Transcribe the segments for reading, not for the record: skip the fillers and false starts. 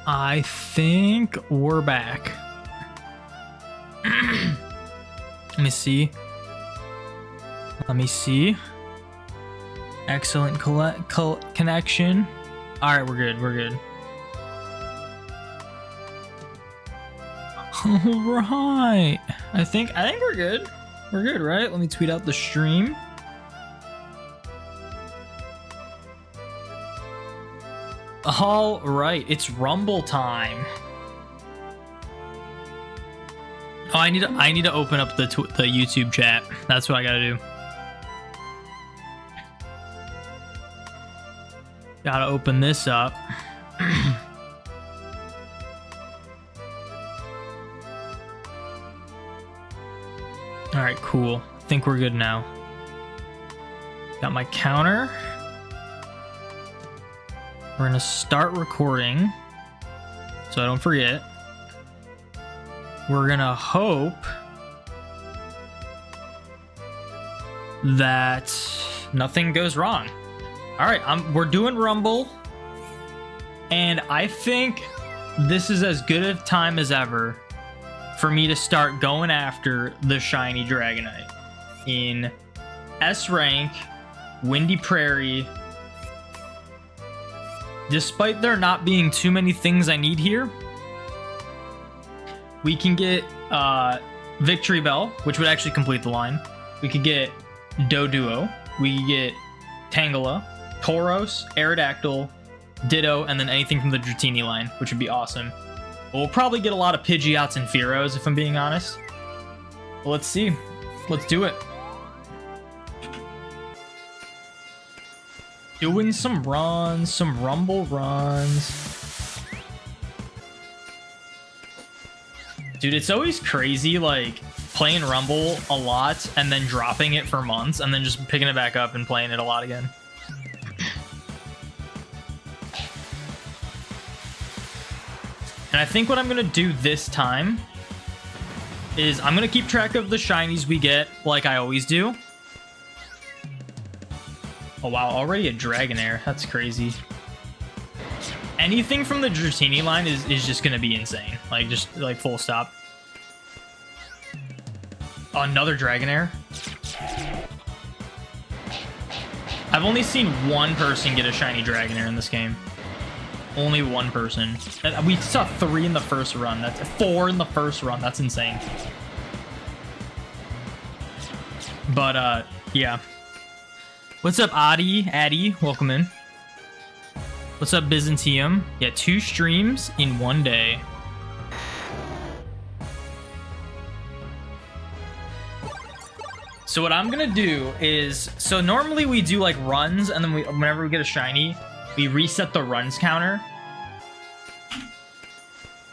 I think we're back. Let me see. Excellent connection. All right, we're good. All right. I think we're good. We're good, right? Let me tweet out the stream. All right, it's Rumble time. Oh, I need to open up the YouTube chat. That's what I gotta do. Gotta open this up. All right, cool. I think we're good now. Got my counter. We're gonna start recording, so I don't forget. We're gonna hope that nothing goes wrong. All right, we're doing Rumble, and I think this is as good a time as ever for me to start going after the shiny Dragonite in S rank, Windy Prairie. Despite there not being too many things I need here, we can get Victory Bell, which would actually complete the line. We could get Doduo. We could get Tangela, Tauros, Aerodactyl, Ditto, and then anything from the Dratini line, which would be awesome. We'll probably get a lot of Pidgeots and Fearos, if I'm being honest. Well, let's see. Let's do it. Doing some runs, some Rumble runs. Dude, it's always crazy, like, playing Rumble a lot and then dropping it for months and then just picking it back up and playing it a lot again. And I think what I'm going to do this time is I'm going to keep track of the shinies we get like I always do. Oh wow, already a Dragonair. That's crazy. Anything from the Dratini line is just going to be insane. Like, just like full stop. Oh, another Dragonair. I've only seen one person get a shiny Dragonair in this game. Only one person. We saw 3 in the first run. That's 4 in the first run. That's insane. But yeah. What's up, Addy? Welcome in. What's up, Byzantium? Yeah, 2 streams in 1 day. So what I'm gonna do is, so normally we do like runs, and then whenever we get a shiny, we reset the runs counter,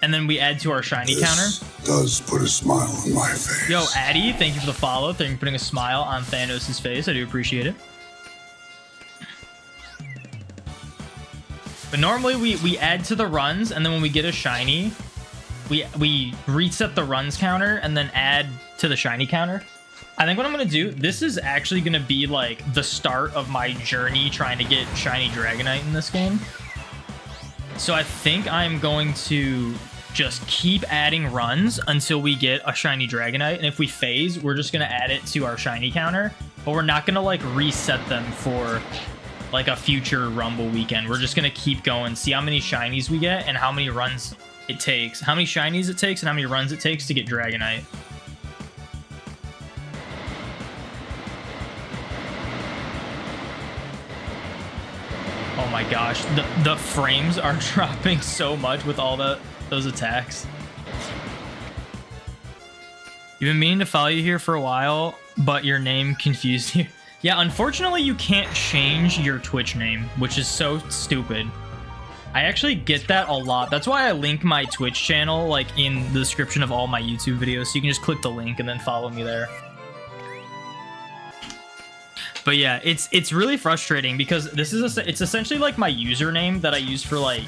and then we add to our shiny counter. Does put a smile on my face. Yo, Addy, thank you for the follow. Thank you for putting a smile on Thanos' face. I do appreciate it. But normally we add to the runs, and then when we get a shiny, we reset the runs counter and then add to the shiny counter. I think what I'm going to do, this is actually going to be like the start of my journey trying to get shiny Dragonite in this game. So I think I'm going to just keep adding runs until we get a shiny Dragonite. And if we phase, we're just going to add it to our shiny counter. But we're not going to like reset them for like a future Rumble weekend. We're just going to keep going, see how many shinies we get and how many runs it takes. How many shinies it takes and how many runs it takes to get Dragonite. Oh my gosh, the frames are dropping so much with all those attacks. You've been meaning to follow you here for a while, but your name confused you. Yeah, unfortunately you can't change your Twitch name, which is so stupid. I actually get that a lot. That's why I link my Twitch channel like in the description of all my YouTube videos, so you can just click the link and then follow me there. But yeah, it's really frustrating because this is it's essentially like my username that I use for like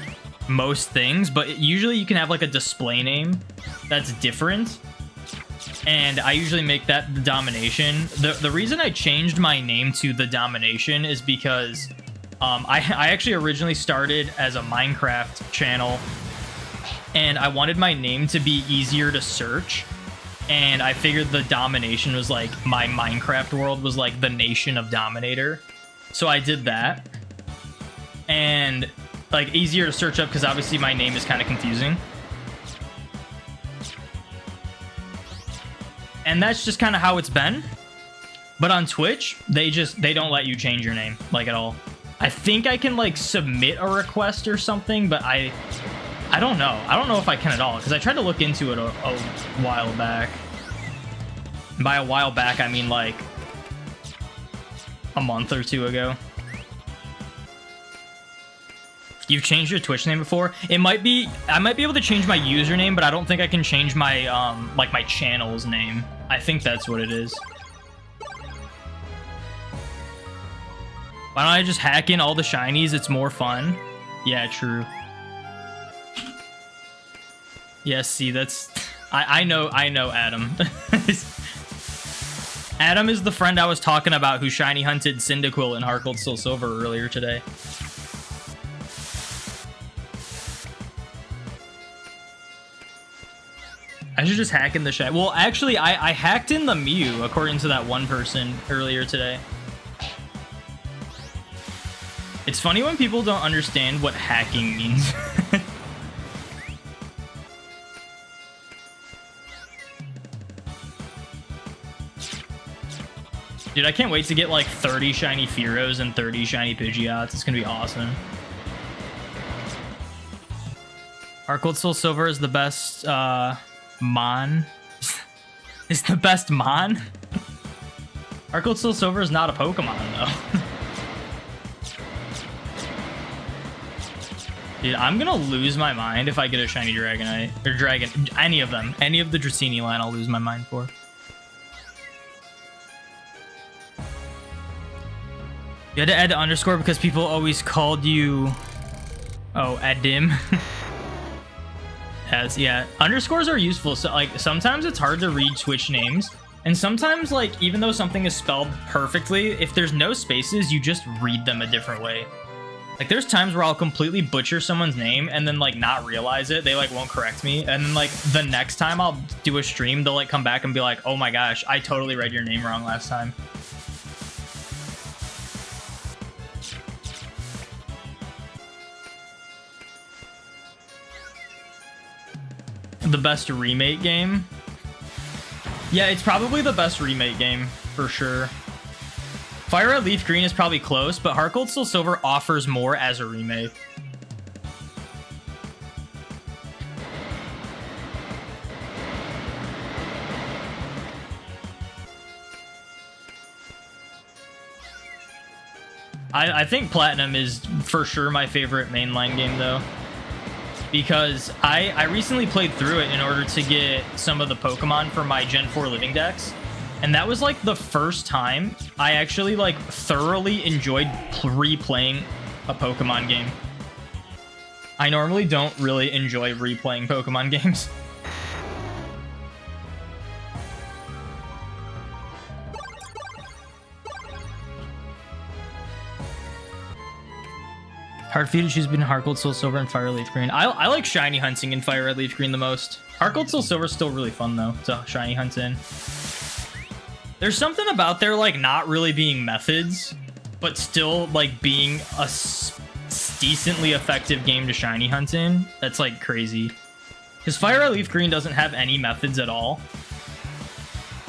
most things, but usually you can have like a display name that's different, and I usually make that the Domination. The reason I changed my name to the Domination is because I actually originally started as a Minecraft channel and I wanted my name to be easier to search. And I figured the domination was like my Minecraft world was like the nation of Dominator. So I did that. And like easier to search up because obviously my name is kind of confusing. And that's just kind of how it's been. But on Twitch, they don't let you change your name like at all. I think I can like submit a request or something, but I don't know. I don't know if I can at all because I tried to look into it a while back. And by a while back, I mean like a month or two ago. You've changed your Twitch name before? I might be able to change my username, but I don't think I can change my like my channel's name. I think that's what it is. Why don't I just hack in all the shinies? It's more fun. Yeah, true. Yes, see, that's... I know Adam. Adam is the friend I was talking about who shiny hunted Cyndaquil in Heart Gold Soul Silver earlier today. I should just hack in the shiny... Well, actually, I hacked in the Mew, according to that one person earlier today. It's funny when people don't understand what hacking means. Dude, I can't wait to get like 30 shiny Fearos and 30 shiny Pidgeots. It's gonna be awesome. Heart Gold Soul Silver is the best Mon. Is the best Mon? Heart Gold Soul Silver is not a Pokemon though. Dude, I'm gonna lose my mind if I get a shiny Dragonite. Or Dragon. Any of them. Any of the Dratini line I'll lose my mind for. You had to add the underscore because people always called you... Oh, Adim. Yes, yeah. Underscores are useful. So, like, sometimes it's hard to read Twitch names. And sometimes, like, even though something is spelled perfectly, if there's no spaces, you just read them a different way. Like, there's times where I'll completely butcher someone's name and then, like, not realize it. They, like, won't correct me. And then, like, the next time I'll do a stream, they'll, like, come back and be like, oh my gosh, I totally read your name wrong last time. The best remake game? Yeah, it's probably the best remake game, for sure. Fire Red Leaf Green is probably close, but Heart Gold Soul Silver offers more as a remake. I think Platinum is for sure my favorite mainline game, though. Because I recently played through it in order to get some of the Pokemon for my Gen 4 Living Dex. And that was like the first time I actually like thoroughly enjoyed replaying a Pokemon game. I normally don't really enjoy replaying Pokemon games. Hard for you to choose between Heart Gold Soul Silver and Fire Red Leaf Green. I like shiny hunting in Fire Red Leaf Green the most. Heart Gold Soul Silver is still really fun though to shiny hunt in. There's something about there like not really being methods, but still like being a decently effective game to shiny hunt in. That's like crazy. Because Fire Red Leaf Green doesn't have any methods at all.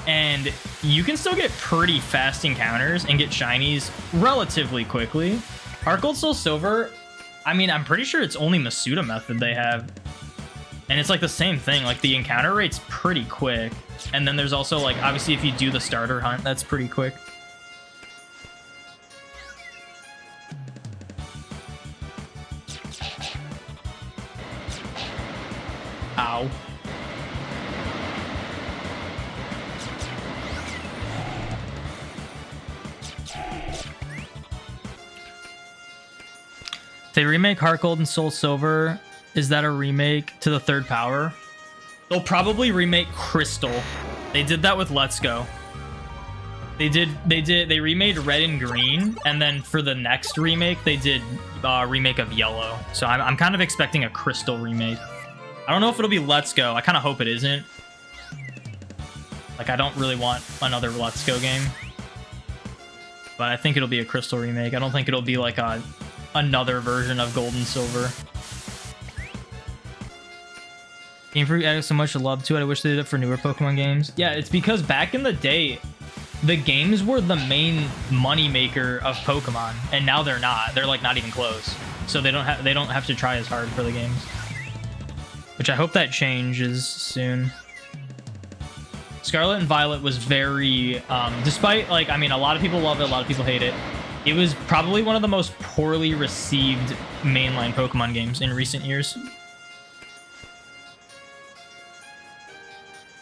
And you can still get pretty fast encounters and get shinies relatively quickly. Heart Gold Soul Silver, I mean, I'm pretty sure it's only Masuda method they have. And it's like the same thing, like the encounter rate's pretty quick. And then there's also like, obviously if you do the starter hunt, that's pretty quick. Ow. If they remake Heart Gold and Soul Silver, is that a remake to the third power? They'll probably remake Crystal. They did that with Let's Go. They remade Red and Green, and then for the next remake, they did remake of Yellow. So I'm kind of expecting a Crystal remake. I don't know if it'll be Let's Go. I kind of hope it isn't. Like, I don't really want another Let's Go game. But I think it'll be a Crystal remake. I don't think it'll be like another version of Gold and Silver. Game Freak added so much love to it. I wish they did it for newer Pokemon games. Yeah, it's because back in the day, the games were the main money maker of Pokemon, and now they're not. They're like not even close. So they don't have to try as hard for the games. Which I hope that changes soon. Scarlet and Violet was very, despite, like, I mean, a lot of people love it, a lot of people hate it. It was probably one of the most poorly received mainline Pokemon games in recent years.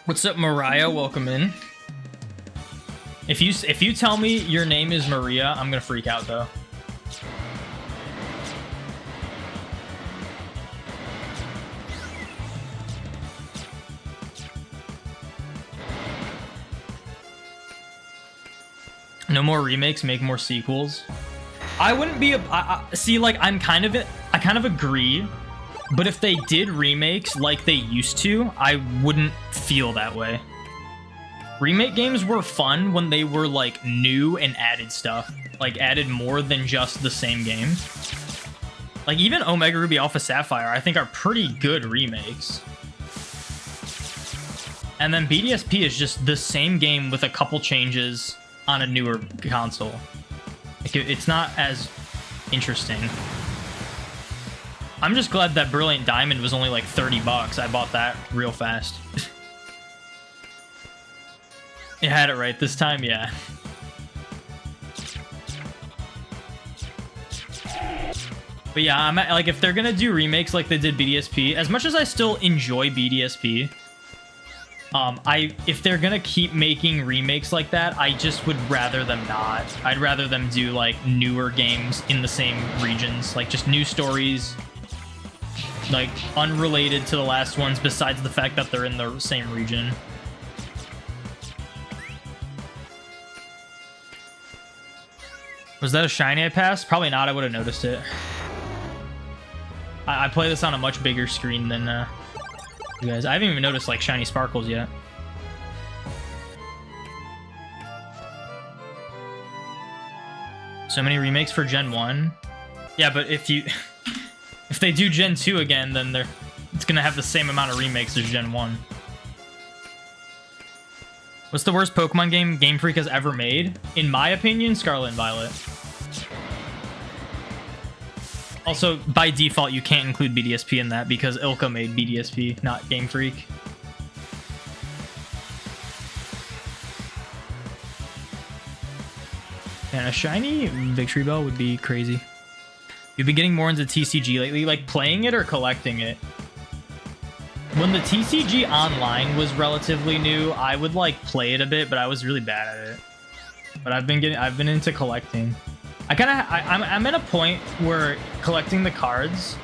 What's up, Mariah? Welcome in. If you tell me your name is Maria, I'm gonna freak out though. No more remakes, make more sequels. I wouldn't be see, like, I kind of agree, but if they did remakes like they used to, I wouldn't feel that way. Remake games were fun when they were like new and added stuff, like added more than just the same game. Like even Omega Ruby Alpha Sapphire, I think are pretty good remakes. And then BDSP is just the same game with a couple changes on a newer console. Like it's not as interesting. I'm just glad that Brilliant Diamond was only like 30 bucks. I bought that real fast. It had it right this time, yeah. But yeah, I'm like, if they're gonna do remakes like they did BDSP, as much as I still enjoy BDSP, if they're gonna keep making remakes like that, I just would rather them not. I'd rather them do like newer games in the same regions, like just new stories, like unrelated to the last ones, besides the fact that they're in the same region. Was that a shiny I passed? Probably not. I would have noticed it. I play this on a much bigger screen than you guys. I haven't even noticed like shiny sparkles yet. So many remakes for Gen 1. Yeah, but if they do Gen 2 again, then it's gonna have the same amount of remakes as Gen 1. What's the worst Pokemon game Game Freak has ever made? In my opinion, Scarlet and Violet. Also, by default, you can't include BDSP in that because Ilka made BDSP, not Game Freak. And a shiny Victory Bell would be crazy. You've been getting more into TCG lately, like playing it or collecting it? When the TCG Online was relatively new, I would like play it a bit, but I was really bad at it. But I've been into collecting. I'm at a point where collecting the cards,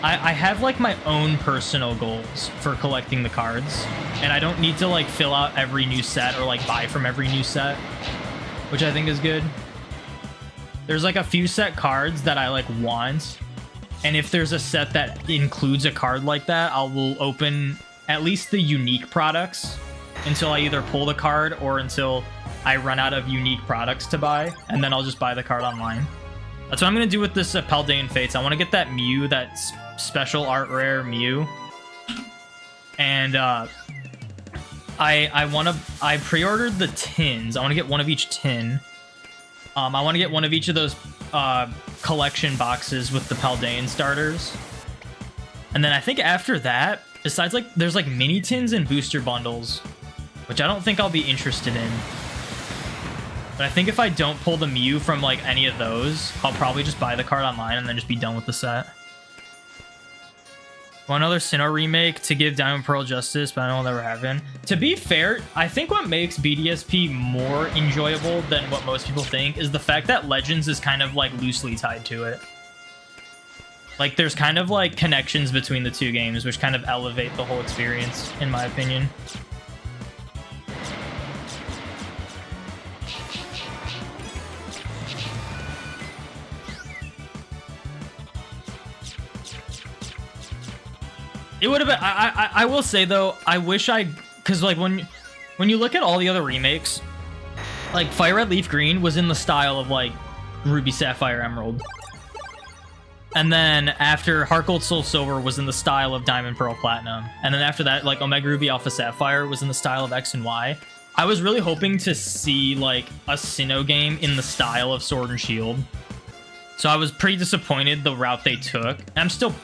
I have like my own personal goals for collecting the cards, and I don't need to like fill out every new set or like buy from every new set, which I think is good. There's like a few set cards that I like want. And if there's a set that includes a card like that, I will open at least the unique products until I either pull the card or until I run out of unique products to buy, and then I'll just buy the card online. That's what I'm going to do with this Paldean Fates. I want to get that Mew, that special art rare Mew. And I pre-ordered the tins. I want to get one of each tin. I want to get one of each of those collection boxes with the Paldean starters. And then I think after that, besides like there's like mini tins and booster bundles, which I don't think I'll be interested in. But I think if I don't pull the Mew from like any of those, I'll probably just buy the card online and then just be done with the set. One other Sinnoh remake to give Diamond Pearl justice, but I don't know will never happen. To be fair, I think what makes BDSP more enjoyable than what most people think is the fact that Legends is kind of like loosely tied to it. Like there's kind of like connections between the two games, which kind of elevate the whole experience, in my opinion. It would have been. I will say though, I wish because like when you look at all the other remakes, like Fire Red Leaf Green was in the style of like Ruby Sapphire Emerald, and then after Heart Gold Soul Silver was in the style of Diamond Pearl Platinum, and then after that like Omega Ruby Alpha Sapphire was in the style of X and Y. I was really hoping to see like a Sinnoh game in the style of Sword and Shield, so I was pretty disappointed the route they took. I'm still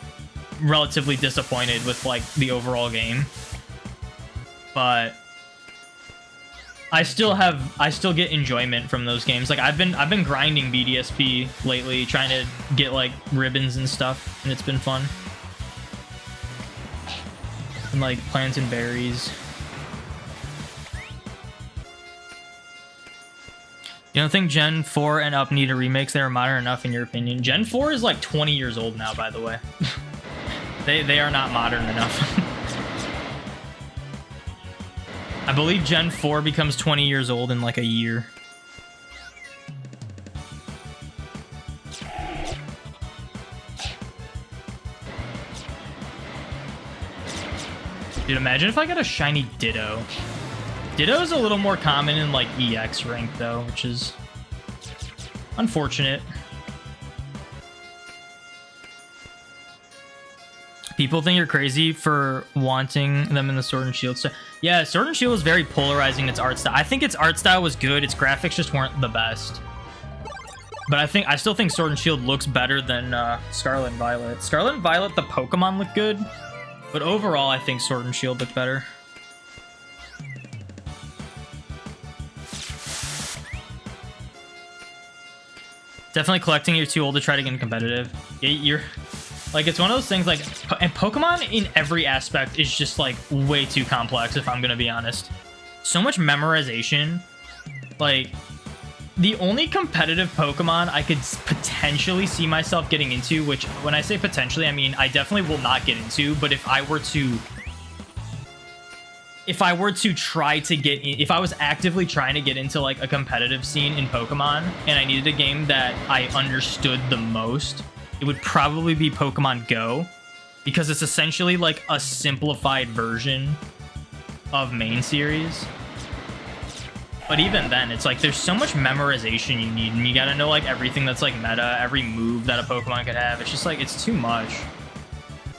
relatively disappointed with like the overall game, but I still get enjoyment from those games. Like I've been grinding BDSP lately, trying to get like ribbons and stuff, and it's been fun. And like plants and berries. You don't think Gen 4 and up need a remix? They are modern enough in your opinion? Gen 4 is like 20 years old now, by the way. They are not modern enough. I believe Gen 4 becomes 20 years old in like a year. Dude, imagine if I got a shiny Ditto. Ditto is a little more common in like EX rank though, which is unfortunate. People think you're crazy for wanting them in the Sword and Shield style. Yeah, Sword and Shield is very polarizing in its art style. I think its art style was good. Its graphics just weren't the best. But I still think Sword and Shield looks better than Scarlet and Violet. Scarlet and Violet, the Pokemon look good. But overall, I think Sword and Shield look better. Definitely collecting, you're too old to try to get competitive. You're... Like, it's one of those things, like, and Pokemon in every aspect is just, like, way too complex, if I'm gonna be honest. So much memorization. Like, the only competitive Pokemon I could potentially see myself getting into, which, when I say potentially, I mean, I definitely will not get into, but if I were to try to get in, if I was actively trying to get into, like, a competitive scene in Pokemon, and I needed a game that I understood the most, it would probably be Pokemon Go, because it's essentially like a simplified version of main series. But even then, it's like there's so much memorization you need, and you gotta know like everything that's like meta, every move that a Pokemon could have. It's just like, it's too much.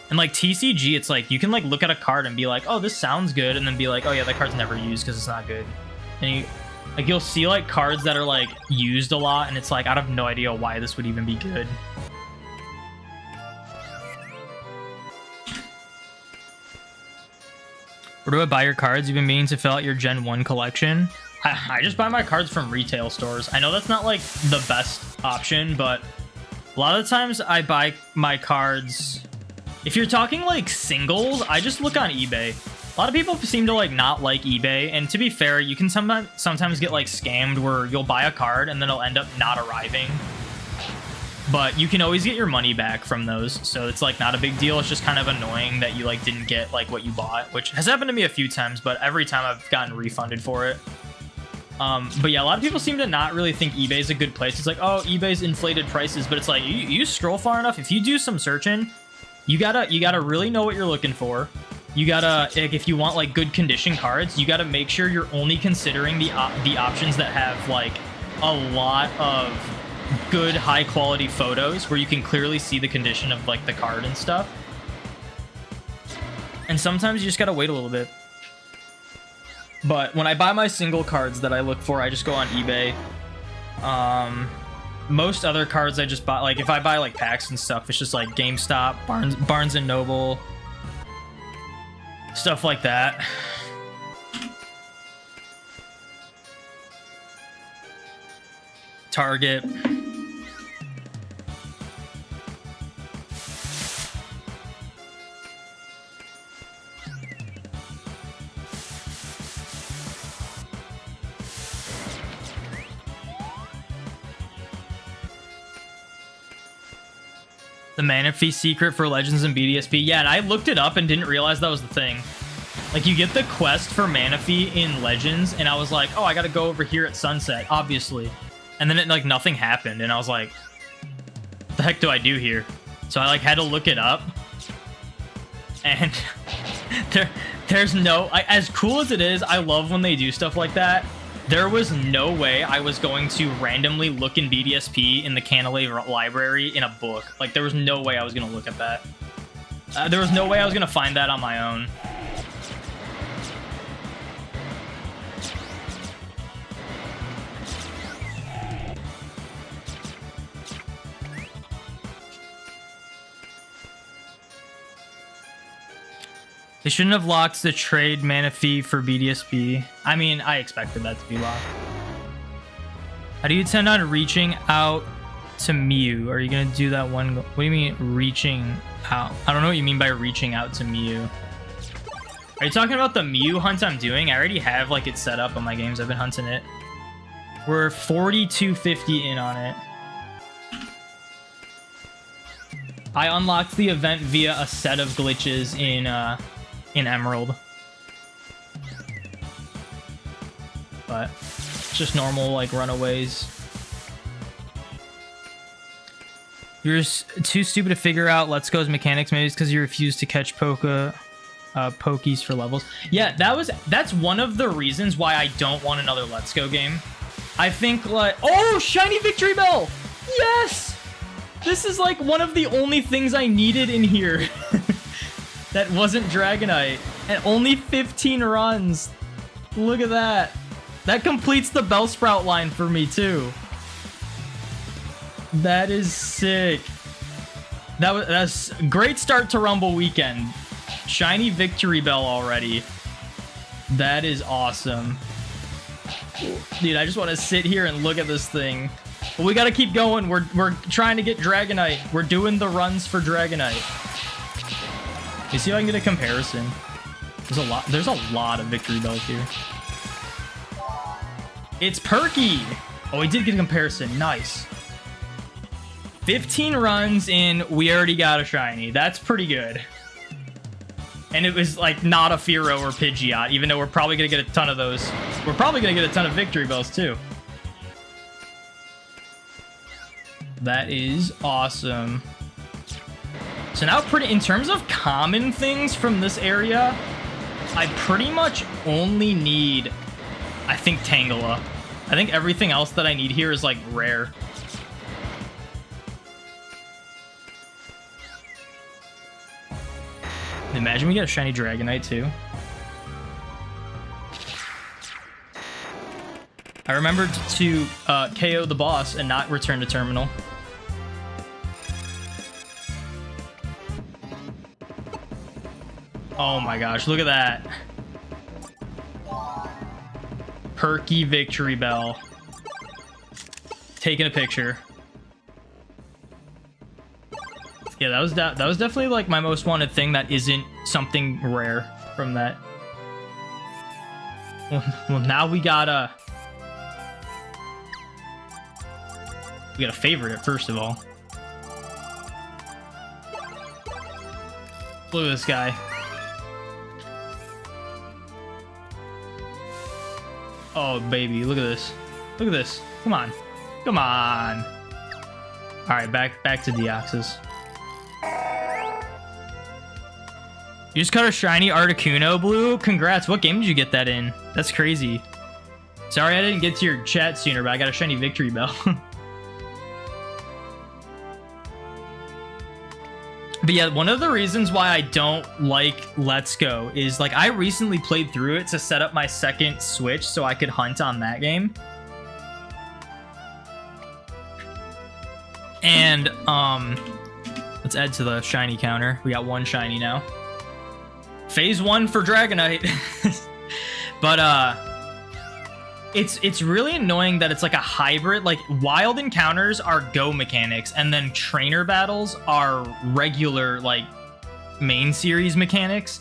And like TCG, it's like you can like look at a card and be like, oh, this sounds good, and then be like, oh yeah, that card's never used because it's not good. And you'll see like cards that are like used a lot, and it's like, I have no idea why this would even be good. Where do I buy your cards? You've been meaning to fill out your Gen 1 collection. I just buy my cards from retail stores. I know that's not like the best option, but a lot of the times I buy my cards. If you're talking like singles, I just look on eBay. A lot of people seem to like not like eBay, and to be fair, you can sometimes get like scammed where you'll buy a card and then it'll end up not arriving. But you can always get your money back from those, so it's like not a big deal. It's just kind of annoying that you like didn't get like what you bought, which has happened to me a few times, but every time I've gotten refunded for it. But yeah, a lot of people seem to not really think eBay's a good place. It's like, oh, eBay's inflated prices, but it's like you scroll far enough, if you do some searching, you gotta really know what you're looking for. You gotta, like, if you want like good condition cards, you gotta make sure you're only considering the options that have like a lot of good high quality photos where you can clearly see the condition of like the card and stuff. And sometimes you just gotta wait a little bit. But when I buy my single cards that I look for, I just go on eBay. Most other cards I just buy, like if I buy like packs and stuff, it's just like GameStop, Barnes and Noble, stuff like that. Target. The Manaphy secret for Legends and BDSP. Yeah, and I looked it up and didn't realize that was the thing. Like, you get the quest for Manaphy in Legends, and I was like, oh, I gotta go over here at sunset, obviously. And then like nothing happened, and I was like, what the heck do I do here? So I like had to look it up. And there's no, as cool as it is, I love when they do stuff like that. There was no way I was going to randomly look in BDSP in the Canalave library in a book. Like, there was no way I was going to look at that. There was no way I was going to find that on my own. They shouldn't have locked the trade mana fee for BDSP. I mean, I expected that to be locked. How do you intend on reaching out to Mew? Are you going to do that one? What do you mean reaching out? I don't know what you mean by reaching out to Mew. Are you talking about the Mew hunt I'm doing? I already have like it set up on my games. I've been hunting it. We're 4250 in on it. I unlocked the event via a set of glitches in Emerald, but it's just normal like runaways. You're too stupid to figure out Let's Go's mechanics. Maybe it's because you refuse to catch Pokies for levels. Yeah, that's one of the reasons why I don't want another Let's Go game. I think like, oh, shiny Victory Bell. Yes, this is like one of the only things I needed in here. That wasn't Dragonite. And only 15 runs. Look at that. That completes the Bellsprout line for me, too. That is sick. That's a great start to Rumble Weekend. Shiny Victory Bell already. That is awesome. Dude, I just want to sit here and look at this thing. But we got to keep going. We're trying to get Dragonite. We're doing the runs for Dragonite. You see if I can get a comparison. There's a lot of Victory Bells here. It's Perky. Oh, we did get a comparison. Nice. 15 runs in, we already got a shiny. That's pretty good. And it was like not a Fearow or Pidgeot, even though we're probably gonna get a ton of those. We're probably gonna get a ton of Victory Bells too. That is awesome. So now in terms of common things from this area, I pretty much only need, I think, Tangela. I think everything else that I need here is like rare. Imagine we get a shiny Dragonite too. I remembered to KO the boss and not return to terminal. Oh my gosh, look at that. Perky Victory Bell. Taking a picture. Yeah, that was definitely like my most wanted thing that isn't something rare from that. Well, now we gotta favorite it first of all. Look at this guy. Oh baby, look at this. Look at this. Come on. Come on. Alright, back to Deoxys. You just caught a shiny Articuno, Blue? Congrats. What game did you get that in? That's crazy. Sorry I didn't get to your chat sooner, but I got a shiny Victory Bell. But yeah, one of the reasons why I don't like Let's Go is like I recently played through it to set up my second Switch so I could hunt on that game. And let's add to the shiny counter. We got one shiny now. Phase 1 for Dragonite. But it's really annoying that it's like a hybrid. Like wild encounters are go mechanics, and then trainer battles are regular like main series mechanics.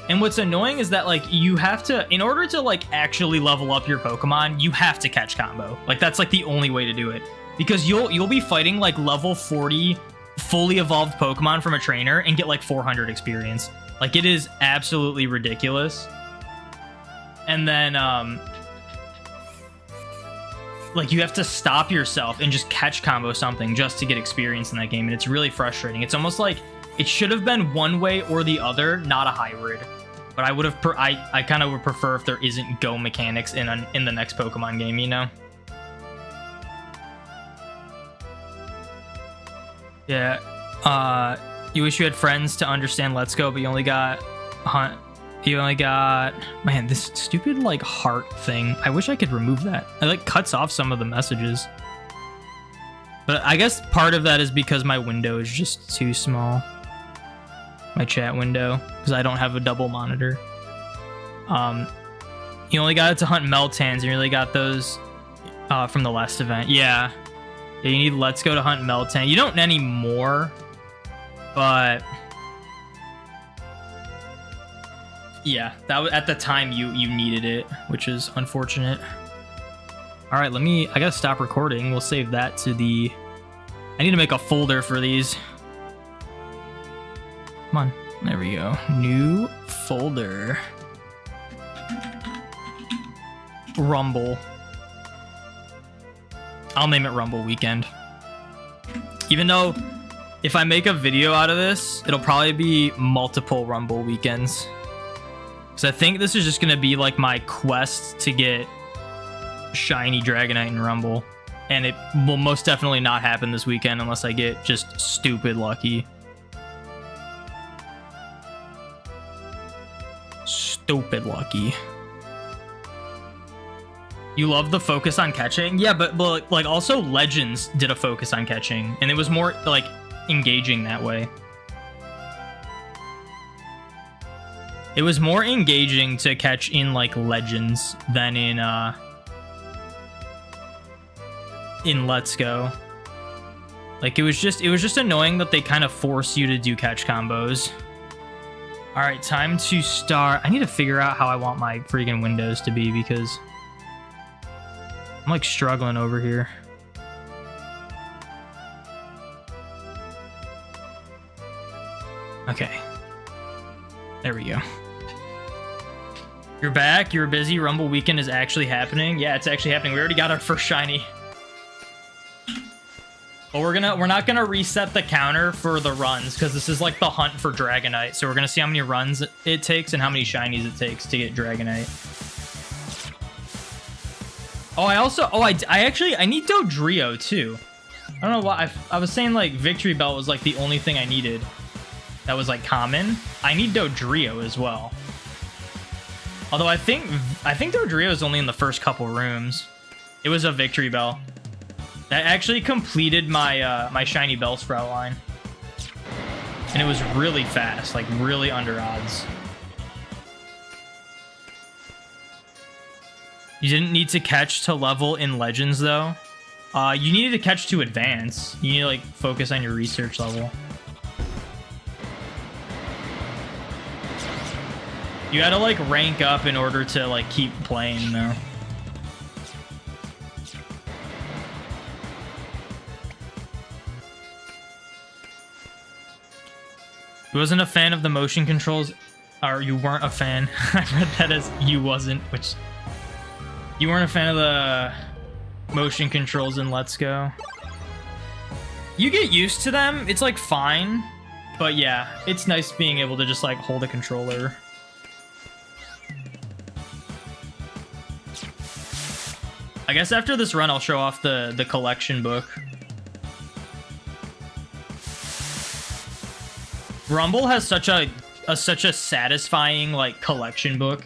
And what's annoying is that like you have to, in order to like actually level up your Pokemon, you have to catch combo. Like that's like the only way to do it, because you'll be fighting like level 40 fully evolved Pokemon from a trainer and get like 400 experience. Like it is absolutely ridiculous. And then like you have to stop yourself and just catch combo something just to get experience in that game, and it's really frustrating. It's almost like It should have been one way or the other, not a hybrid. But I would have, I kind of would prefer if there isn't go mechanics in the next Pokemon game, you know? Yeah. You wish you had friends to understand Let's Go, but you only got man, this stupid like heart thing. I wish I could remove that. It like cuts off some of the messages. But I guess part of that is because my window is just too small. My chat window, because I don't have a double monitor. You only got it to hunt Meltans. You really got those from the last event. Yeah, you need Let's Go to hunt Meltan. You don't anymore, but yeah, that was at the time you needed it, which is unfortunate. All right, I gotta stop recording. We'll save that to the. I need to make a folder for these. Come on. There we go. New folder. Rumble. I'll name it Rumble Weekend. Even though if I make a video out of this, it'll probably be multiple Rumble weekends. Because I think this is just going to be like my quest to get shiny Dragonite and Rumble. And it will most definitely not happen this weekend unless I get just stupid lucky. Stupid lucky. You love the focus on catching? Yeah, but like also Legends did a focus on catching, and it was more like engaging that way. It was more engaging to catch in like Legends than in Let's Go. Like it was just annoying that they kind of force you to do catch combos. All right, time to start. I need to figure out how I want my freaking windows to be because I'm like struggling over here. Okay. There we go. You're back. You're busy. Rumble Weekend is actually happening. Yeah, it's actually happening. We already got our first shiny. But we're not gonna reset the counter for the runs because this is like the hunt for Dragonite. So we're gonna see how many runs it takes and how many shinies it takes to get Dragonite. Oh, I need Dodrio too. I don't know why. I was saying like Victory Belt was like the only thing I needed that was like common. I need Dodrio as well. Although I think Dodrio is only in the first couple rooms. It was a Victory Bell. That actually completed my my shiny Bellsprout line. And it was really fast, like really under odds. You didn't need to catch to level in Legends though. You needed to catch to advance. You need to like focus on your research level. You had to like rank up in order to like keep playing though. You wasn't a fan of the motion controls, or you weren't a fan. I read that as you wasn't, which you weren't a fan of the motion controls in Let's Go. You get used to them. It's like fine, but yeah, it's nice being able to just like hold a controller. I guess after this run, I'll show off the collection book. Rumble has such a satisfying like collection book.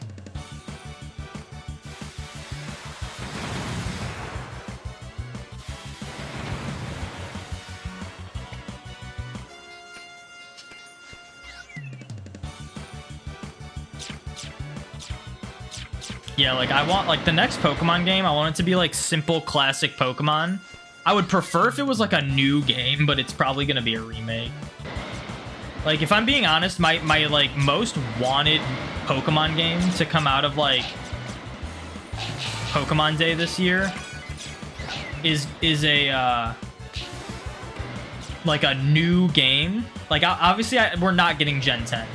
Yeah, like I want like the next Pokemon game, I want it to be like simple classic Pokemon. I would prefer if it was like a new game, but it's probably gonna be a remake. Like, if I'm being honest, my like most wanted Pokemon game to come out of like Pokemon Day this year is a like a new game. Like obviously we're not getting Gen 10,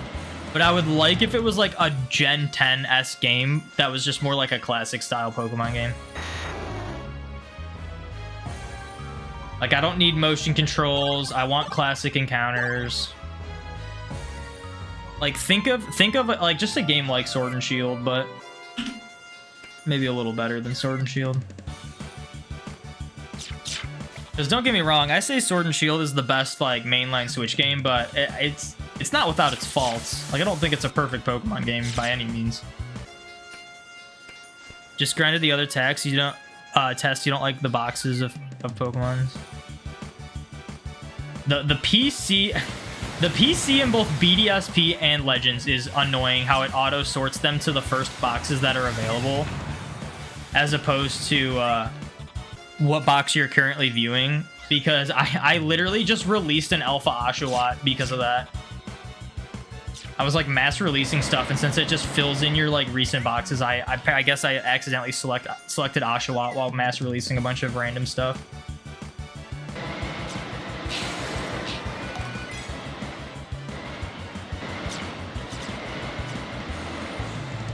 but I would like if it was like a Gen 10-esque game that was just more like a classic style Pokemon game. Like I don't need motion controls. I want classic encounters. Like think of like just a game like Sword and Shield, but maybe a little better than Sword and Shield. Because don't get me wrong, I say Sword and Shield is the best like mainline Switch game, but it's not without its faults. Like I don't think it's a perfect Pokemon game by any means. Just granted the other text, you don't you don't like the boxes of Pokemon. The PC in both BDSP and Legends is annoying how it auto sorts them to the first boxes that are available, as opposed to what box you're currently viewing, because I literally just released an Alpha Oshawott because of that. I was like mass releasing stuff, and since it just fills in your like recent boxes, I guess I accidentally selected Oshawott while mass releasing a bunch of random stuff.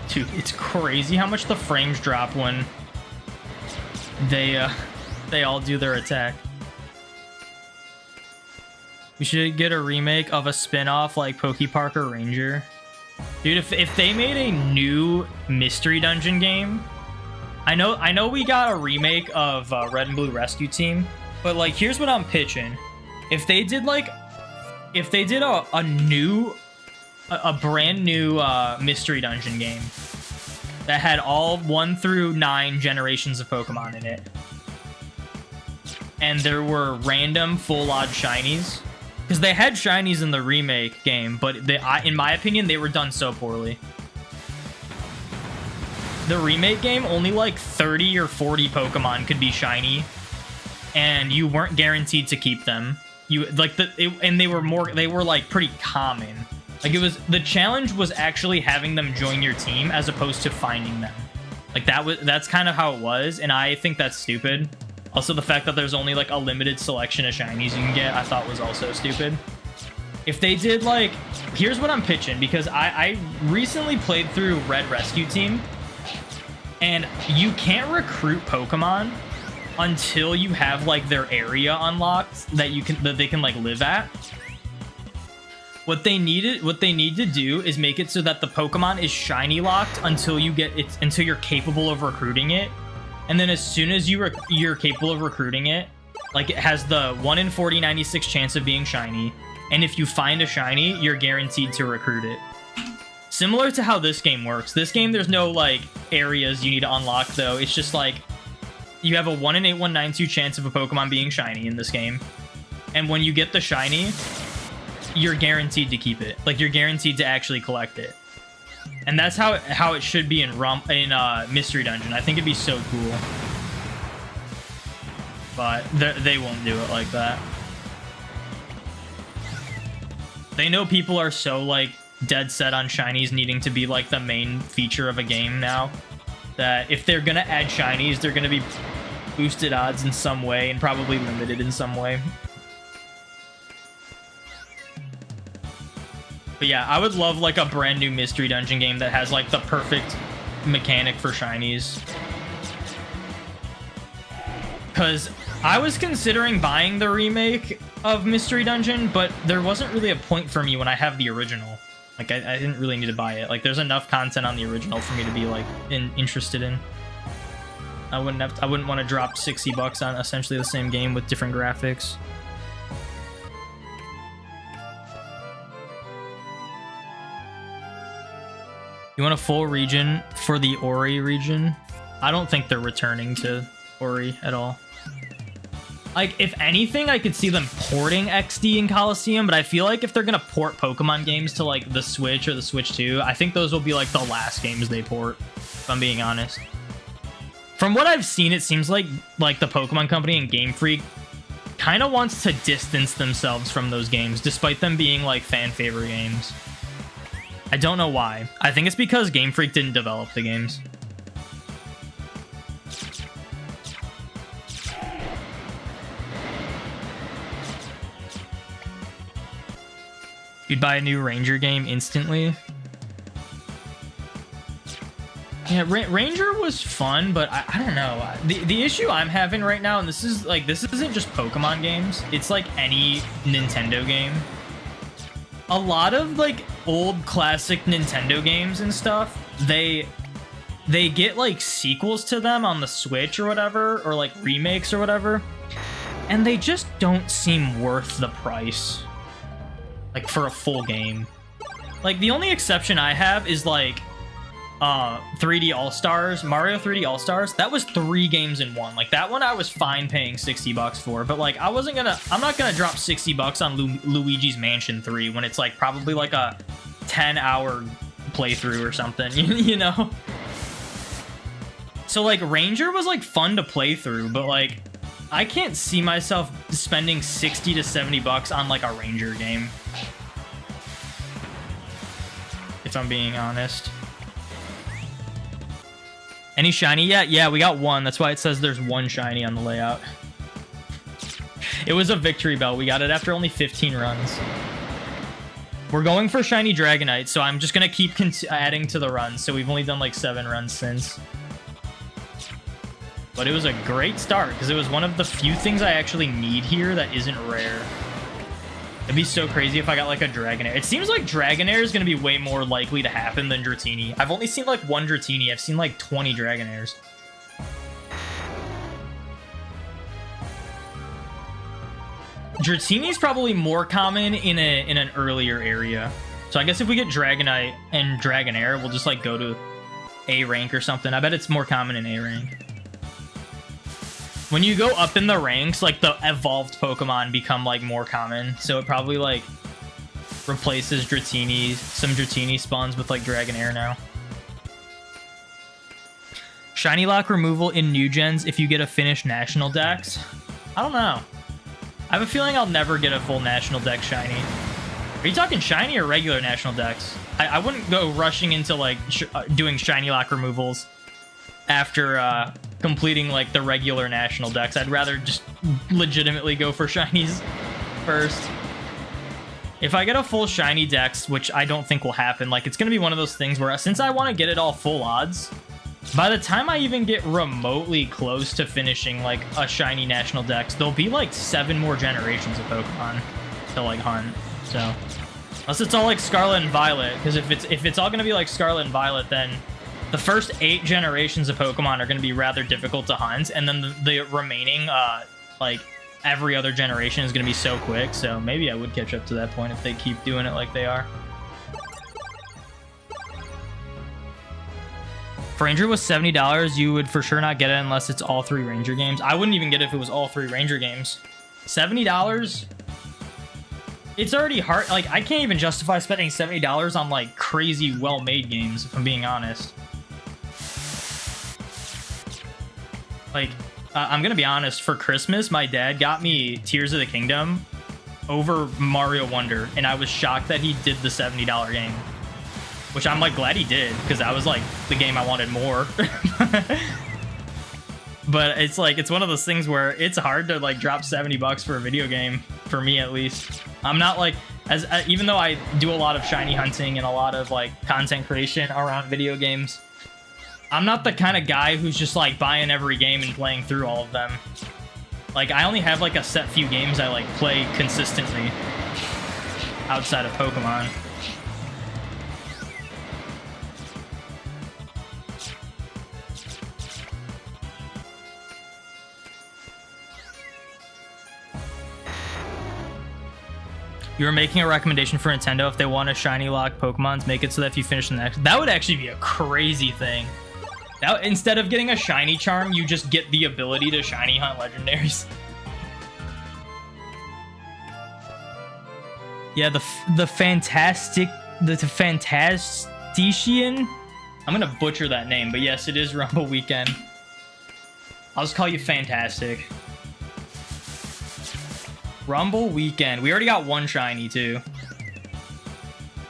Dude, it's crazy how much the frames drop when they all do their attack. We should get a remake of a spin-off like Pokepark or Ranger. Dude, if they made a new Mystery Dungeon game, I know we got a remake of Red and Blue Rescue Team, but like here's what I'm pitching. If they did a brand new Mystery Dungeon game that had all 1 through 9 generations of Pokemon in it, and there were random full odd shinies, because they had shinies in the remake game, but in my opinion they were done so poorly. The remake game, only like 30 or 40 Pokemon could be shiny, and you weren't guaranteed to keep them. And they were like pretty common. Like the challenge was actually having them join your team as opposed to finding them. Like that's kind of how it was, and I think that's stupid. Also, the fact that there's only like a limited selection of shinies you can get, I thought was also stupid. If they did like, here's what I'm pitching, because I recently played through Red Rescue Team, and you can't recruit Pokemon until you have like their area unlocked that they can like live at. What they need to do is make it so that the Pokemon is shiny locked until you're capable of recruiting it. And then as soon as you're capable of recruiting it, like it has the 1 in 40/96 chance of being shiny. And if you find a shiny, you're guaranteed to recruit it. Similar to how this game works. This game, there's no like areas you need to unlock though. It's just like you have a 1 in 8192 chance of a Pokemon being shiny in this game. And when you get the shiny, you're guaranteed to keep it. Like you're guaranteed to actually collect it. And that's how it should be in Mystery Dungeon. I think it'd be so cool. But they won't do it like that. They know people are so like dead set on shinies needing to be like the main feature of a game now, that if they're gonna add shinies, they're gonna be boosted odds in some way and probably limited in some way. But yeah, I would love like a brand new Mystery Dungeon game that has like the perfect mechanic for shinies. Because I was considering buying the remake of Mystery Dungeon, but there wasn't really a point for me when I have the original. Like I didn't really need to buy it. Like there's enough content on the original for me to be like interested in. I wouldn't want to drop $60 on essentially the same game with different graphics. You want a full region for the Ori region? I don't think they're returning to Ori at all. Like, if anything, I could see them porting XD and Coliseum, but I feel like if they're gonna port Pokemon games to, like, the Switch or the Switch 2, I think those will be, like, the last games they port, if I'm being honest. From what I've seen, it seems like the Pokemon Company and Game Freak kind of wants to distance themselves from those games, despite them being, like, fan-favorite games. I don't know why. I think it's because Game Freak didn't develop the games. You'd buy a new Ranger game instantly. Yeah, Ranger was fun, but I don't know. The issue I'm having right now, and this isn't just Pokemon games, it's like any Nintendo game, a lot of like old classic Nintendo games and stuff, they get like sequels to them on the Switch or whatever, or like remakes or whatever, and they just don't seem worth the price, like for a full game. Like the only exception I have is like 3D All-Stars, Mario 3D All-Stars. That was 3 games in one. Like that one I was fine paying $60 for, but like I'm not gonna drop $60 on Luigi's Mansion 3 when it's like probably like a 10-hour playthrough or something, you know? So like Ranger was like fun to play through, but like I can't see myself spending 60 to 70 bucks on like a Ranger game, if I'm being honest. Any shiny yet? Yeah, we got one. That's why it says there's one shiny on the layout. It was a victory bell. We got it after only 15 runs. We're going for shiny Dragonite, so I'm just gonna keep adding to the runs. So we've only done like 7 runs since. But it was a great start because it was one of the few things I actually need here that isn't rare. It'd be so crazy if I got like a Dragonair. It seems like Dragonair is going to be way more likely to happen than Dratini. I've only seen like 1 Dratini. I've seen like 20 Dragonairs. Dratini is probably more common in an earlier area. So I guess if we get Dragonite and Dragonair, we'll just like go to A rank or something. I bet it's more common in A rank. When you go up in the ranks, like the evolved Pokemon become like more common, so it probably like replaces Dratini. Some Dratini spawns with like Dragonair now. Shiny lock removal in new gens if you get a finished national dex. I don't know. I have a feeling I'll never get a full national dex shiny. Are you talking shiny or regular national dex? I wouldn't go rushing into like doing shiny lock removals after completing like the regular national dex. I'd rather just legitimately go for shinies first. If I get a full shiny dex, which I don't think will happen, like it's gonna be one of those things where since I want to get it all full odds, by the time I even get remotely close to finishing like a shiny national dex, there'll be like 7 more generations of Pokemon to like hunt. So unless it's all like Scarlet and Violet, because if it's all gonna be like Scarlet and Violet, then the first 8 generations of Pokemon are going to be rather difficult to hunt, and then the remaining, like, every other generation is going to be so quick, so maybe I would catch up to that point if they keep doing it like they are. If Ranger was $70, you would for sure not get it unless it's all 3 Ranger games. I wouldn't even get it if it was all 3 Ranger games. $70? It's already hard. Like, I can't even justify spending $70 on, like, crazy well-made games, if I'm being honest. Like, I'm gonna be honest, for Christmas, my dad got me Tears of the Kingdom over Mario Wonder, and I was shocked that he did the $70 game. Which I'm, like, glad he did, because that was, like, the game I wanted more. But it's, like, it's one of those things where it's hard to, like, drop $70 for a video game, for me at least. I'm not, like, even though I do a lot of shiny hunting and a lot of, like, content creation around video games, I'm not the kind of guy who's just like buying every game and playing through all of them. Like I only have like a set few games I like play consistently outside of Pokemon. You were making a recommendation for Nintendo if they want to shiny lock Pokemons, make it so that if you finish the next... That would actually be a crazy thing. That, instead of getting a shiny charm, you just get the ability to shiny hunt legendaries. Yeah, the Fantastician. I'm gonna butcher that name, but yes, it is Rumble Weekend. I'll just call you Fantastic. Rumble Weekend. We already got 1 shiny too.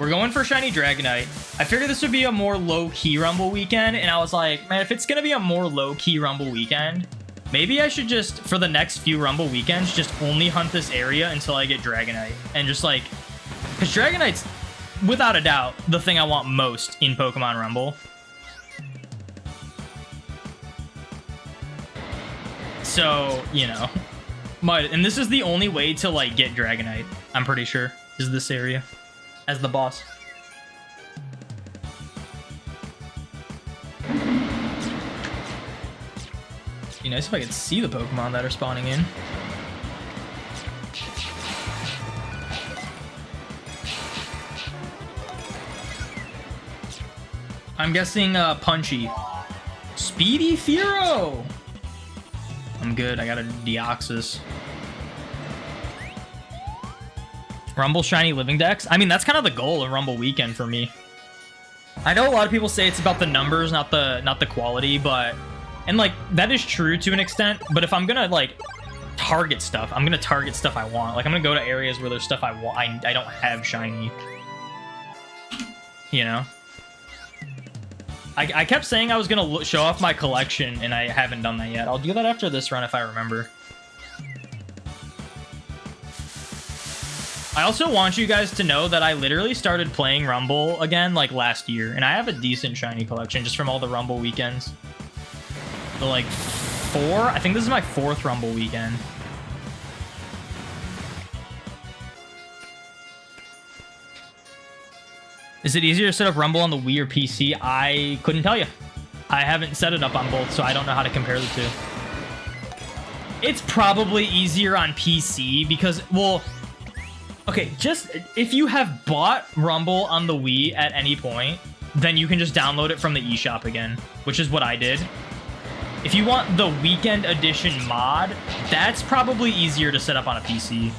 We're going for shiny Dragonite. I figured this would be a more low-key Rumble Weekend, and I was like, man, if it's gonna be a more low-key Rumble Weekend, maybe I should just, for the next few Rumble Weekends, just only hunt this area until I get Dragonite. And just like, because Dragonite's, without a doubt, the thing I want most in Pokemon Rumble. So, you know. And this is the only way to, like, get Dragonite, I'm pretty sure, is this area. as the boss. Be nice if I could see the Pokemon that are spawning in. I'm guessing Punchy. Speedy Fearow! I'm good, I got a Deoxys. Rumble Shiny Living Dex? I mean, that's kind of the goal of Rumble Weekend for me. I know a lot of people say it's about the numbers, not the quality, but... And, like, that is true to an extent, but if I'm gonna, like, target stuff, I'm gonna target stuff I want. Like, I'm gonna go to areas where there's stuff I want, I don't have shiny. You know? I kept saying I was gonna show off my collection, and I haven't done that yet. I'll do that after this run if I remember. I also want you guys to know that I literally started playing Rumble again, like, last year, and I have a decent shiny collection just from all the Rumble weekends. So, like, I think this is my 4th Rumble weekend. Is it easier to set up Rumble on the Wii or PC? I couldn't tell you. I haven't set it up on both, so I don't know how to compare the two. It's probably easier on PC because, well, okay, just if you have bought Rumble on the Wii at any point, then you can just download it from the eShop again, which is what I did. If you want the Weekend Edition mod, that's probably easier to set up on a PC.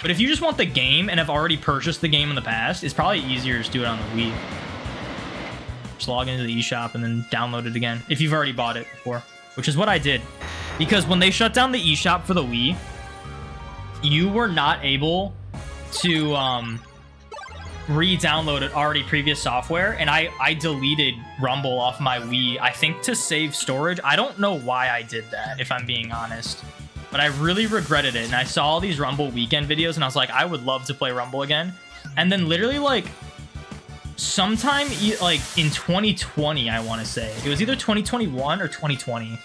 But if you just want the game and have already purchased the game in the past, it's probably easier to just do it on the Wii. Just log into the eShop and then download it again, if you've already bought it before, which is what I did. Because when they shut down the eShop for the Wii, you were not able to re-download it already previous software, and I deleted Rumble off my Wii, I think to save storage. I don't know why I did that, if I'm being honest, but I really regretted it. And I saw all these Rumble weekend videos and I was like, I would love to play Rumble again. And then literally, like, sometime like in 2020, I want to say it was either 2021 or 2020,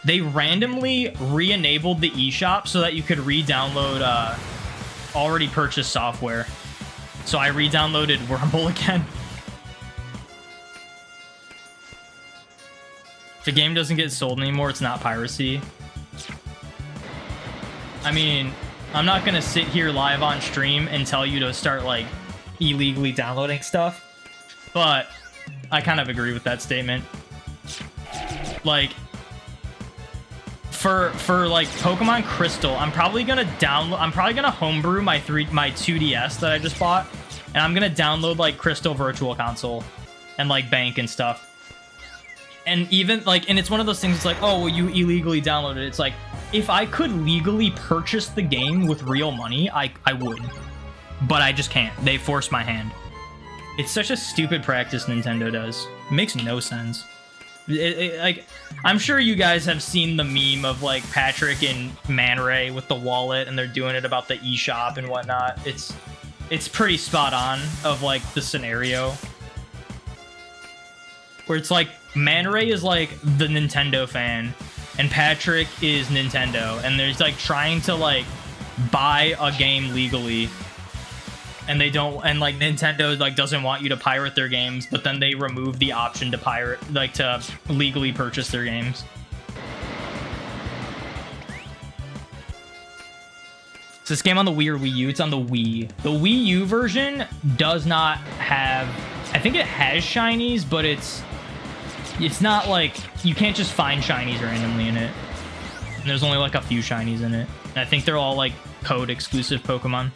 they randomly re-enabled the eShop so that you could re-download already purchased software. So I re-downloaded Rumble again. If the game doesn't get sold anymore, it's not piracy. I mean, I'm not gonna sit here live on stream and tell you to start, like, illegally downloading stuff, but I kind of agree with that statement. Like, for like Pokemon Crystal, I'm probably gonna homebrew my 2DS that I just bought, and I'm gonna download like Crystal Virtual Console and like bank and stuff. And even like, and it's one of those things, it's like, oh well, you illegally downloaded it. It's like, if I could legally purchase the game with real money, I would, but I just can't. They force my hand. It's such a stupid practice Nintendo does. It makes no sense. Like, I'm sure you guys have seen the meme of like Patrick and Man Ray with the wallet, and they're doing it about the eShop and whatnot. It's pretty spot on of like the scenario where it's like Man Ray is like the Nintendo fan and Patrick is Nintendo, and there's like trying to like buy a game legally, and they don't, and like Nintendo like doesn't want you to pirate their games, but then they remove the option to pirate, like to legally purchase their games. Is this game on the Wii or Wii U? It's on the Wii. The Wii U version does not have, I think it has shinies, but it's not like, you can't just find shinies randomly in it. And there's only like a few shinies in it. And I think they're all like code exclusive Pokemon.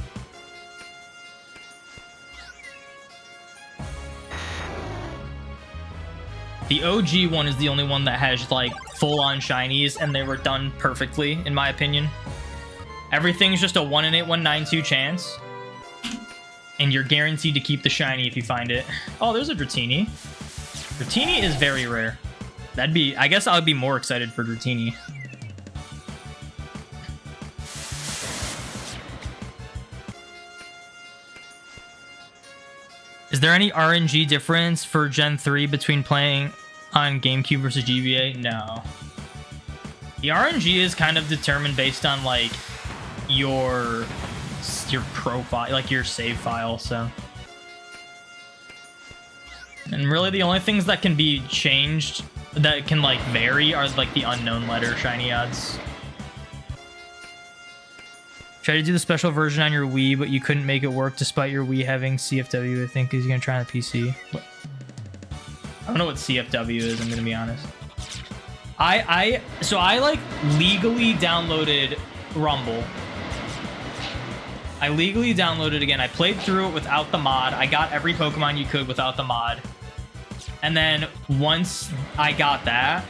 The OG one is the only one that has like full-on shinies, and they were done perfectly, in my opinion. Everything's just a 1 in 8192 chance, and you're guaranteed to keep the shiny if you find it. Oh, there's a Dratini. Dratini is very rare. I guess I would be more excited for Dratini. Is there any RNG difference for Gen 3 between playing on GameCube versus GBA? No. The RNG is kind of determined based on, like, your profile, like your save file. So, and really the only things that can be changed that can like vary are like the unknown letter shiny odds. Try to do the special version on your Wii, but you couldn't make it work despite your Wii having CFW. I think is gonna try on the PC. I don't know what CFW is. I'm gonna be honest. So I like legally downloaded Rumble. I legally downloaded again. I played through it without the mod. I got every Pokemon you could without the mod. And then once I got that,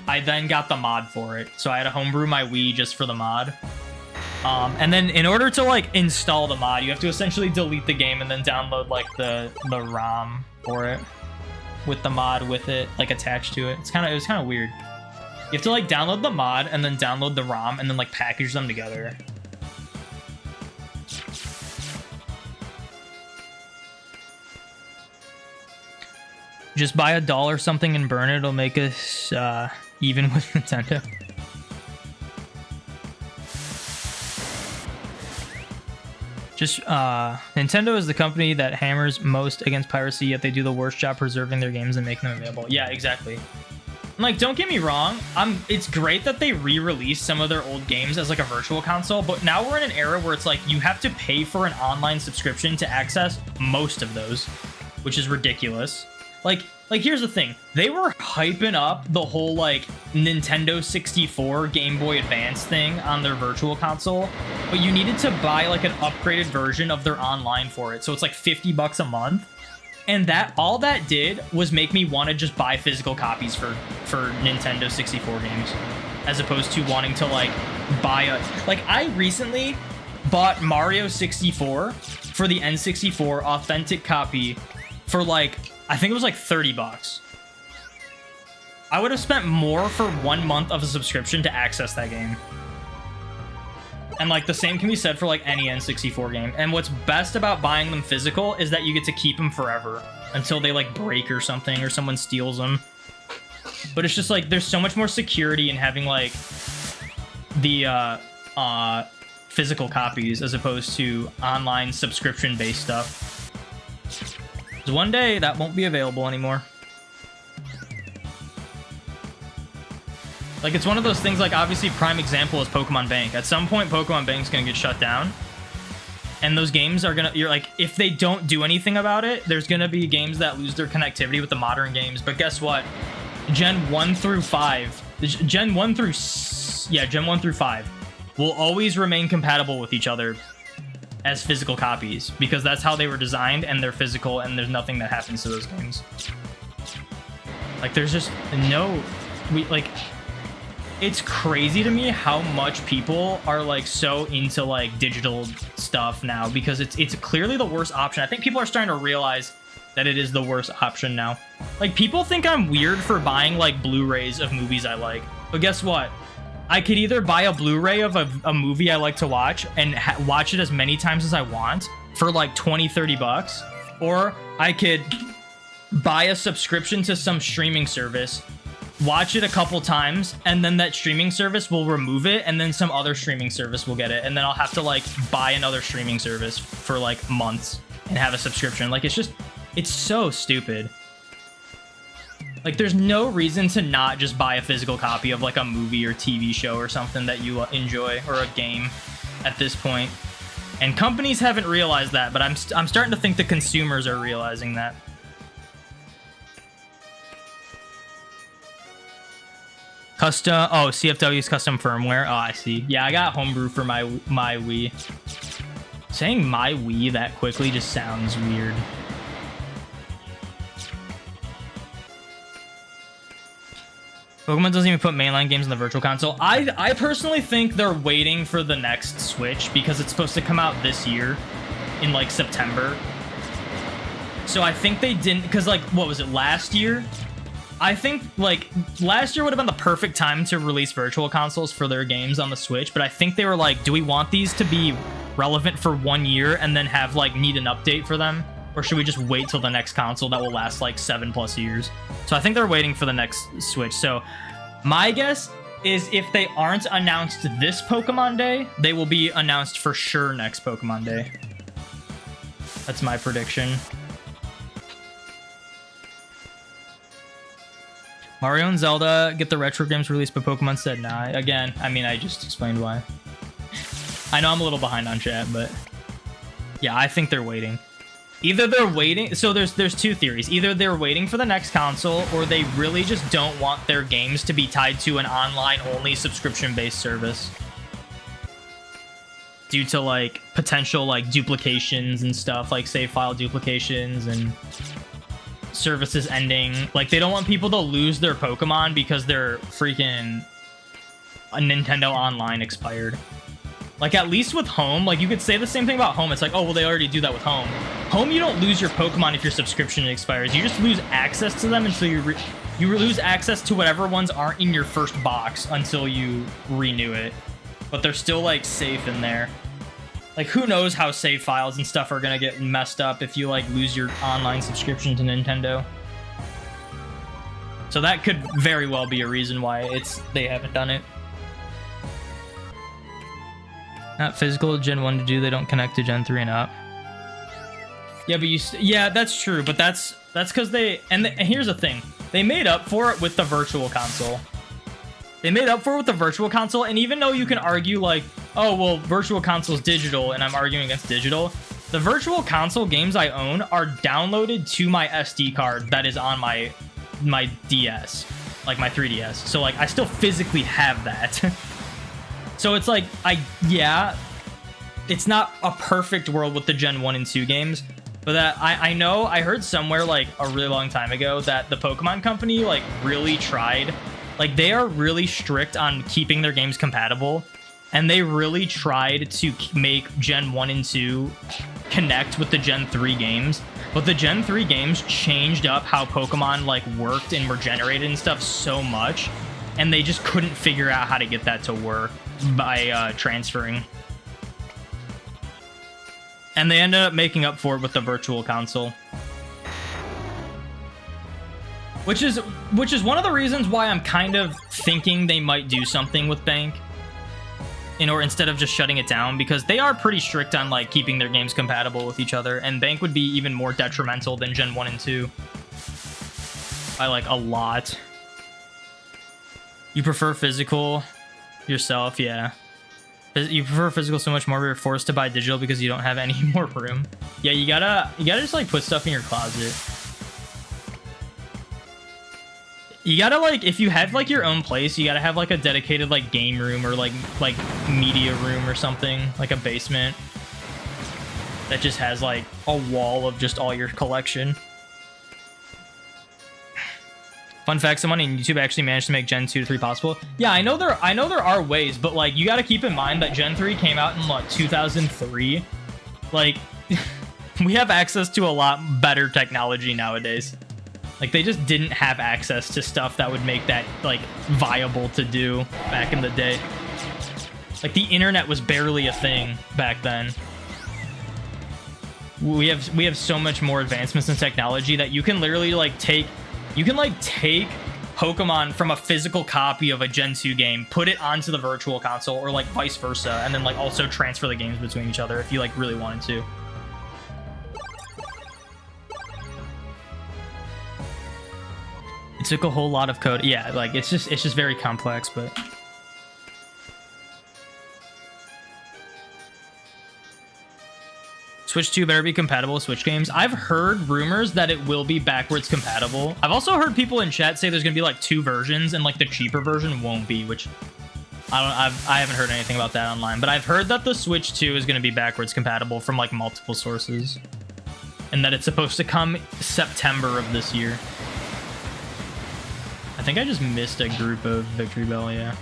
I then got the mod for it. So I had to homebrew my Wii just for the mod. And then in order to like install the mod, you have to essentially delete the game and then download like the ROM for it with the mod with it like attached to it. It was kind of weird. You have to like download the mod and then download the ROM and then like package them together. Just buy $1 something and burn it. It'll make us even with Nintendo. Just Nintendo is the company that hammers most against piracy, yet they do the worst job preserving their games and making them available. Yeah, exactly. Like, don't get me wrong, it's great that they re-release some of their old games as like a virtual console, but now we're in an era where it's like you have to pay for an online subscription to access most of those, which is ridiculous. Like here's the thing, they were hyping up the whole like Nintendo 64 Game Boy Advance thing on their virtual console, but you needed to buy like an upgraded version of their online for it, so it's like $50 a month. And that all that did was make me want to just buy physical copies for Nintendo 64 games, as opposed to wanting to like buy I recently bought Mario 64 for the N64 authentic copy for like, I think it was like $30. I would have spent more for 1 month of a subscription to access that game. And like the same can be said for like any N64 game. And what's best about buying them physical is that you get to keep them forever until they like break or something or someone steals them. But it's just like there's so much more security in having like the physical copies as opposed to online subscription based stuff. Because one day that won't be available anymore. Like, it's one of those things, like, obviously, prime example is Pokemon Bank. At some point, Pokemon Bank's gonna get shut down. And those games are gonna, you're like, if they don't do anything about it, there's gonna be games that lose their connectivity with the modern games. But guess what? Gen 1 through 5, Gen 1 through 5 will always remain compatible with each other as physical copies. Because that's how they were designed, and they're physical, and there's nothing that happens to those games. Like, there's just no, it's crazy to me how much people are like so into like digital stuff now, because it's clearly the worst option. I think people are starting to realize that it is the worst option now. Like, people think I'm weird for buying like Blu-rays of movies I like, but guess what? I could either buy a Blu-ray of a movie I like to watch and watch it as many times as I want for like $20-30, or I could buy a subscription to some streaming service, watch it a couple times, and then that streaming service will remove it, and then some other streaming service will get it, and then I'll have to like buy another streaming service for like months and have a subscription. Like, it's so stupid. Like, there's no reason to not just buy a physical copy of like a movie or TV show or something that you enjoy, or a game at this point. And companies haven't realized that, but I'm starting to think the consumers are realizing that. Custom, oh, CFW's custom firmware. Oh, I see. Yeah, I got homebrew for my Wii. Saying my Wii that quickly just sounds weird. Pokemon doesn't even put mainline games in the virtual console. I personally think they're waiting for the next Switch, because it's supposed to come out this year in like September. So I think they didn't, because like, what was it, last year? I think like last year would have been the perfect time to release virtual consoles for their games on the Switch, but I think they were like, do we want these to be relevant for 1 year and then have like need an update for them? Or should we just wait till the next console that will last like 7+ years? So I think they're waiting for the next Switch. So my guess is if they aren't announced this Pokemon Day, they will be announced for sure next Pokemon Day. That's my prediction. Mario and Zelda get the retro games released, but Pokemon said nah. Again, I mean, I just explained why. I know I'm a little behind on chat, but yeah, I think they're waiting. Either they're waiting, so there's two theories. Either they're waiting for the next console, or they really just don't want their games to be tied to an online-only subscription-based service. Due to, like, potential, like, duplications and stuff, like save file duplications and services ending. Like, they don't want people to lose their Pokemon because their freaking Nintendo Online expired. Like, at least with Home, like, you could say the same thing about Home. It's like, oh, well, they already do that with Home. Home, you don't lose your Pokemon if your subscription expires. You just lose access to them until you lose access to whatever ones aren't in your first box until you renew it. But they're still, like, safe in there. Like, who knows how save files and stuff are gonna get messed up if you, like, lose your online subscription to Nintendo. So that could very well be a reason why they haven't done it. Not physical Gen 1 to do, they don't connect to Gen 3 and up. Yeah, but yeah, that's true, but that's because they, and here's the thing. They made up for it with the Virtual Console. They made up for it with the Virtual Console, and even though you can argue like, oh, well, Virtual Console's digital, and I'm arguing against digital, the Virtual Console games I own are downloaded to my SD card that is on my DS, like my 3DS. So, like, I still physically have that. So it's like, yeah, it's not a perfect world with the Gen 1 and 2 games, but that I know I heard somewhere like a really long time ago that the Pokemon Company like really tried, like they are really strict on keeping their games compatible, and they really tried to make Gen 1 and 2 connect with the Gen 3 games, but the Gen 3 games changed up how Pokemon like worked and were generated and stuff so much, and they just couldn't figure out how to get that to work by transferring. And they ended up making up for it with the Virtual Console. Which is one of the reasons why I'm kind of thinking they might do something with Bank. Instead of just shutting it down, because they are pretty strict on like keeping their games compatible with each other, and Bank would be even more detrimental than Gen 1 and 2. By like a lot. You prefer physical yourself, yeah. You prefer physical so much more, but you're forced to buy digital because you don't have any more room. Yeah, you gotta just like put stuff in your closet. You gotta like, if you have like your own place, you gotta have like a dedicated like game room or like media room or something, like a basement that just has like a wall of just all your collection. Fun fact, someone on YouTube actually managed to make Gen 2 to 3 possible. Yeah, I know there are ways, but like you got to keep in mind that Gen 3 came out in like 2003. Like we have access to a lot better technology nowadays. Like they just didn't have access to stuff that would make that like viable to do back in the day. Like the internet was barely a thing back then. We have so much more advancements in technology that you can literally like take Pokemon from a physical copy of a Gen 2 game, put it onto the Virtual Console, or like vice versa, and then like also transfer the games between each other if you like really wanted to. It took a whole lot of code. Yeah, like it's just very complex, but Switch 2 better be compatible with Switch games. I've heard rumors that it will be backwards compatible. I've also heard people in chat say there's gonna be like 2 versions, and like the cheaper version won't be, which I haven't heard anything about that online, but I've heard that the Switch 2 is gonna be backwards compatible from like multiple sources, and that it's supposed to come September of this year. I think I just missed a group of Victory Bell, yeah.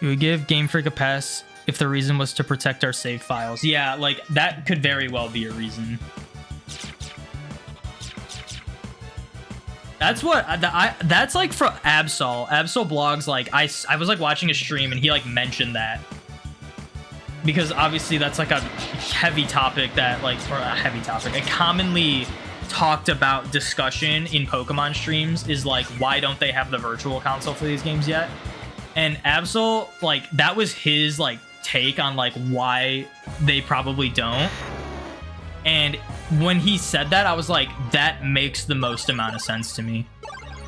We would give Game Freak a pass if the reason was to protect our save files. Yeah, like, that could very well be a reason. That's what, that's like for Absol. Absol blogs, like, I was like watching a stream and he like mentioned that. Because obviously that's like a heavy topic that like, or a heavy topic, a commonly talked about discussion in Pokemon streams is like, why don't they have the virtual console for these games yet? And Absol, like, that was his like take on like why they probably don't. And when he said that, I was like, that makes the most amount of sense to me.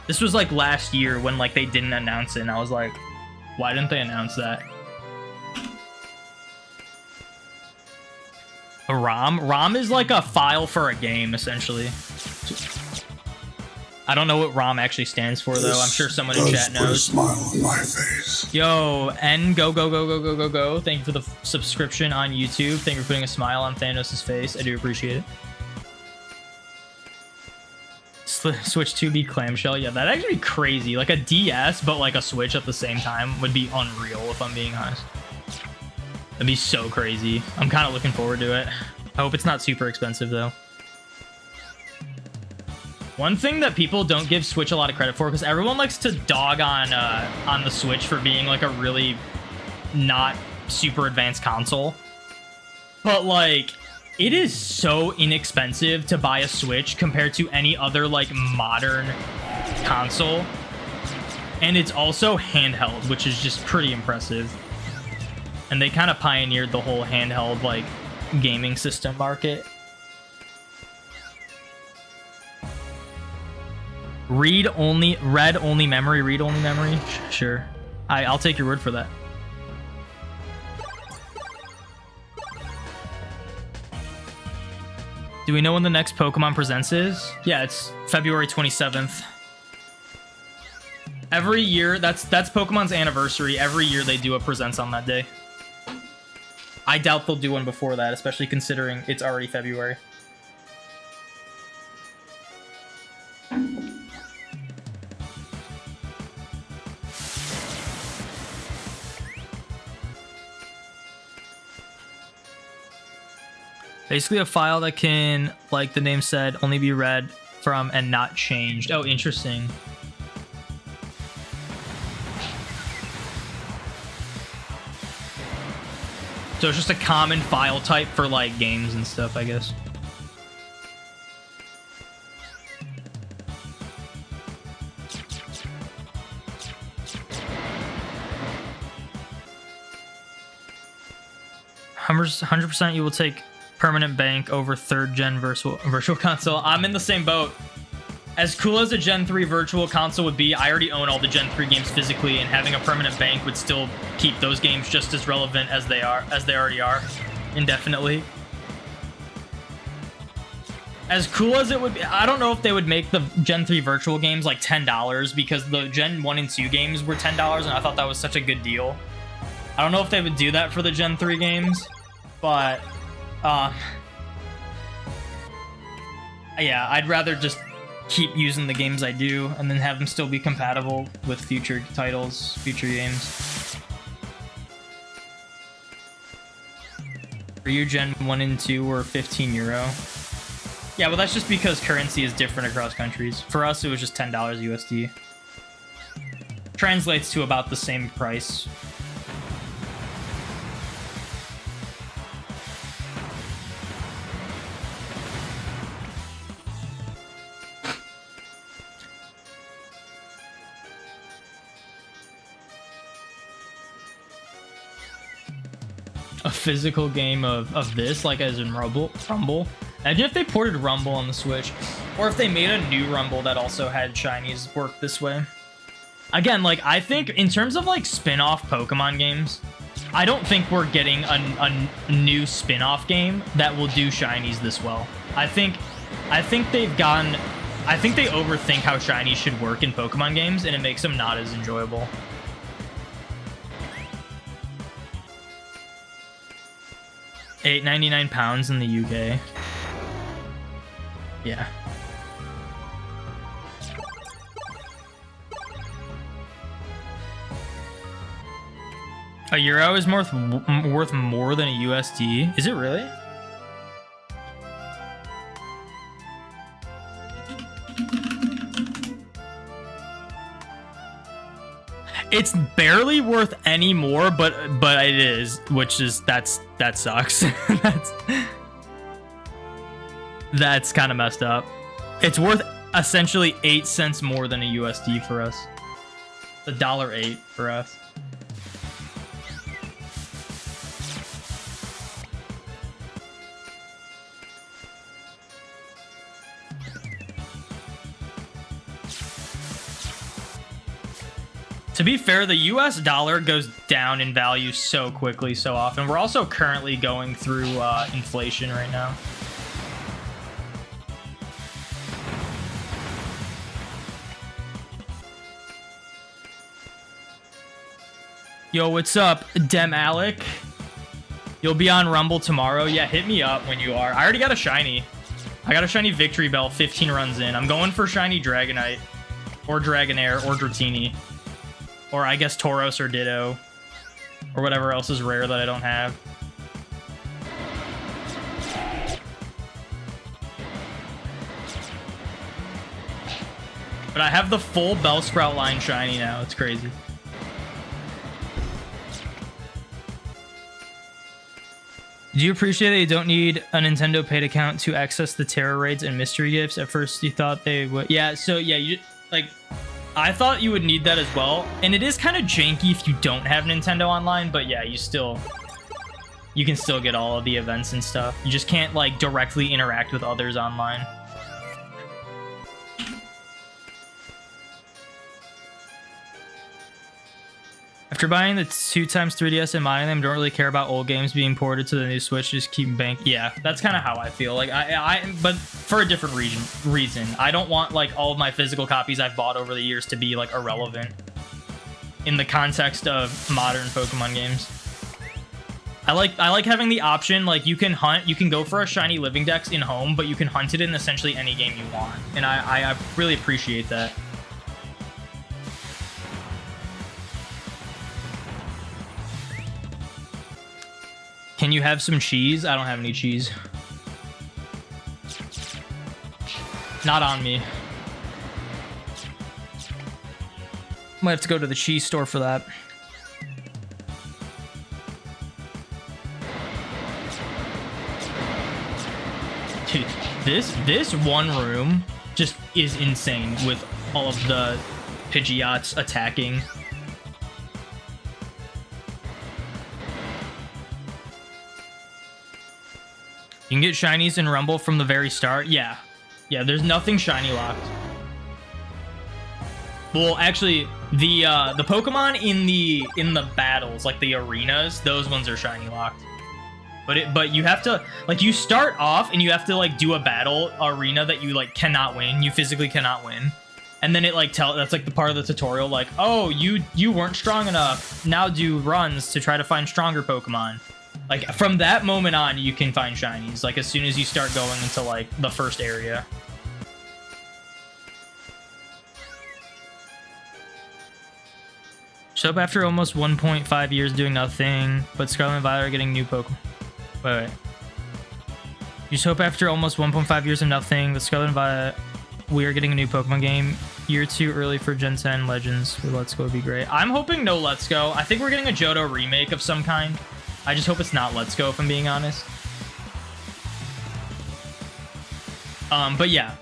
This was like last year when like they didn't announce it, and I was like, why didn't they announce that? A ROM? ROM is like a file for a game, essentially. I don't know what ROM actually stands for, though. I'm sure someone in chat knows. Put a smile on my face. Yo, N, go. Thank you for the subscription on YouTube. Thank you for putting a smile on Thanos' face. I do appreciate it. Switch 2B clamshell. Yeah, that'd actually be crazy. Like a DS, but like a Switch at the same time would be unreal, if I'm being honest. That'd be so crazy. I'm kind of looking forward to it. I hope it's not super expensive, though. One thing that people don't give Switch a lot of credit for, because everyone likes to dog on the Switch for being like a really not super advanced console. But like, it is so inexpensive to buy a Switch compared to any other like modern console. And it's also handheld, which is just pretty impressive. And they kind of pioneered the whole handheld like gaming system market. Read only memory. Sure. I'll take your word for that. Do we know when the next Pokemon Presents is? Yeah, it's February 27th. Every year, that's Pokemon's anniversary. Every year they do a Presents on that day. I doubt they'll do one before that, especially considering it's already February. Basically a file that can, like the name said, only be read from and not changed. Oh, interesting. So it's just a common file type for like games and stuff, I guess. %100% you will take permanent bank over 3rd gen virtual console. I'm in the same boat. As cool as a Gen 3 virtual console would be, I already own all the Gen 3 games physically, and having a permanent bank would still keep those games just as relevant as they already are, indefinitely. As cool as it would be, I don't know if they would make the Gen 3 virtual games like $10, because the Gen 1 and 2 games were $10, and I thought that was such a good deal. I don't know if they would do that for the Gen 3 games, but yeah, I'd rather just keep using the games I do and then have them still be compatible with future titles, future games. For you, Gen 1 and 2 were €15. Yeah, well, that's just because currency is different across countries. For us, it was just $10 USD. Translates to about the same price. A physical game of this, like as in Rumble. Imagine if they ported Rumble on the Switch, or if they made a new Rumble that also had shinies work this way. Again, like, I think in terms of like spin-off Pokemon games, I don't think we're getting a new spin-off game that will do shinies this well. I think they've gone, I think they overthink how shinies should work in Pokemon games, and it makes them not as enjoyable. £8.99 in the UK. Yeah. A euro is worth more than a USD. Is it really? It's barely worth any more, but it is, which is that sucks. That's kind of messed up. It's worth essentially 8 cents more than a USD for us. $1.08 for us. To be fair, the US dollar goes down in value so quickly, so often. We're also currently going through inflation right now. Yo, what's up, Dem Alec? You'll be on Rumble tomorrow? Yeah, hit me up when you are. I already got a shiny. I got a shiny Victory Bell 15 runs in. I'm going for shiny Dragonite or Dragonair or Dratini. Or I guess Tauros or Ditto. Or whatever else is rare that I don't have. But I have the full Bellsprout line shiny now. It's crazy. Do you appreciate that you don't need a Nintendo paid account to access the Terra raids and mystery gifts? At first you thought they would. Yeah, so yeah, you like... I thought you would need that as well. And it is kind of janky if you don't have Nintendo Online, but yeah, you can still get all of the events and stuff. You just can't like directly interact with others online. After buying the 2x 3DS and mining them, don't really care about old games being ported to the new Switch, just keep bank. Yeah, that's kind of how I feel. Like but for a different reason. I don't want like all of my physical copies I've bought over the years to be like irrelevant in the context of modern Pokemon games. I like having the option, like you can go for a shiny Living Dex in home, but you can hunt it in essentially any game you want. And I really appreciate that. Can you have some cheese? I don't have any cheese. Not on me. Might have to go to the cheese store for that. Dude, this one room just is insane with all of the Pidgeots attacking. You can get shinies in Rumble from the very start. Yeah, there's nothing shiny locked. Well, actually, the Pokemon in the battles, like the arenas, those ones are shiny locked. But you have to, like, you start off and you have to like do a battle arena that you like cannot win. You physically cannot win. And then it like that's like the part of the tutorial, like, oh, you weren't strong enough. Now do runs to try to find stronger Pokemon. Like, from that moment on, you can find shinies, like, as soon as you start going into, like, the first area. So up after almost 1.5 years doing nothing, but Scarlet and Violet are getting new Pokemon. Wait. You just hope after almost 1.5 years of nothing, the Scarlet and Violet, we are getting a new Pokemon game. Year too early for Gen 10 Legends. For Let's Go would be great. I'm hoping no Let's Go. I think we're getting a Johto remake of some kind. I just hope it's not Let's Go, if I'm being honest. But yeah,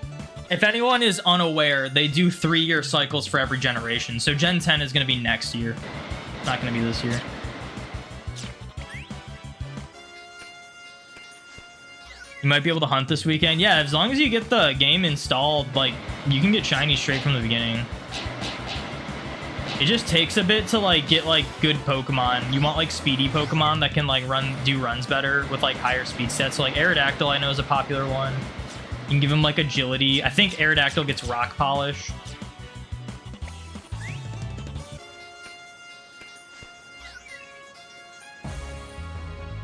if anyone is unaware, they do 3-year cycles for every generation. So Gen 10 is going to be next year. It's not going to be this year. You might be able to hunt this weekend. Yeah, as long as you get the game installed, like, you can get shiny straight from the beginning. It just takes a bit to like get like good Pokemon. You want like speedy Pokemon that can like do runs better with like higher speed sets. So like Aerodactyl I know is a popular one. You can give him like agility. I think Aerodactyl gets rock polish.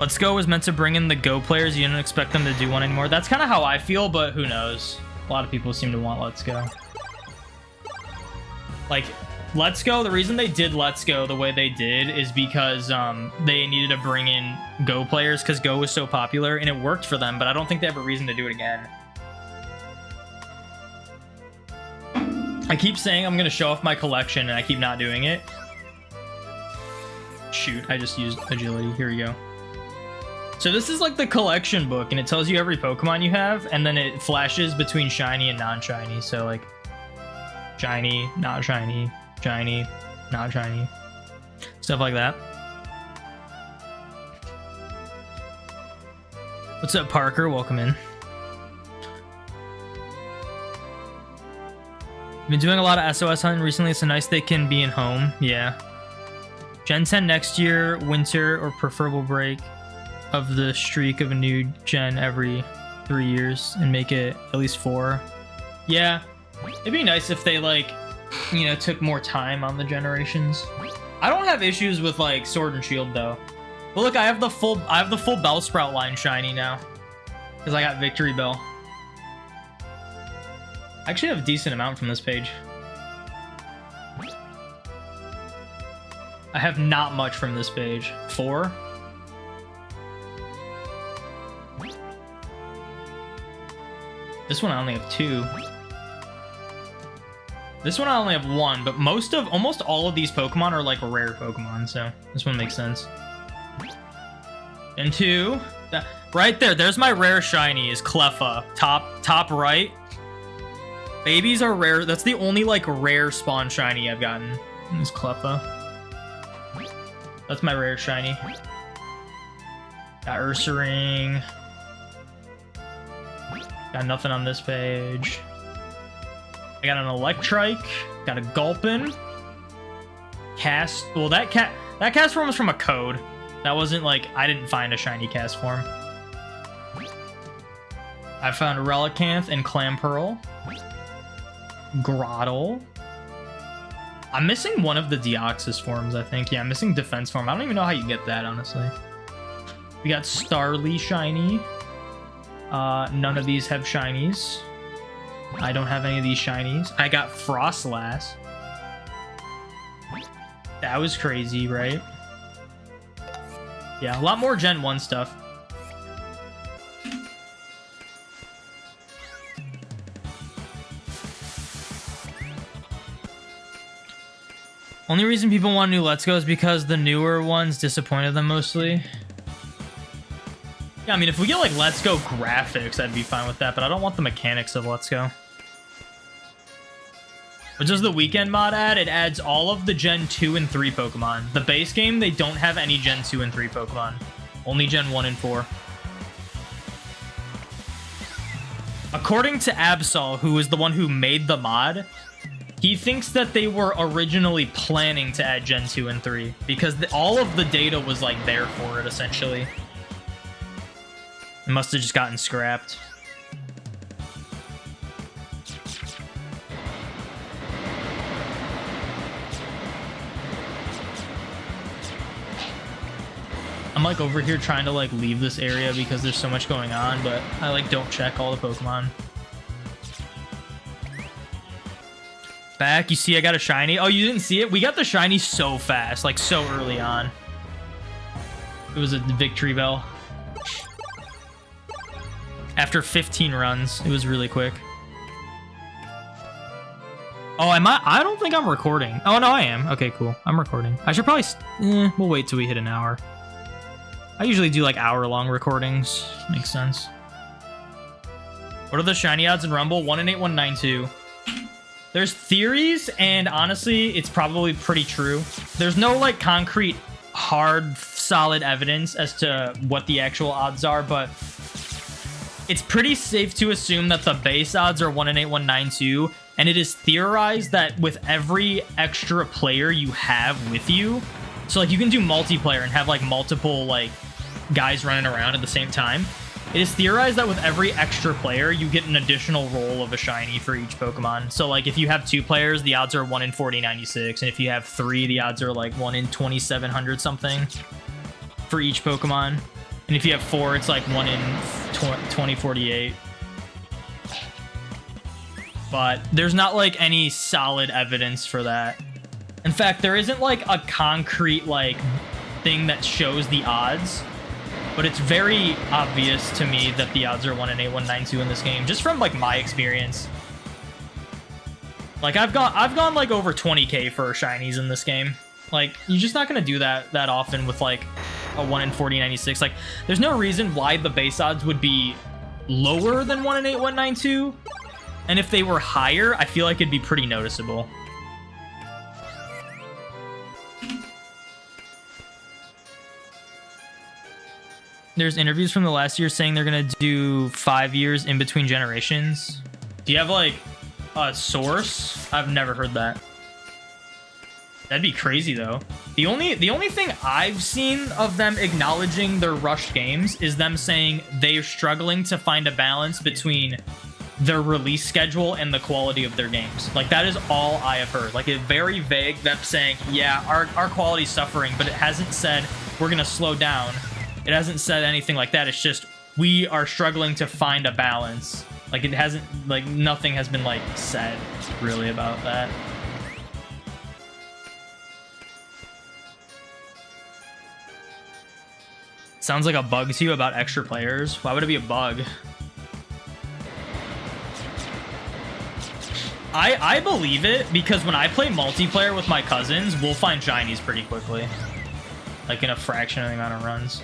Let's Go was meant to bring in the Go players. You didn't expect them to do one anymore. That's kind of how I feel, but who knows? A lot of people seem to want Let's Go. Like, Let's Go, the reason they did Let's Go the way they did is because they needed to bring in Go players because Go was so popular and it worked for them, but I don't think they have a reason to do it again. I keep saying I'm going to show off my collection and I keep not doing it. Shoot, I just used agility. Here we go. So this is like the collection book, and it tells you every Pokemon you have, and then it flashes between shiny and non-shiny. So like shiny, not shiny, shiny, not shiny, stuff like that. What's up, Parker? Welcome in. Been doing a lot of SOS hunting recently. It's so nice they can be in home. Yeah. Gen 10 next year, winter or preferable break of the streak of a new gen every 3 years and make it at least 4. Yeah. It'd be nice if they like, you know, took more time on the generations. I don't have issues with like Sword and Shield though. But look, I have the full Bellsprout line shiny now. Because I got Victory Bell. I actually have a decent amount from this page. I have not much from this page. 4? This one I only have 2. This one I only have 1, but almost all of these Pokemon are like rare Pokemon, so this one makes sense. And 2, right there's my rare shiny is Cleffa, top right. Babies are rare. That's the only like rare spawn shiny I've gotten is Cleffa. That's my rare shiny. Got Ursaring. Got nothing on this page. I got an Electrike. Got a Gulpin. Cast. Well, that cast form was from a code. That wasn't like I didn't find a shiny cast form. I found Relicanth and Clamperl. Grottle. I'm missing one of the Deoxys forms, I think. Yeah, I'm missing Defense form. I don't even know how you get that, honestly. We got Starly shiny. None of these have shinies. I don't have any of these shinies. I got Frostlass. That was crazy, right? Yeah, a lot more Gen 1 stuff. Only reason people want new Let's Go is because the newer ones disappointed them mostly. Yeah, I mean, if we get like Let's Go graphics, I'd be fine with that, but I don't want the mechanics of Let's Go. What does the weekend mod add? It adds all of the Gen 2 and 3 Pokemon. The base game, they don't have any Gen 2 and 3 Pokemon. Only Gen 1 and 4. According to Absol, who is the one who made the mod, he thinks that they were originally planning to add Gen 2 and 3 because all of the data was like there for it, essentially. It must have just gotten scrapped. I'm like over here trying to like leave this area because there's so much going on, but I like don't check all the Pokemon. Back, you see I got a shiny. Oh, you didn't see it? We got the shiny so fast, like so early on. It was a Victory Bell. After 15 runs, it was really quick. Oh, am I? I don't think I'm recording. Oh, no, I am. Okay, cool. I'm recording. I should probably... we'll wait till we hit an hour. I usually do like hour-long recordings. Makes sense. What are the shiny odds in Rumble? 1 in 8, 192. There's theories, and honestly, it's probably pretty true. There's no like concrete, hard, solid evidence as to what the actual odds are, but it's pretty safe to assume that the base odds are 1 in 8, 192, and it is theorized that with every extra player you have with you, so like you can do multiplayer and have like multiple like guys running around at the same time. It is theorized that with every extra player, you get an additional roll of a shiny for each Pokemon. So, like, if you have 2 players, the odds are 1 in 4096. And if you have 3, the odds are, like, 1 in 2700 something for each Pokemon. And if you have 4, it's, like, 1 in 2048. But there's not, like, any solid evidence for that. In fact, there isn't, like, a concrete, like, thing that shows the odds. But it's very obvious to me that the odds are 1 in 8, 192 in this game, just from like my experience. Like I've gone like over 20k for shinies in this game. Like you're just not gonna do that often with like a 1 in 4096. Like, there's no reason why the base odds would be lower than 1 in 8192. And if they were higher, I feel like it'd be pretty noticeable. There's interviews from the last year saying they're gonna do 5 years in between generations. Do you have like a source? I've never heard that. That'd be crazy though. The only thing I've seen of them acknowledging their rushed games is them saying they're struggling to find a balance between their release schedule and the quality of their games. Like, that is all I have heard. Like, it's very vague, them saying, yeah, our quality's suffering, but it hasn't said we're gonna slow down. It hasn't said anything like that. It's just, we are struggling to find a balance. Like, it hasn't, like, nothing has been, like, said really about that. Sounds like a bug to you about extra players. Why would it be a bug? I believe it because when I play multiplayer with my cousins, we'll find shinies pretty quickly. Like, in a fraction of the amount of runs.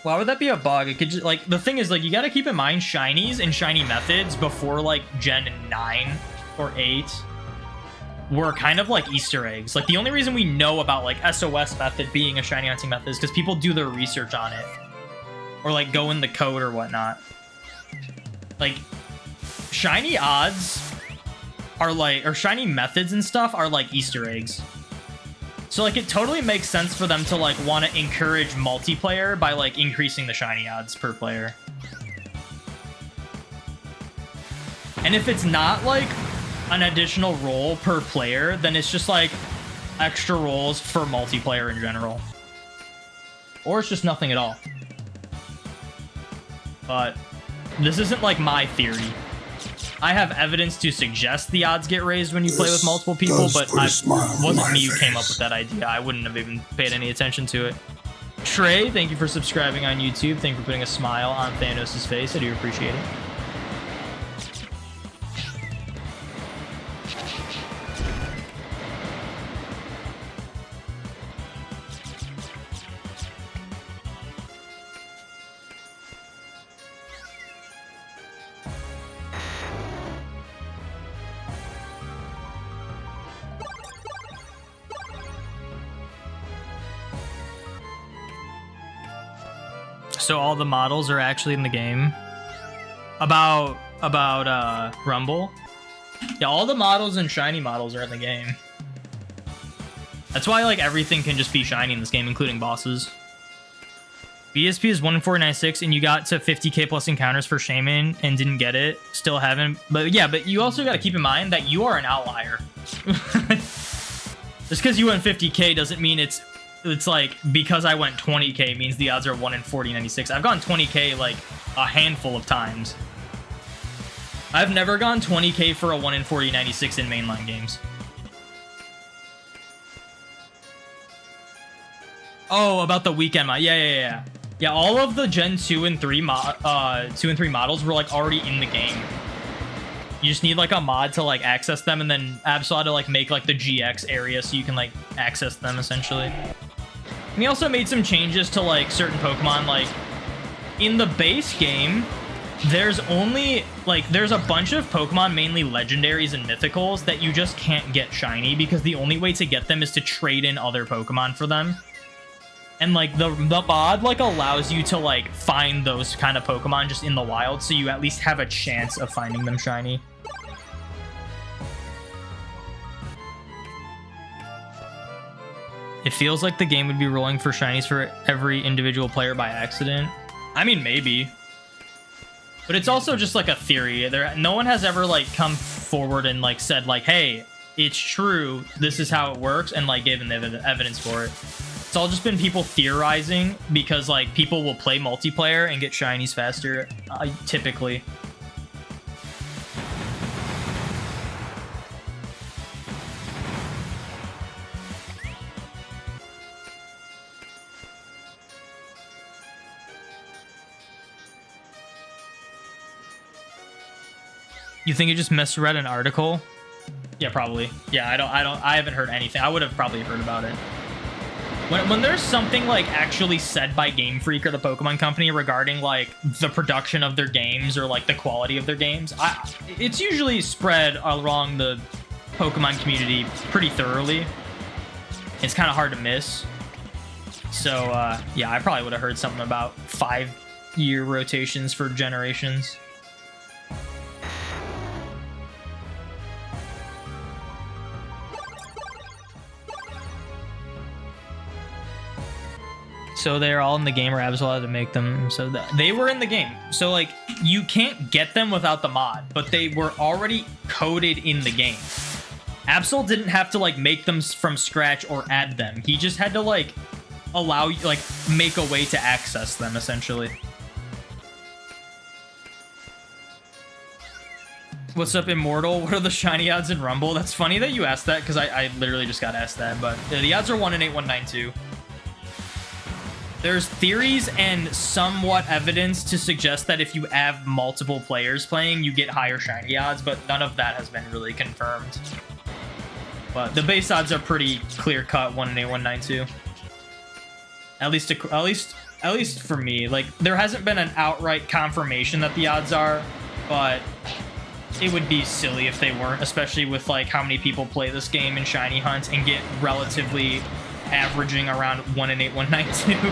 Why would that be a bug? It could just, like, the thing is, like, you gotta keep in mind shinies and shiny methods before, like, Gen 9 or 8 were kind of like Easter eggs. Like, the only reason we know about, like, SOS method being a shiny hunting method is because people do their research on it. Or, like, go in the code or whatnot. Like, shiny odds are, like, or shiny methods and stuff are, like, Easter eggs. So, like, it totally makes sense for them to, like, want to encourage multiplayer by, like, increasing the shiny odds per player. And if it's not, like, an additional role per player, then it's just, like, extra roles for multiplayer in general. Or it's just nothing at all. But this isn't, like, my theory. I have evidence to suggest the odds get raised when you play with multiple people, but it wasn't me who came up with that idea. I wouldn't have even paid any attention to it. Trey, thank you for subscribing on YouTube. Thank you for putting a smile on Thanos' face. I do appreciate it. So all the models are actually in the game. About Rumble. Yeah, all the models and shiny models are in the game. That's why, like, everything can just be shiny in this game, including bosses. BSP is 1 in 496, and you got to 50k plus encounters for Shaman and didn't get it. Still haven't. But yeah, but you also got to keep in mind that you are an outlier. Just because you went 50k doesn't mean it's like, because I went 20k means the odds are 1 in 4096. I've gone 20k like a handful of times. I've never gone 20k for a 1 in 4096 in mainline games. Oh, about the weekend mod. Yeah. Yeah, all of the Gen 2 and 3 models were, like, already in the game. You just need, like, a mod to, like, access them, and then Absol had to, like, make, like, the GX area so you can, like, access them, essentially. And he also made some changes to, like, certain Pokemon. Like, in the base game, there's only, like, there's a bunch of Pokemon, mainly legendaries and mythicals, that you just can't get shiny because the only way to get them is to trade in other Pokemon for them. And, like, the mod, like, allows you to, like, find those kind of Pokemon just in the wild, so you at least have a chance of finding them shiny. It feels like the game would be rolling for shinies for every individual player by accident. I mean, maybe. But it's also just, like, a theory. No one has ever, like, come forward and, like, said, like, hey, it's true, this is how it works, and, like, given the evidence for it. It's all just been people theorizing because, like, people will play multiplayer and get shinies faster, typically. You think you just misread an article? Yeah, probably. Yeah, I haven't heard anything. I would have probably heard about it. When there's something like actually said by Game Freak or the Pokemon Company regarding like the production of their games or like the quality of their games, it's usually spread along the Pokemon community pretty thoroughly. It's kind of hard to miss. So yeah, I probably would have heard something about 5-year rotations for generations. So they're all in the game, or Absol had to make them. So they were in the game. So like you can't get them without the mod, but they were already coded in the game. Absol didn't have to like make them from scratch or add them. He just had to like allow you, like make a way to access them essentially. What's up, Immortal? What are the shiny odds in Rumble? That's funny that you asked that because I literally just got asked that, but the odds are 1 in 8192. There's theories and somewhat evidence to suggest that if you have multiple players playing, you get higher shiny odds, but none of that has been really confirmed. But the base odds are pretty clear-cut, 1 in 8192. At least for me. Like, there hasn't been an outright confirmation that the odds are, but it would be silly if they weren't, especially with like how many people play this game in shiny hunts and get relatively averaging around 1 in 8192.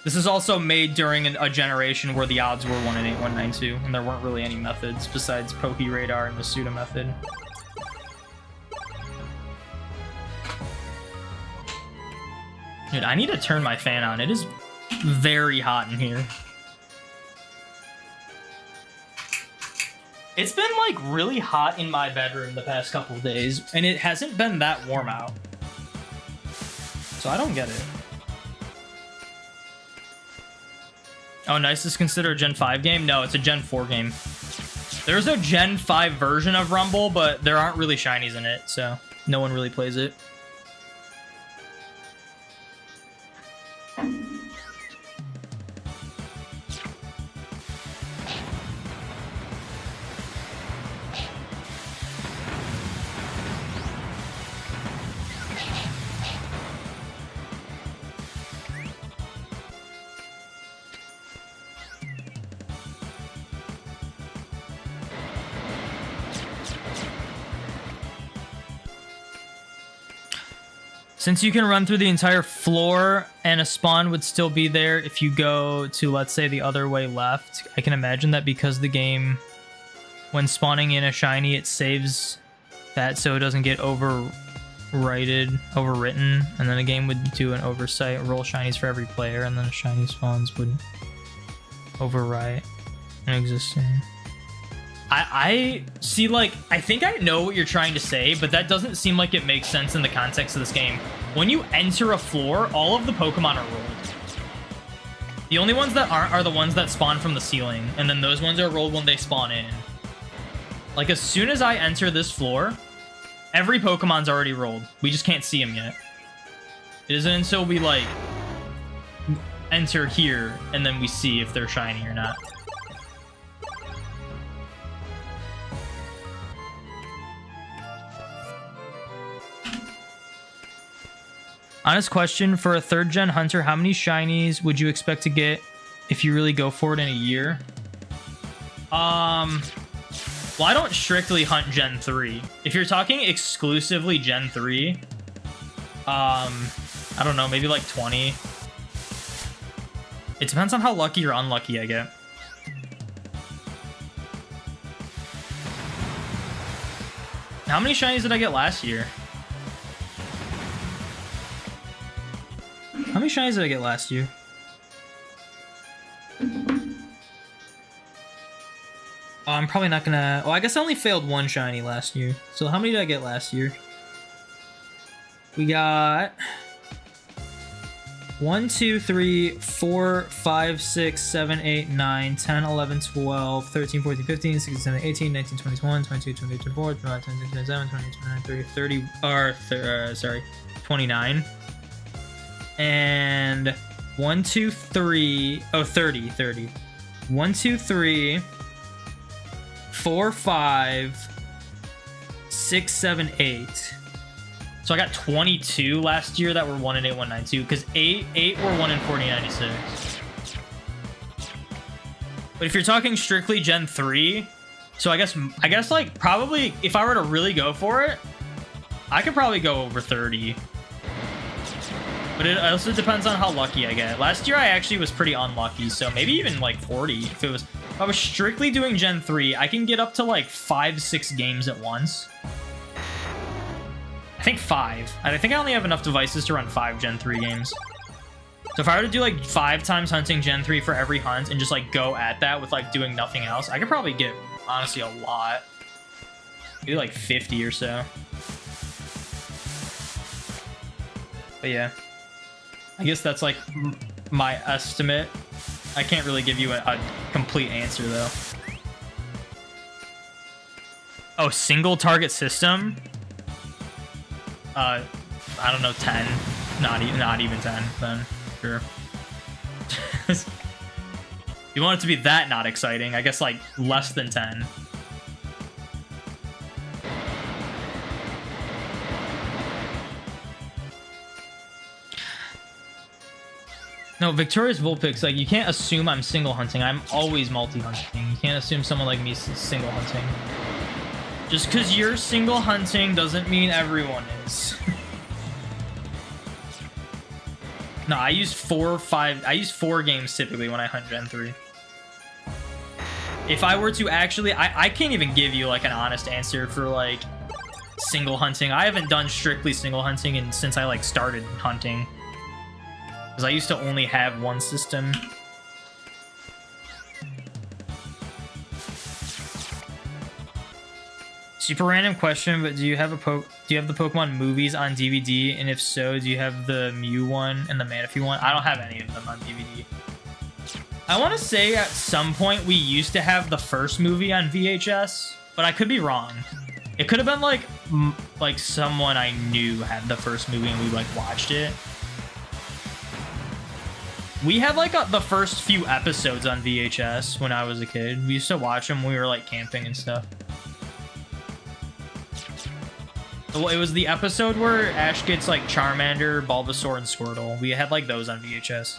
This is also made during a generation where the odds were 1 in 8192, and there weren't really any methods besides PokeRadar and the pseudo method. Dude, I need to turn my fan on. It is very hot in here. It's been like really hot in my bedroom the past couple of days, and it hasn't been that warm out. So I don't get it. Oh, nice is considered a Gen 5 game? No, it's a Gen 4 game. There's no Gen 5 version of Rumble, but there aren't really shinies in it, so no one really plays it. Since you can run through the entire floor and a spawn would still be there if you go to, let's say, the other way left, I can imagine that because the game, when spawning in a shiny, it saves that so it doesn't get overwritten, and then the game would do an oversight, roll shinies for every player, and then the shiny spawns would overwrite an existing. I see, like, I think I know what you're trying to say, but that doesn't seem like it makes sense in the context of this game. When you enter a floor, all of the Pokemon are rolled. The only ones that aren't are the ones that spawn from the ceiling, and then those ones are rolled when they spawn in. Like, as soon as I enter this floor, every Pokemon's already rolled. We just can't see them yet. It isn't until we, like, enter here, and then we see if they're shiny or not. Honest question, for a 3rd gen hunter, how many shinies would you expect to get if you really go for it in a year? Well, I don't strictly hunt Gen 3. If you're talking exclusively Gen 3, I don't know, maybe like 20. It depends on how lucky or unlucky I get. How many shinies did I get last year? How many shinies did I get last year? Oh, I'm probably not gonna... Oh, I guess I only failed 1 shiny last year. So how many did I get last year? We got... 1, 2, 3, 4, 5, 6, 7, 8, 9, 10, 11, 12, 13, 14, 15, 16, 17, 18, 19, 20, 21, 22, 23, 24, 25, 26, 27, 28, 29, 30, sorry, 29. And 1, 2, 3, oh, 30. 1, 2, 3, 4, 5, 6, 7, 8. So I got 22 last year that were 1 and 8, 192, because 8 were 1 and 4096. But if you're talking strictly Gen 3, so I guess like probably if I were to really go for it, I could probably go over 30. But it also depends on how lucky I get. Last year I actually was pretty unlucky, so maybe even like 40. If I was strictly doing Gen 3, I can get up to like 5, 6 games at once. I think 5. I think I only have enough devices to run 5 Gen 3 games. So if I were to do like 5 times hunting Gen 3 for every hunt and just like go at that with like doing nothing else, I could probably get honestly a lot. Maybe like 50 or so. But yeah, I guess that's like my estimate. I can't really give you a complete answer though. Oh, single target system? I don't know, 10. Not even 10 then. Sure. You want it to be that not exciting? I guess like less than 10. No, Victorious Vulpix, like, you can't assume I'm single hunting. I'm always multi-hunting. You can't assume someone like me is single hunting. Just because you're single hunting doesn't mean everyone is. No, I use 4 or 5. I use 4 games typically when I hunt Gen 3. If I were to actually, I can't even give you like an honest answer for like single hunting. I haven't done strictly single hunting since I like started hunting. Because I used to only have one system. Super random question, but do you have the Pokemon movies on DVD? And if so, do you have the Mew one and the Manaphy one? I don't have any of them on DVD. I want to say at some point we used to have the first movie on VHS, but I could be wrong. It could have been like someone I knew had the first movie and we like watched it. We had like the first few episodes on VHS when I was a kid. We used to watch them when we were like camping and stuff. Well, it was the episode where Ash gets like Charmander, Bulbasaur, and Squirtle. We had like those on VHS.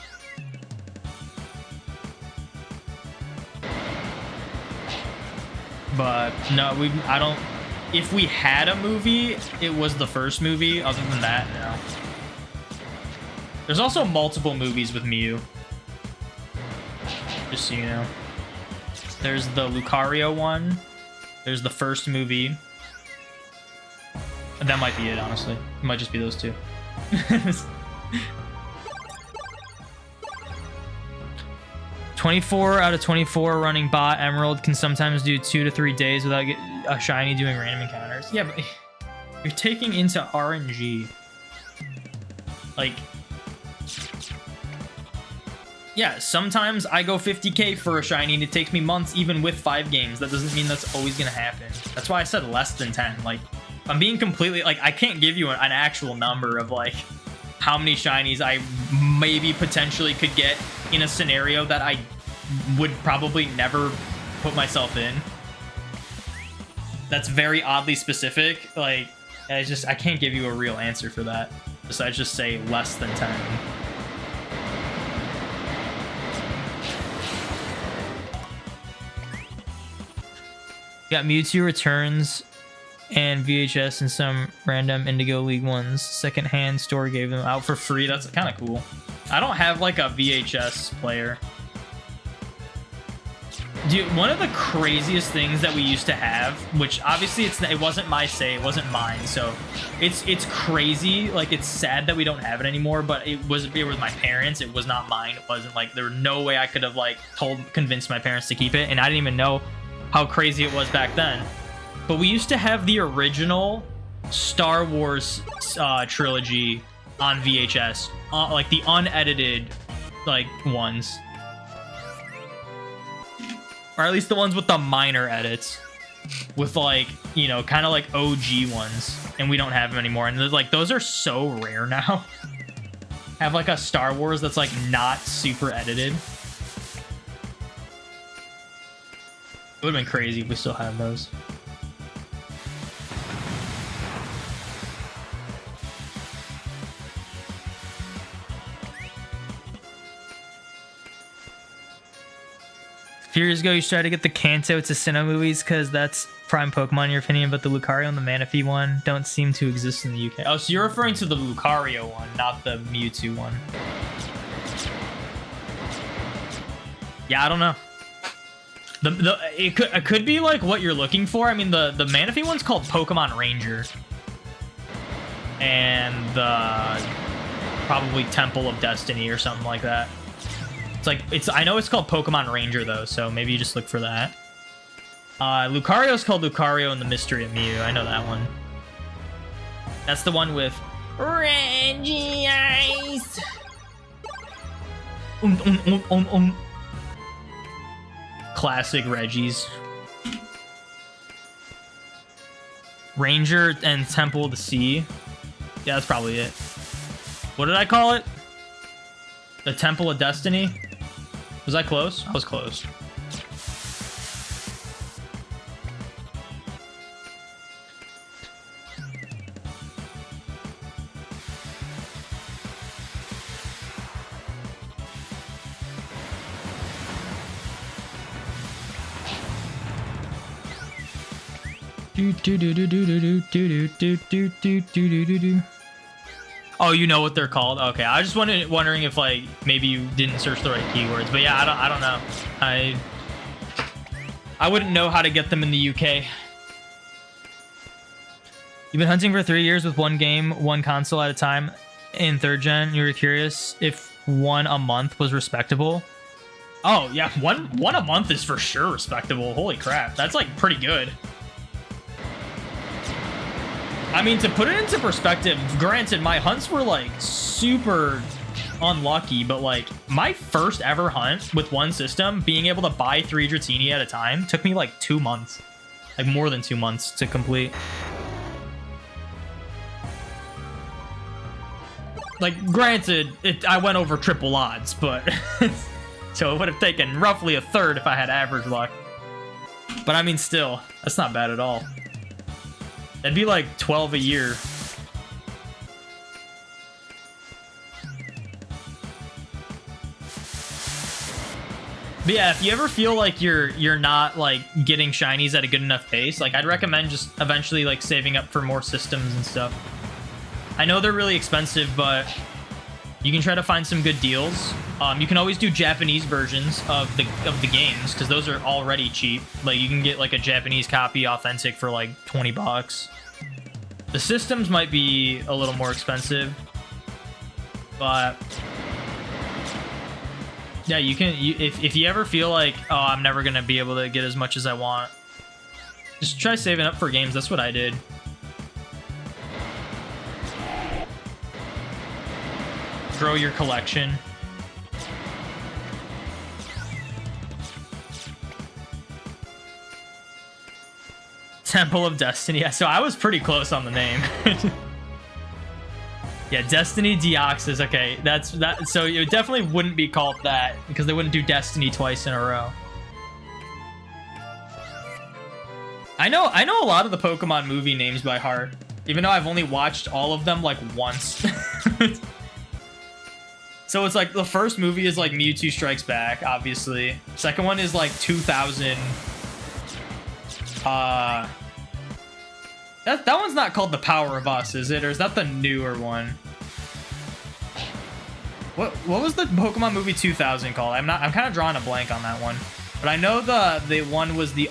But no, I don't. If we had a movie, it was the first movie. Other than that, no. There's also multiple movies with Mew. Just so you know. There's the Lucario one. There's the first movie. And that might be it, honestly. It might just be those two. 24 out of 24 running bot Emerald can sometimes do 2 to 3 days without a shiny doing random encounters. Yeah, but you're taking into RNG. Like, yeah, sometimes I go 50k for a shiny and it takes me months even with 5 games. That doesn't mean that's always gonna happen. That's why I said less than 10. Like, I'm being completely, like, I can't give you an actual number of like how many shinies I maybe potentially could get in a scenario that I would probably never put myself in. That's very oddly specific. Like, I can't give you a real answer for that. Besides just say less than 10. Got Mewtwo Returns and VHS and some random Indigo League ones. Secondhand store gave them out for free. That's kind of cool. I don't have like a VHS player. Dude, one of the craziest things that we used to have, which obviously it wasn't my say, it wasn't mine, so it's crazy. Like, it's sad that we don't have it anymore, but it was my parents. It was not mine. It wasn't like, there was no way I could have like convinced my parents to keep it, and I didn't even know how crazy it was back then. But we used to have the original Star Wars trilogy on VHS, like the unedited like ones, or at least the ones with the minor edits, with like, you know, kind of like OG ones, and we don't have them anymore. And like, those are so rare now. Have like a Star Wars that's like not super edited. It would have been crazy if we still had those. A few years ago, you tried to get the Kanto to Sinnoh movies because that's prime Pokemon in your opinion, but the Lucario and the Manaphy one don't seem to exist in the UK. Oh, so you're referring to the Lucario one, not the Mewtwo one. Yeah, I don't know. It could be like what you're looking for. I mean, the Manaphy one's called Pokemon Ranger. And the probably Temple of Destiny or something like that. I know it's called Pokemon Ranger though, so maybe you just look for that. Lucario's called Lucario and the Mystery of Mew. I know that one. That's the one with Regice. Classic Reggies. Ranger and Temple of the Sea. Yeah, that's probably it. What did I call it? The Temple of Destiny? Was I close? I was close. Oh, you know what they're called? Okay, I was just wondering if like maybe you didn't search the right keywords, but yeah, I don't know. I wouldn't know how to get them in the UK. You've been hunting for 3 years with one game, one console at a time. In 3rd gen, you were curious if one a month was respectable. Oh yeah, one a month is for sure respectable. Holy crap, that's like pretty good. I mean, to put it into perspective, granted, my hunts were like super unlucky, but like my first ever hunt with one system, being able to buy 3 Dratini at a time, took me like 2 months, like more than 2 months to complete. Like, granted, I went over triple odds, but so it would have taken roughly a third if I had average luck. But I mean, still, that's not bad at all. That'd be like 12 a year. But yeah, if you ever feel like you're not like getting shinies at a good enough pace, like I'd recommend just eventually like saving up for more systems and stuff. I know they're really expensive, but you can try to find some good deals. You can always do Japanese versions of the games because those are already cheap. Like you can get like a Japanese copy authentic for like 20 bucks. The systems might be a little more expensive, but yeah, you can. If you ever feel like, oh, I'm never gonna be able to get as much as I want, just try saving up for games. That's what I did. Grow your collection. Temple of Destiny. Yeah, so I was pretty close on the name. Yeah, Destiny Deoxys. Okay, that's that. So it definitely wouldn't be called that because they wouldn't do Destiny twice in a row. I know a lot of the Pokemon movie names by heart, even though I've only watched all of them like once. So it's like the first movie is like Mewtwo Strikes Back, obviously. Second one is like 2000. That one's not called The Power of Us, is it? Or is that the newer one? What was the Pokemon movie 2000 called? I'm kind of drawing a blank on that one. But I know the one was the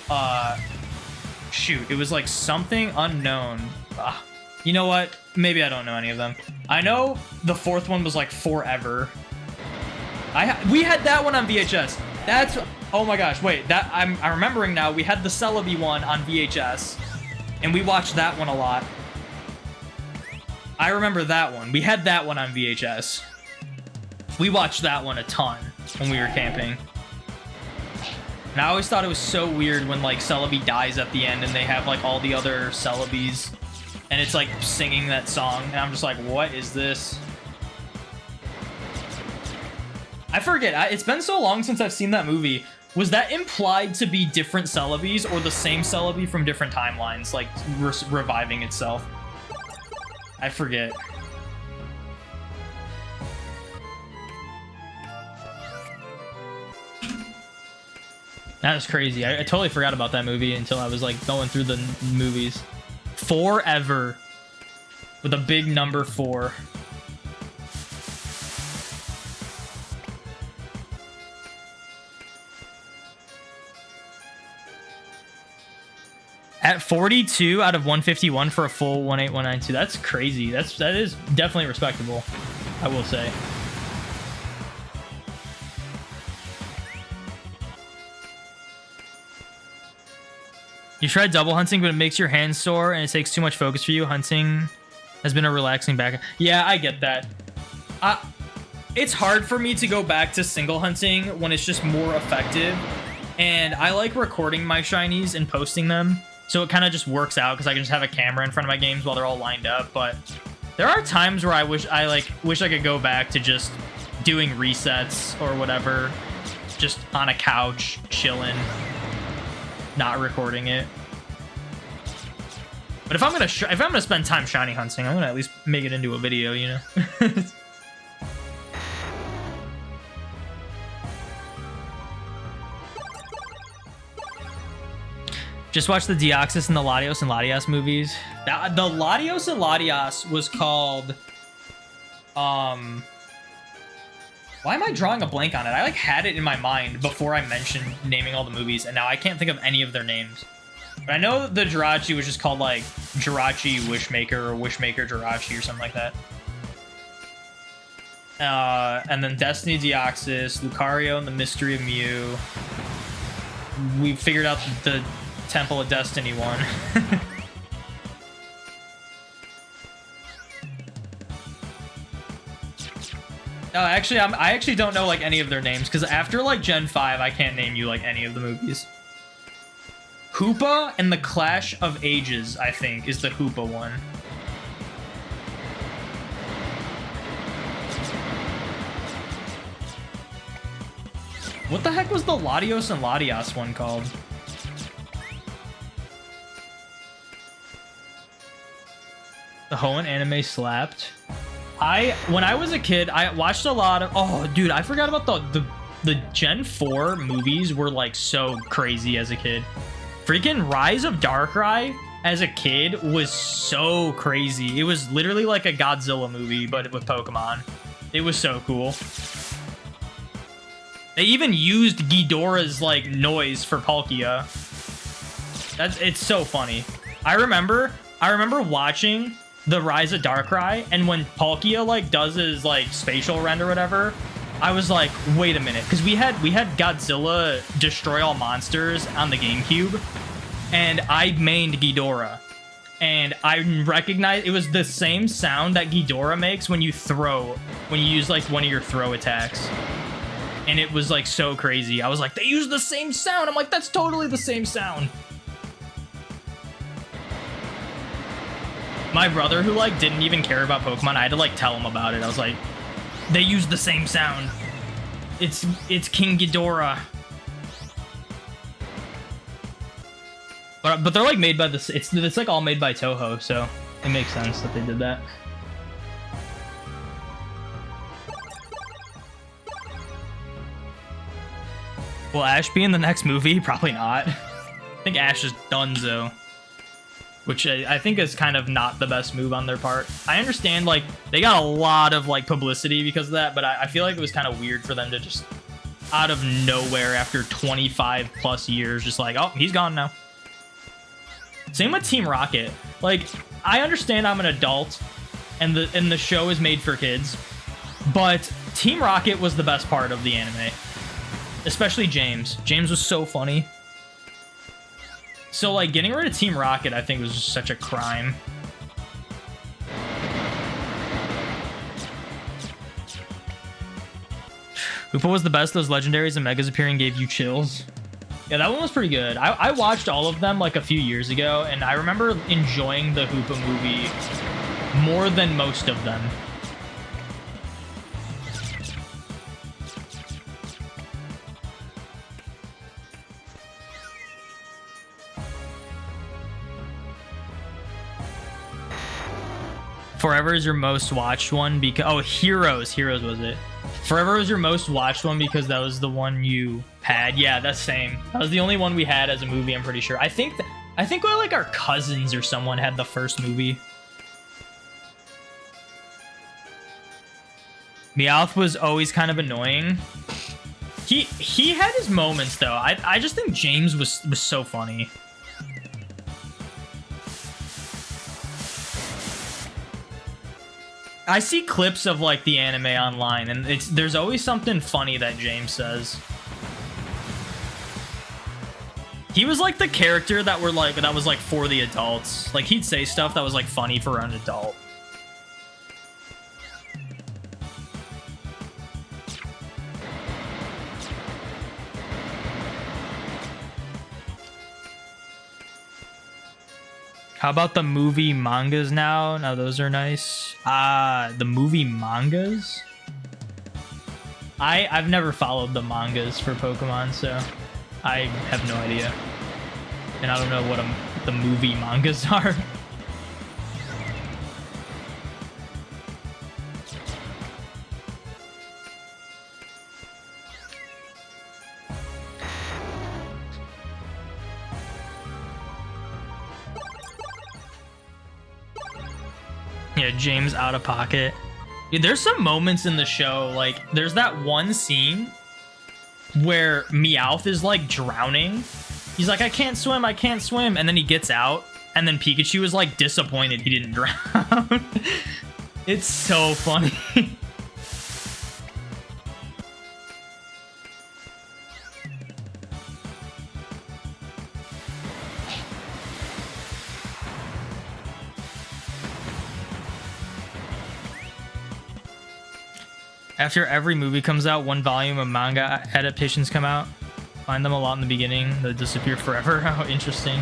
shoot, it was like something unknown. You know what? Maybe I don't know any of them. I know the fourth one was like Forever. We had that one on VHS. That's, oh my gosh, wait, that I'm remembering now. We had the Celebi one on VHS, and we watched that one a lot. I remember that one. We had that one on VHS. We watched that one a ton when we were camping. And I always thought it was so weird when like Celebi dies at the end and they have like all the other Celebis and it's like singing that song, and I'm just like, what is this? I forget. It's been so long since I've seen that movie. Was that implied to be different Celebis or the same Celebi from different timelines, like reviving itself? I forget. That is crazy. I totally forgot about that movie until I was like going through the movies. Forever. With a big number 4. At 42 out of 151 for a full 18192. That's crazy. That is definitely respectable, I will say. You tried double hunting, but it makes your hands sore and it takes too much focus for you. Hunting has been a relaxing back. Yeah, I get that. It's hard for me to go back to single hunting when it's just more effective. And I like recording my shinies and posting them. So it kind of just works out because I can just have a camera in front of my games while they're all lined up. But there are times where I wish I could go back to just doing resets or whatever. Just on a couch, chilling. Not recording it. But if I'm gonna spend time shiny hunting, I'm gonna at least make it into a video, you know. Just watch the Deoxys and the Latios and Latias movies. The Latios and Latias was called why am I drawing a blank on it? I like had it in my mind before I mentioned naming all the movies, and now I can't think of any of their names. But I know the Jirachi was just called like Jirachi Wishmaker or Wishmaker Jirachi or something like that. And then Destiny Deoxys, Lucario and the Mystery of Mew. We figured out the Temple of Destiny one. No, actually, I actually don't know like any of their names because after like Gen 5, I can't name you like any of the movies. Hoopa and the Clash of Ages, I think, is the Hoopa one. What the heck was the Latios and Latias one called? The Hoenn anime slapped. When I was a kid, I watched a lot of... Oh, dude, I forgot about the Gen 4 movies were, like, so crazy as a kid. Freaking Rise of Darkrai as a kid was so crazy. It was literally like a Godzilla movie, but with Pokemon. It was so cool. They even used Ghidorah's, like, noise for Palkia. It's so funny. I remember watching the Rise of Darkrai, and when Palkia like does his like spatial rend or whatever, I was like, wait a minute, because we had Godzilla Destroy All Monsters on the GameCube, and I mained Ghidorah, and I recognized it was the same sound that Ghidorah makes when you use like one of your throw attacks, and it was like so crazy. I was like, they use the same sound. I'm like, that's totally the same sound. My brother, who like didn't even care about Pokemon, I had to like tell him about it. I was like, they use the same sound. It's King Ghidorah. But they're like made by this. It's like all made by Toho, so it makes sense that they did that. Will Ash be in the next movie? Probably not. I think Ash is donezo. Which I think is kind of not the best move on their part. I understand, like, they got a lot of, like, publicity because of that, but I feel like it was kind of weird for them to just, out of nowhere, after 25 plus years, just like, oh, he's gone now. Same with Team Rocket. Like, I understand I'm an adult, and the show is made for kids, but Team Rocket was the best part of the anime. Especially James. James was so funny. So, like, getting rid of Team Rocket, I think, was just such a crime. Hoopa was the best. Those legendaries and megas appearing gave you chills. Yeah, that one was pretty good. I watched all of them, like, a few years ago, and I remember enjoying the Hoopa movie more than most of them. Forever is your most watched one because... Oh, Heroes. Heroes was it. Forever was your most watched one because that was the one you had. Yeah, that's same. That was the only one we had as a movie, I'm pretty sure. I think like our cousins or someone had the first movie. Meowth was always kind of annoying. He had his moments though. I just think James was so funny. I see clips of like the anime online, and there's always something funny that James says. He was like the character that was like for the adults. Like he'd say stuff that was like funny for an adult. How about the movie mangas now? Now those are nice. The movie mangas? I've never followed the mangas for Pokemon, so I have no idea. And I don't know what the movie mangas are. Yeah, James out of pocket. Dude, there's some moments in the show, like there's that one scene where Meowth is like drowning. He's like, I can't swim, and then he gets out, and then Pikachu is like disappointed he didn't drown. It's so funny. After every movie comes out, one volume of manga adaptations come out. Find them a lot in the beginning. They'll disappear forever. How interesting.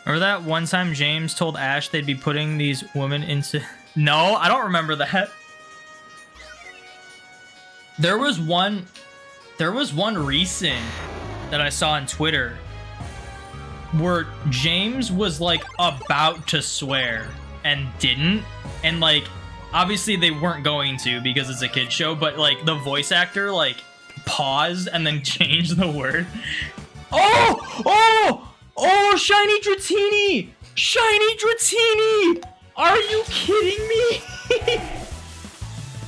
Remember that one time James told Ash they'd be putting these women into... No, I don't remember that. There was one recent that I saw on Twitter where James was like about to swear and didn't. And like, obviously they weren't going to because it's a kid's show, but like the voice actor like paused and then changed the word. Oh, Shiny Dratini! Shiny Dratini! Are you kidding me?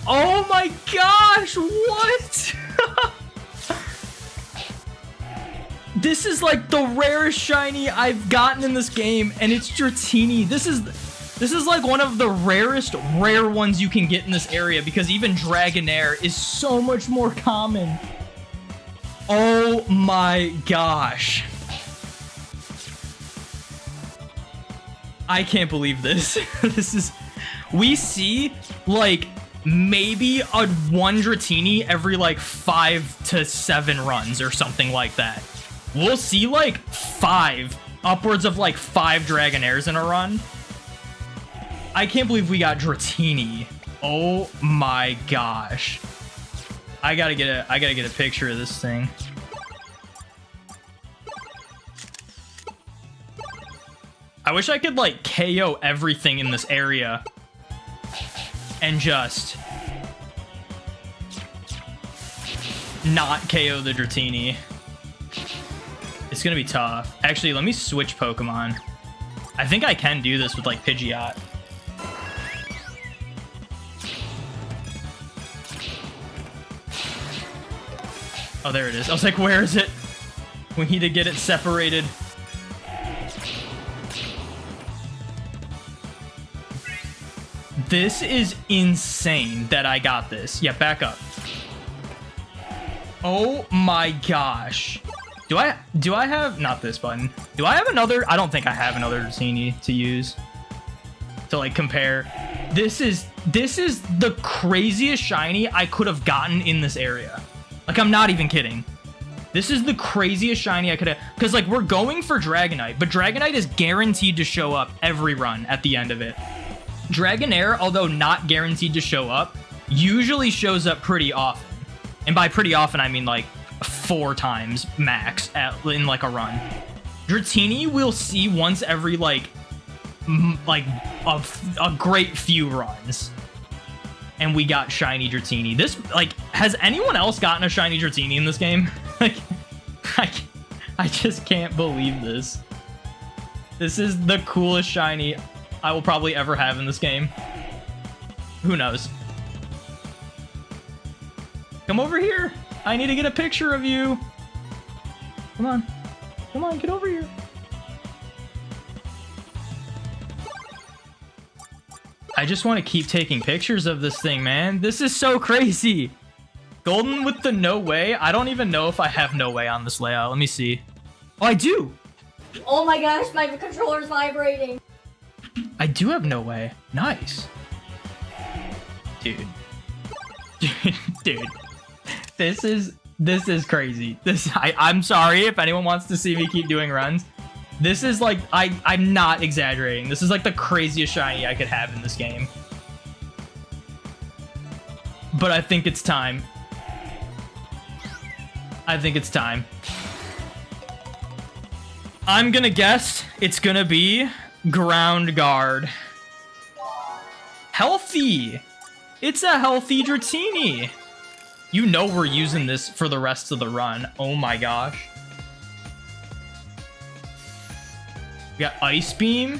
Oh my gosh, what? This is like the rarest shiny I've gotten in this game, and it's Dratini. This is like one of the rare ones you can get in this area because even Dragonair is so much more common. Oh my gosh. I can't believe this. We see like maybe a one Dratini every like 5 to 7 runs or something like that. We'll see like upwards of like 5 Dragonairs in a run. I can't believe we got Dratini. Oh my gosh. I gotta get a picture of this thing. I wish I could like KO everything in this area and just not KO the Dratini. It's gonna be tough. Actually, let me switch Pokemon. I think I can do this with like Pidgeot. Oh, there it is. I was like, where is it? We need to get it separated. This is insane that I got this. Yeah, back up. Oh my gosh. Do I have, not this button. Do I have another? I don't think I have another Dratini to use to like compare. This is the craziest shiny I could have gotten in this area. Like, I'm not even kidding. This is the craziest shiny I could have, because like we're going for Dragonite, but Dragonite is guaranteed to show up every run at the end of it. Dragonair, although not guaranteed to show up, usually shows up pretty often. And by pretty often, I mean like 4 times max in like a run. Dratini we'll see once every like a great few runs. And we got shiny Dratini. This, like, has anyone else gotten a shiny Dratini in this game? Like, I just can't believe this. This is the coolest shiny I will probably ever have in this game. Who knows? Come over here. I need to get a picture of you. Come on. Come on, get over here. I just want to keep taking pictures of this thing, man. This is so crazy. Golden with the no way. I don't even know if I have no way on this layout. Let me see. Oh, I do. Oh my gosh, my controller's vibrating. I do have no way. Nice. Dude. Dude. This is crazy. I'm sorry if anyone wants to see me keep doing runs. This is like, I'm not exaggerating. This is like the craziest shiny I could have in this game. But I think it's time. I think it's time. I'm gonna guess it's gonna be Ground Guard. Healthy! It's a healthy Dratini! You know we're using this for the rest of the run. Oh my gosh. We got Ice Beam.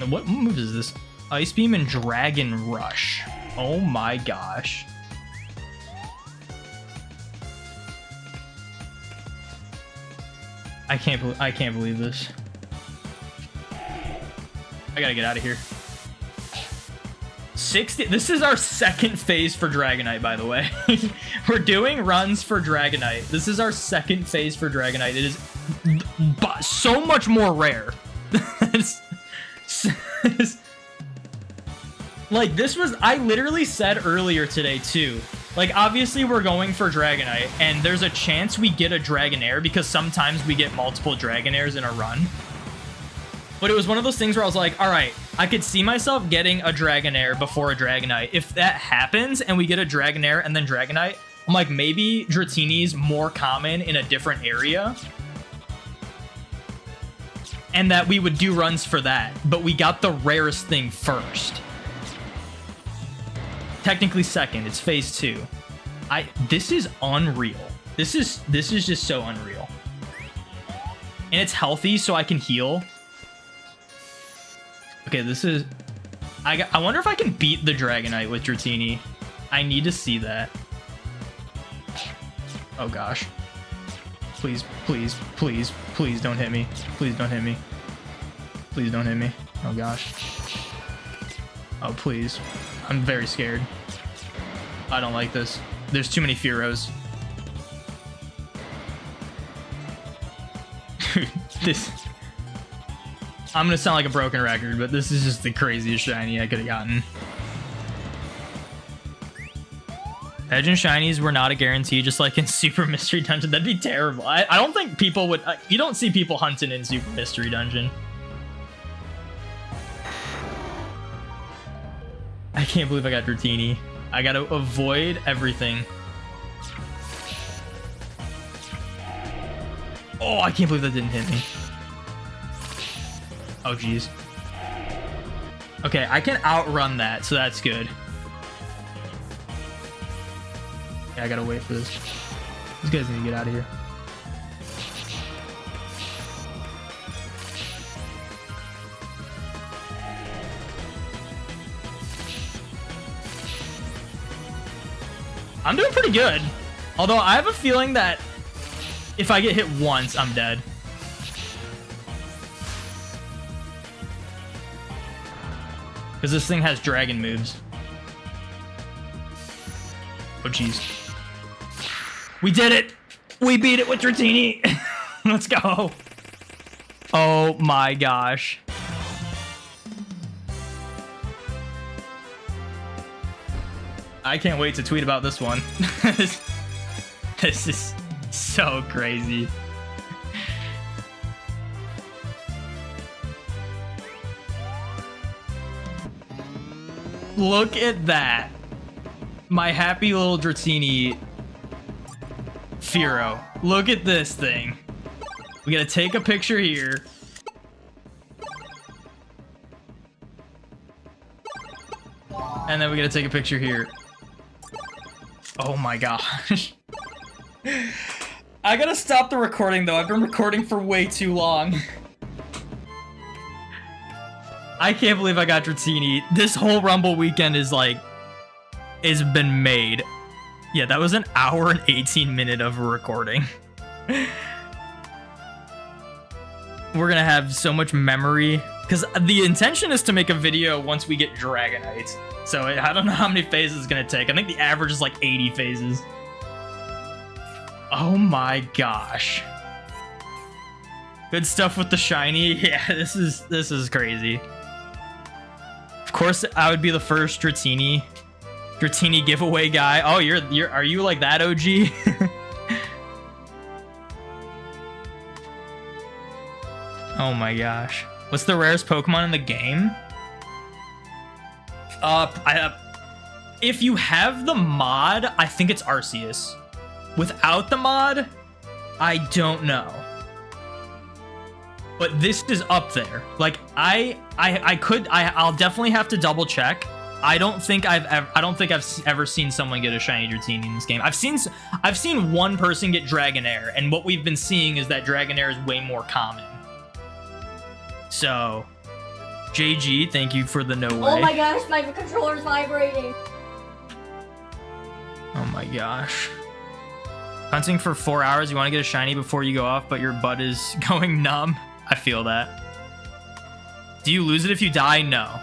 And what move is this? Ice Beam and Dragon Rush. Oh my gosh. I can't believe this. I gotta get out of here. 60. This is our second phase for Dragonite, by the way. We're doing runs for Dragonite. This is our second phase for Dragonite. It is so much more rare. Like, this was, I literally said earlier today too, like, obviously we're going for Dragonite and there's a chance we get a Dragonair because sometimes we get multiple Dragonairs in a run. But it was one of those things where I was like, all right, I could see myself getting a Dragonair before a Dragonite. If that happens and we get a Dragonair and then Dragonite, I'm like, maybe Dratini's more common in a different area. And that we would do runs for that. But we got the rarest thing first. Technically second, it's phase 2. This is unreal. This is just so unreal. And it's healthy, so I can heal. Okay, this is... I wonder if I can beat the Dragonite with Dratini. I need to see that. Oh gosh. Please, please, please, please don't hit me. Please don't hit me. Please don't hit me. Oh gosh. Oh, please. I'm very scared. I don't like this. There's too many Fearos. Dude, this... I'm gonna sound like a broken record, but this is just the craziest shiny I could have gotten. Edge and shinies were not a guarantee, just like in Super Mystery Dungeon. That'd be terrible. I don't think people would... you don't see people hunting in Super Mystery Dungeon. I can't believe I got Dratini. I gotta avoid everything. Oh, I can't believe that didn't hit me. Oh, geez. Okay, I can outrun that, so that's good. Yeah, I gotta wait for this. These guys need to get out of here. I'm doing pretty good. Although I have a feeling that if I get hit once, I'm dead. Because this thing has dragon moves. Oh, jeez. We did it! We beat it with Dratini! Let's go! Oh my gosh. I can't wait to tweet about this one. This is so crazy. Look at that. My happy little Dratini Firo. Look at this thing. We gotta take a picture here. And then we gotta take a picture here. Oh my gosh. I gotta stop the recording though. I've been recording for way too long. I can't believe I got Dratini. This whole Rumble weekend is like, it's been made. Yeah, that was an hour and 18 minutes of recording. We're gonna have so much memory because the intention is to make a video once we get Dragonite. So I don't know how many phases it's gonna take. I think the average is like 80 phases. Oh my gosh. Good stuff with the shiny. Yeah, this is crazy. Of course, I would be the first Dratini giveaway guy. Oh, are you like that, OG? Oh my gosh. What's the rarest Pokemon in the game? If you have the mod, I think it's Arceus. Without the mod, I don't know. But this is up there. Like I'll definitely have to double check. I don't think I've ever seen someone get a shiny Dratini in this game. I've seen one person get Dragonair, and what we've been seeing is that Dragonair is way more common. So, JG, thank you for the no way. Oh my gosh, my controller's vibrating. Oh my gosh. Hunting for 4 hours, you want to get a shiny before you go off, but your butt is going numb. I feel that. Do you lose it if you die? No.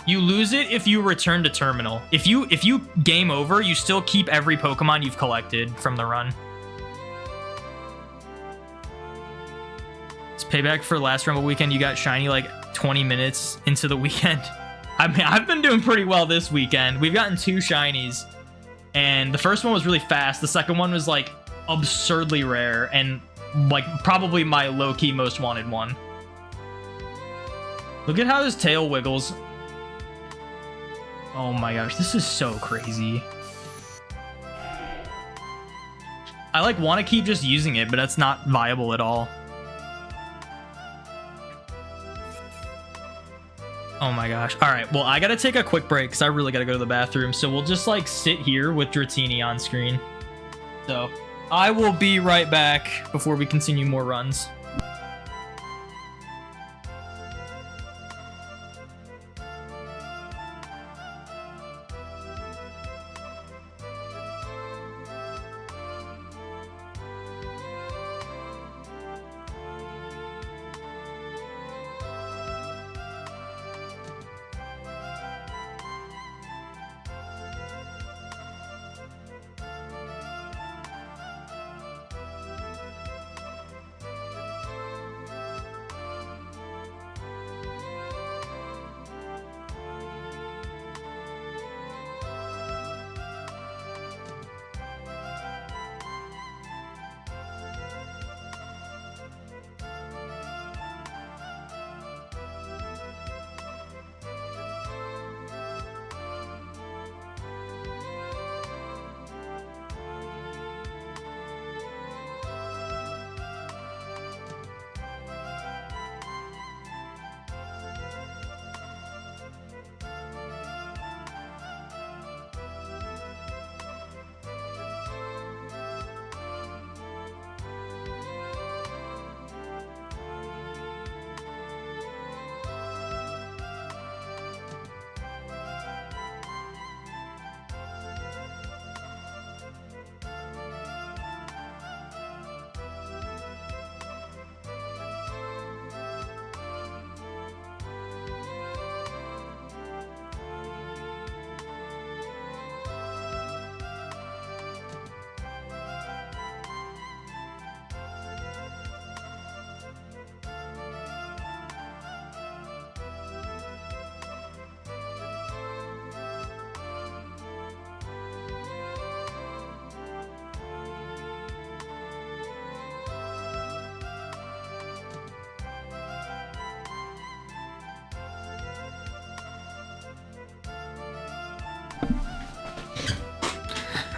You lose it if you return to terminal. If you game over, you still keep every Pokemon you've collected from the run. It's payback for last Rumble weekend. You got shiny like 20 minutes into the weekend. I mean, I've been doing pretty well this weekend. We've gotten 2 shinies, and the first one was really fast. The second one was like absurdly rare and like probably my low-key most wanted one. Look at how his tail wiggles. Oh my gosh, this is so crazy. I like want to keep just using it, but that's not viable at all. Oh my gosh. All right, well, I gotta take a quick break because I really gotta go to the bathroom. So we'll just like sit here with Dratini on screen. So I will be right back before we continue more runs.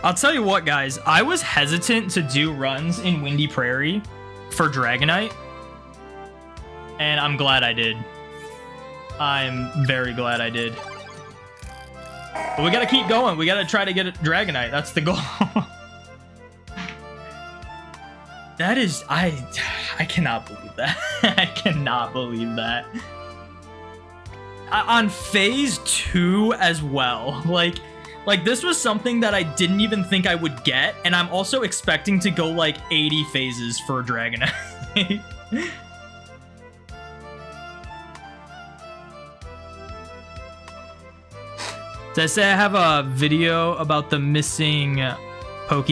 I'll tell you what, guys. I was hesitant to do runs in Windy Prairie for Dragonite, and I'm glad I did. I'm very glad I did. But we gotta keep going. We gotta try to get a Dragonite. That's the goal. That is... I cannot believe that. I cannot believe that. On phase 2 as well. Like this was something that I didn't even think I would get, and I'm also expecting to go like 80 phases for Dragonite. Did I say I have a video about the missing Poke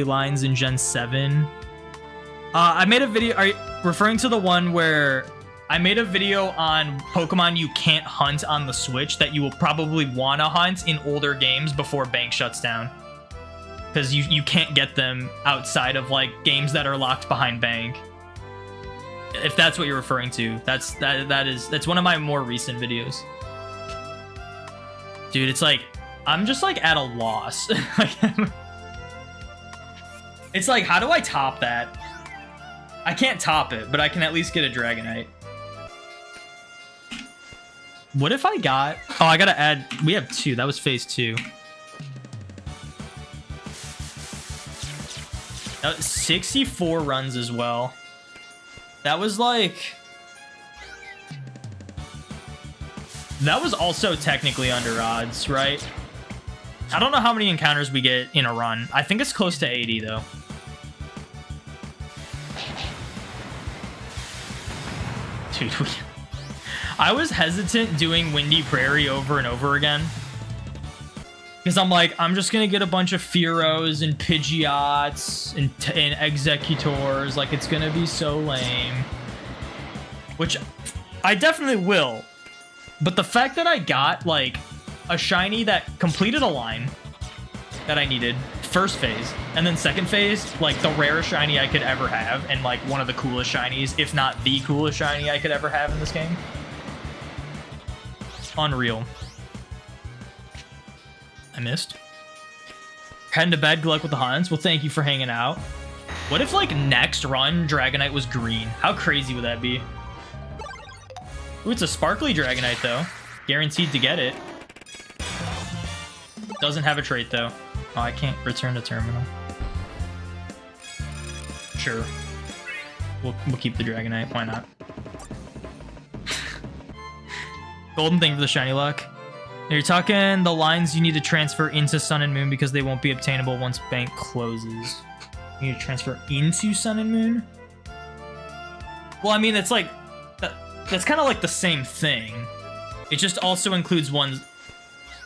lines in Gen 7? I made a video. Are you referring to the one where I made a video on Pokemon you can't hunt on the Switch that you will probably want to hunt in older games before Bank shuts down? Because you can't get them outside of like games that are locked behind Bank. If that's what you're referring to, that's one of my more recent videos. Dude, it's like I'm just like at a loss. It's like, how do I top that? I can't top it, but I can at least get a Dragonite. What if I got... Oh, I gotta add... We have 2. That was phase 2. That was 64 runs as well. That was like... That was also technically under odds, right? I don't know how many encounters we get in a run. I think it's close to 80, though. Dude, I was hesitant doing Windy Prairie over and over again. Because I'm like, I'm just going to get a bunch of Fearos and Pidgeots and Executors. Like, it's going to be so lame. Which I definitely will. But the fact that I got, like, a shiny that completed a line that I needed first phase, and then second phase, like, the rarest shiny I could ever have, and, like, one of the coolest shinies, if not the coolest shiny I could ever have in this game. Unreal. I missed. Heading to bed, good luck with the hunts. Well, thank you for hanging out. What if, like, next run Dragonite was green? How crazy would that be? Ooh, it's a sparkly Dragonite, though. Guaranteed to get it. Doesn't have a trait, though. Oh, I can't return to terminal. Sure. We'll keep the Dragonite. Why not? Golden thing for the shiny luck. You're talking the lines you need to transfer into Sun and Moon because they won't be obtainable once Bank closes. You need to transfer into Sun and Moon? Well, I mean, it's like... That's kind of like the same thing. It just also includes ones...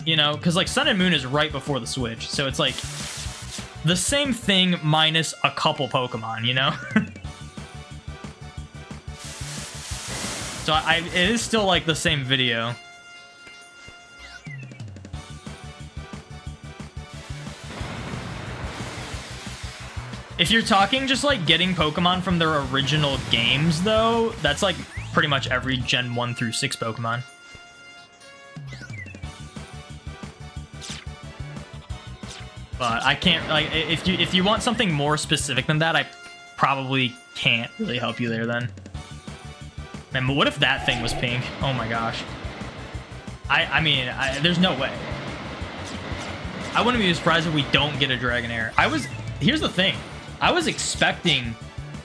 You know, because like Sun and Moon is right before the Switch. So it's like the same thing minus a couple Pokemon, you know? So it is still like the same video. If you're talking just like getting Pokemon from their original games though, that's like pretty much every Gen 1 through 6 Pokemon. But I can't, like, if you want something more specific than that, I probably can't really help you there then. Man, but what if that thing was pink? Oh my gosh. I mean, there's no way. I wouldn't be surprised if we don't get a Dragonair. Here's the thing. I was expecting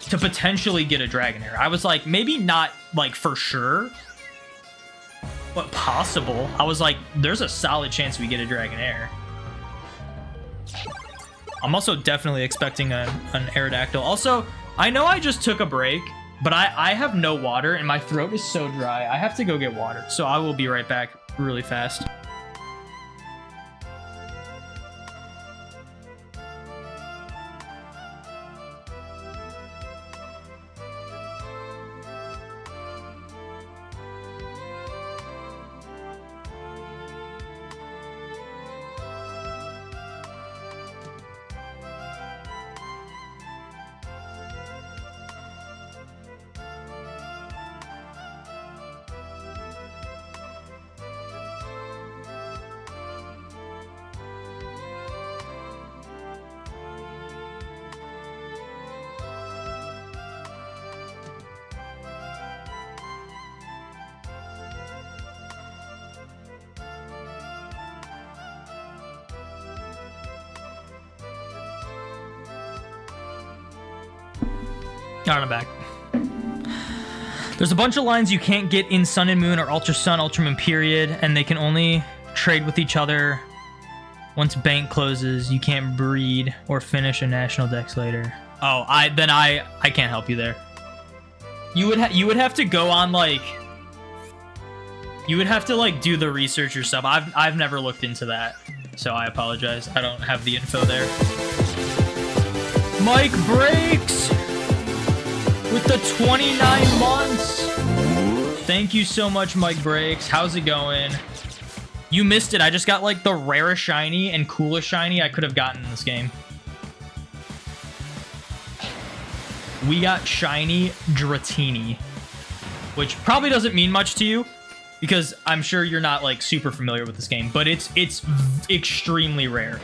to potentially get a Dragonair. I was like, maybe not, like, for sure, but possible. I was like, there's a solid chance we get a Dragonair. I'm also definitely expecting an Aerodactyl. Also, I know I just took a break, but I have no water and my throat is so dry. I have to go get water, so I will be right back really fast. Alright, I'm back. There's a bunch of lines you can't get in Sun and Moon or Ultra Sun, Ultra Moon, period, and they can only trade with each other once bank closes. You can't breed or finish a national dex later. Oh, I can't help you there. You would have to go on like, you would have to like do the research yourself. I've never looked into that, so I apologize. I don't have the info there. Mike Breaks with the 29 months. Thank you so much, Mike Breaks. How's it going? You missed it. I just got like the rarest shiny and coolest shiny I could have gotten in this game. We got shiny Dratini, which probably doesn't mean much to you because I'm sure you're not like super familiar with this game, but it's extremely rare.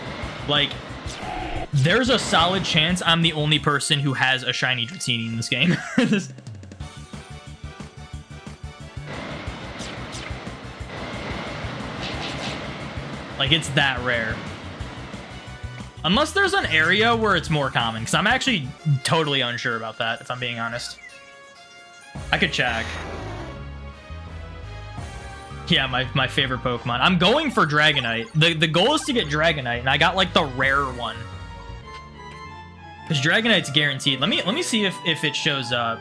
Like, there's a solid chance I'm the only person who has a shiny Dratini in this game. Like, it's that rare. Unless there's an area where it's more common, because I'm actually totally unsure about that, if I'm being honest. I could check. Yeah, my favorite Pokemon. I'm going for Dragonite. The goal is to get Dragonite, and I got, like, the rare one. Because Dragonite's guaranteed. Let me see if it shows up.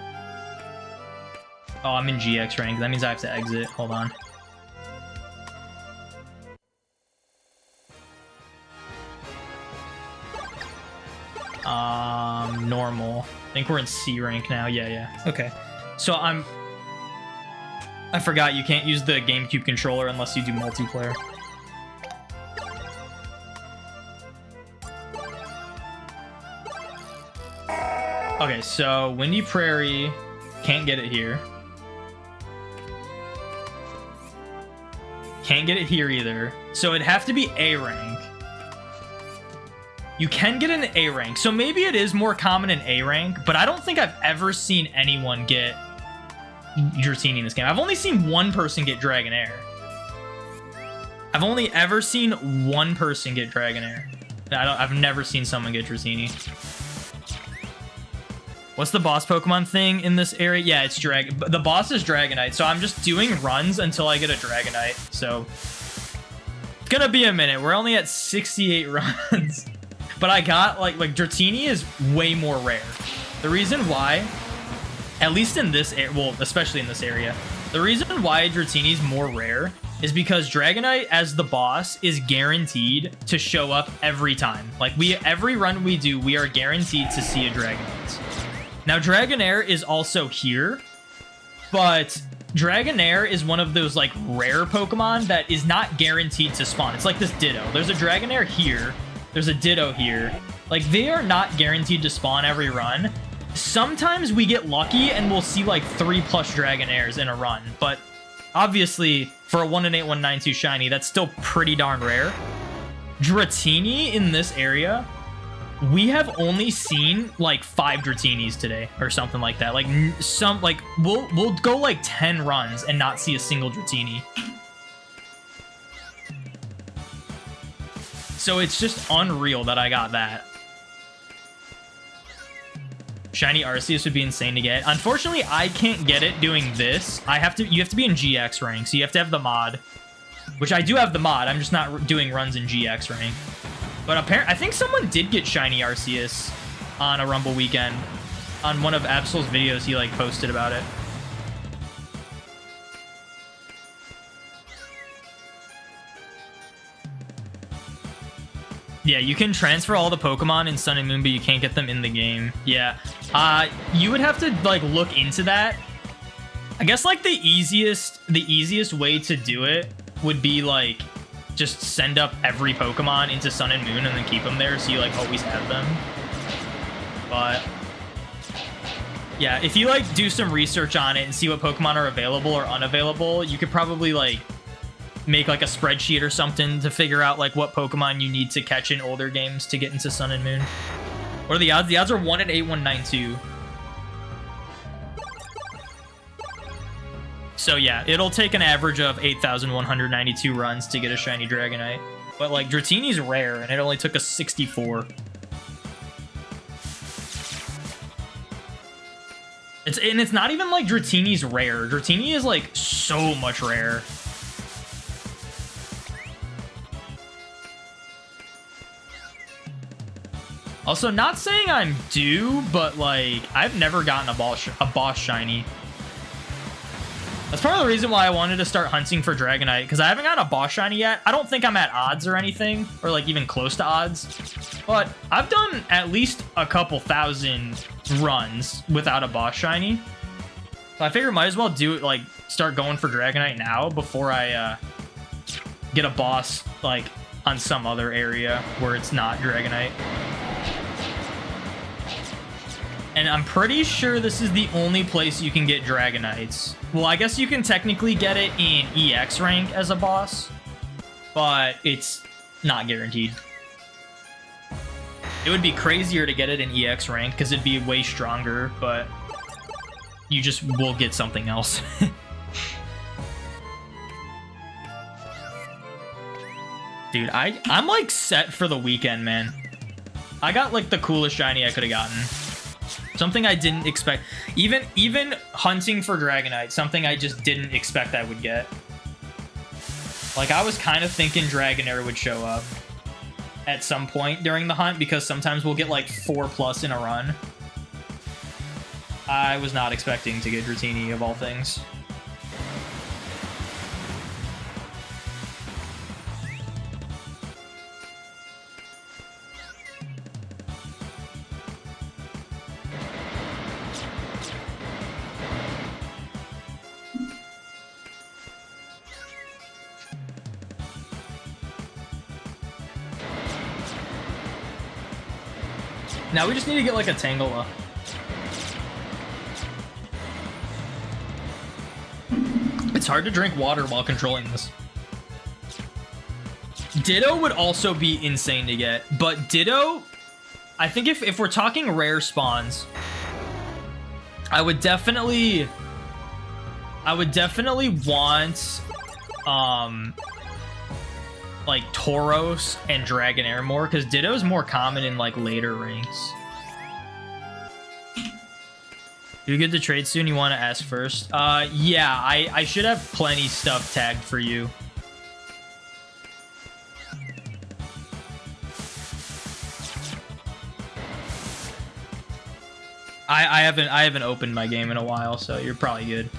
Oh, I'm in GX rank. That means I have to exit. Hold on. Normal. I think we're in C rank now. Yeah. Okay. So I forgot you can't use the GameCube controller unless you do multiplayer. Okay, so Windy Prairie, can't get it here. Can't get it here either. So it'd have to be A rank. You can get an A rank, so maybe it is more common in A rank, but I don't think I've ever seen anyone get Dratini in this game. I've only seen one person get Dragonair. I've only ever seen one person get Dragonair. I've never seen someone get Dratini. What's the boss Pokemon thing in this area? Yeah, it's the boss is Dragonite, so I'm just doing runs until I get a Dragonite. So it's gonna be a minute. We're only at 68 runs. But I got, like Dratini is way more rare. The reason why, at least in this area, well, especially in this area, the reason why Dratini is more rare is because Dragonite as the boss is guaranteed to show up every time. Like, every run we do, we are guaranteed to see a Dragonite. Now, Dragonair is also here, but Dragonair is one of those, like, rare Pokemon that is not guaranteed to spawn. It's like this Ditto. There's a Dragonair here. There's a Ditto here. Like, they are not guaranteed to spawn every run. Sometimes we get lucky and we'll see like 3+ Dragonairs in a run, but obviously for a 1-in-8-192 shiny, that's still pretty darn rare. Dratini in this area, we have only seen like 5 Dratinis today or something like that. Like we'll go like 10 runs and not see a single Dratini. So it's just unreal that I got that. Shiny Arceus would be insane to get. Unfortunately, I can't get it doing this. You have to be in GX rank, so you have to have the mod. Which I do have the mod, I'm just not doing runs in GX rank. But apparently, I think someone did get Shiny Arceus on a Rumble weekend. On one of Absol's videos, he like posted about it. Yeah, you can transfer all the Pokemon in Sun and Moon, but you can't get them in the game. Yeah. You would have to like look into that. I guess like the easiest way to do it would be like just send up every Pokemon into Sun and Moon and then keep them there so you like always have them. But yeah, if you like do some research on it and see what Pokemon are available or unavailable, you could probably like make like a spreadsheet or something to figure out like what Pokemon you need to catch in older games to get into Sun and Moon. What are the odds? The odds are 1-in-8-192. So yeah, it'll take an average of 8,192 runs to get a shiny Dragonite. But like Dratini's rare and it only took us 64. It's not even like Dratini's rare. Dratini is like so much rare. Also, not saying I'm due, but like I've never gotten a boss shiny. That's part of the reason why I wanted to start hunting for Dragonite, because I haven't gotten a boss shiny yet. I don't think I'm at odds or anything, or like even close to odds. But I've done at least a couple thousand runs without a boss shiny. So I figure might as well do it, like start going for Dragonite now before I get a boss like on some other area where it's not Dragonite. And I'm pretty sure this is the only place you can get Dragonites. Well, I guess you can technically get it in EX rank as a boss, but it's not guaranteed. It would be crazier to get it in EX rank because it'd be way stronger, but you just will get something else. Dude, I'm like set for the weekend, man. I got like the coolest shiny I could have gotten. Something I didn't expect. Even hunting for Dragonite, something I just didn't expect I would get. Like, I was kind of thinking Dragonair would show up at some point during the hunt, because sometimes we'll get like 4+ in a run. I was not expecting to get Dratini, of all things. Now we just need to get like a Tangela. It's hard to drink water while controlling this. Ditto would also be insane to get, but Ditto, I think if we're talking rare spawns, I would definitely want like Tauros and Dragonair more, because Ditto's more common in like later ranks. You get the trade soon? You want to ask first? Yeah, I should have plenty stuff tagged for you. I haven't opened my game in a while, so you're probably good.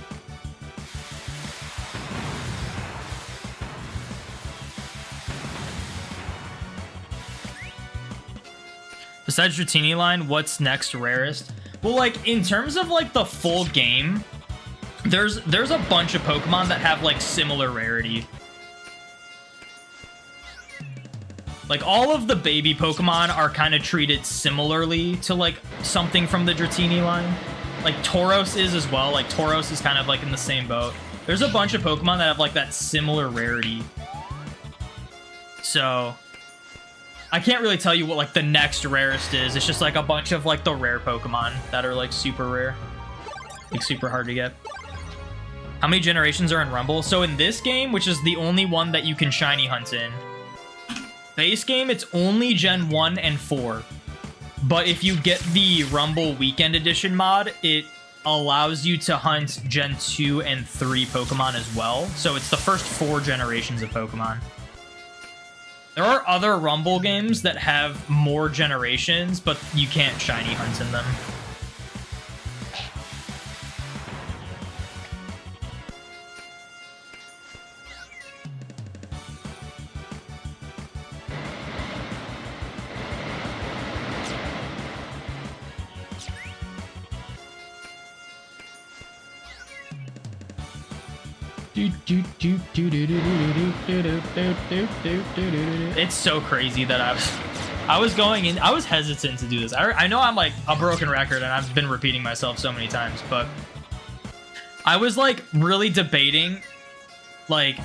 Besides Dratini line, what's next rarest? Well, like, in terms of, like, the full game, there's a bunch of Pokemon that have, like, similar rarity. Like, all of the baby Pokemon are kind of treated similarly to, like, something from the Dratini line. Like, Tauros is as well. Like, Tauros is kind of, like, in the same boat. There's a bunch of Pokemon that have, like, that similar rarity. So I can't really tell you what like the next rarest is. It's just like a bunch of like the rare Pokemon that are like super rare, like super hard to get. How many generations are in Rumble? So in this game, which is the only one that you can shiny hunt in, base game, it's only Gen 1 and 4. But if you get the Rumble Weekend Edition mod, it allows you to hunt Gen 2 and 3 Pokemon as well. So it's the first 4 generations of Pokemon. There are other Rumble games that have more generations, but you can't shiny hunt in them. It's so crazy that I was going in. I was hesitant to do this. I know I'm like a broken record and I've been repeating myself so many times, but I was like really debating, like,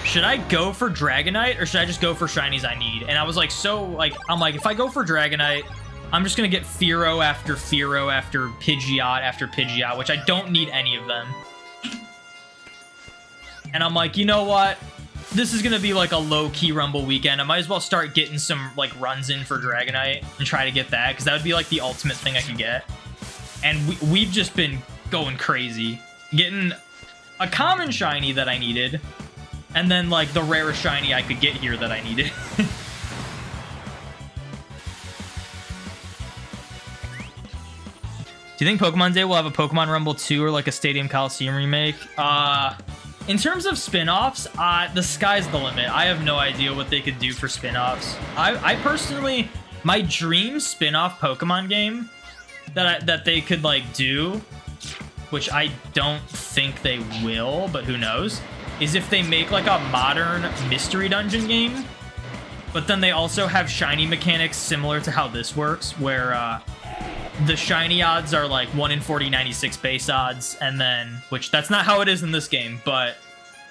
should I go for Dragonite or should I just go for shinies I need? And I was like, I'm like, if I go for Dragonite, I'm just gonna get Fearow after Fearow after Pidgeot after Pidgeot, which I don't need any of them. And I'm like, you know what? This is going to be like a low-key Rumble weekend. I might as well start getting some like runs in for Dragonite and try to get that, because that would be like the ultimate thing I could get. And we've just been going crazy. Getting a common shiny that I needed, and then like the rarest shiny I could get here that I needed. Do you think Pokemon Day will have a Pokemon Rumble 2 or like a Stadium Coliseum remake? In terms of spin-offs, the sky's the limit. I have no idea what they could do for spin-offs. I personally, my dream spin-off Pokemon game that they could like do, which I don't think they will, but who knows, is if they make like a modern mystery dungeon game, but then they also have shiny mechanics similar to how this works, where the shiny odds are like 1 in 4096 base odds, and then, which that's not how it is in this game, but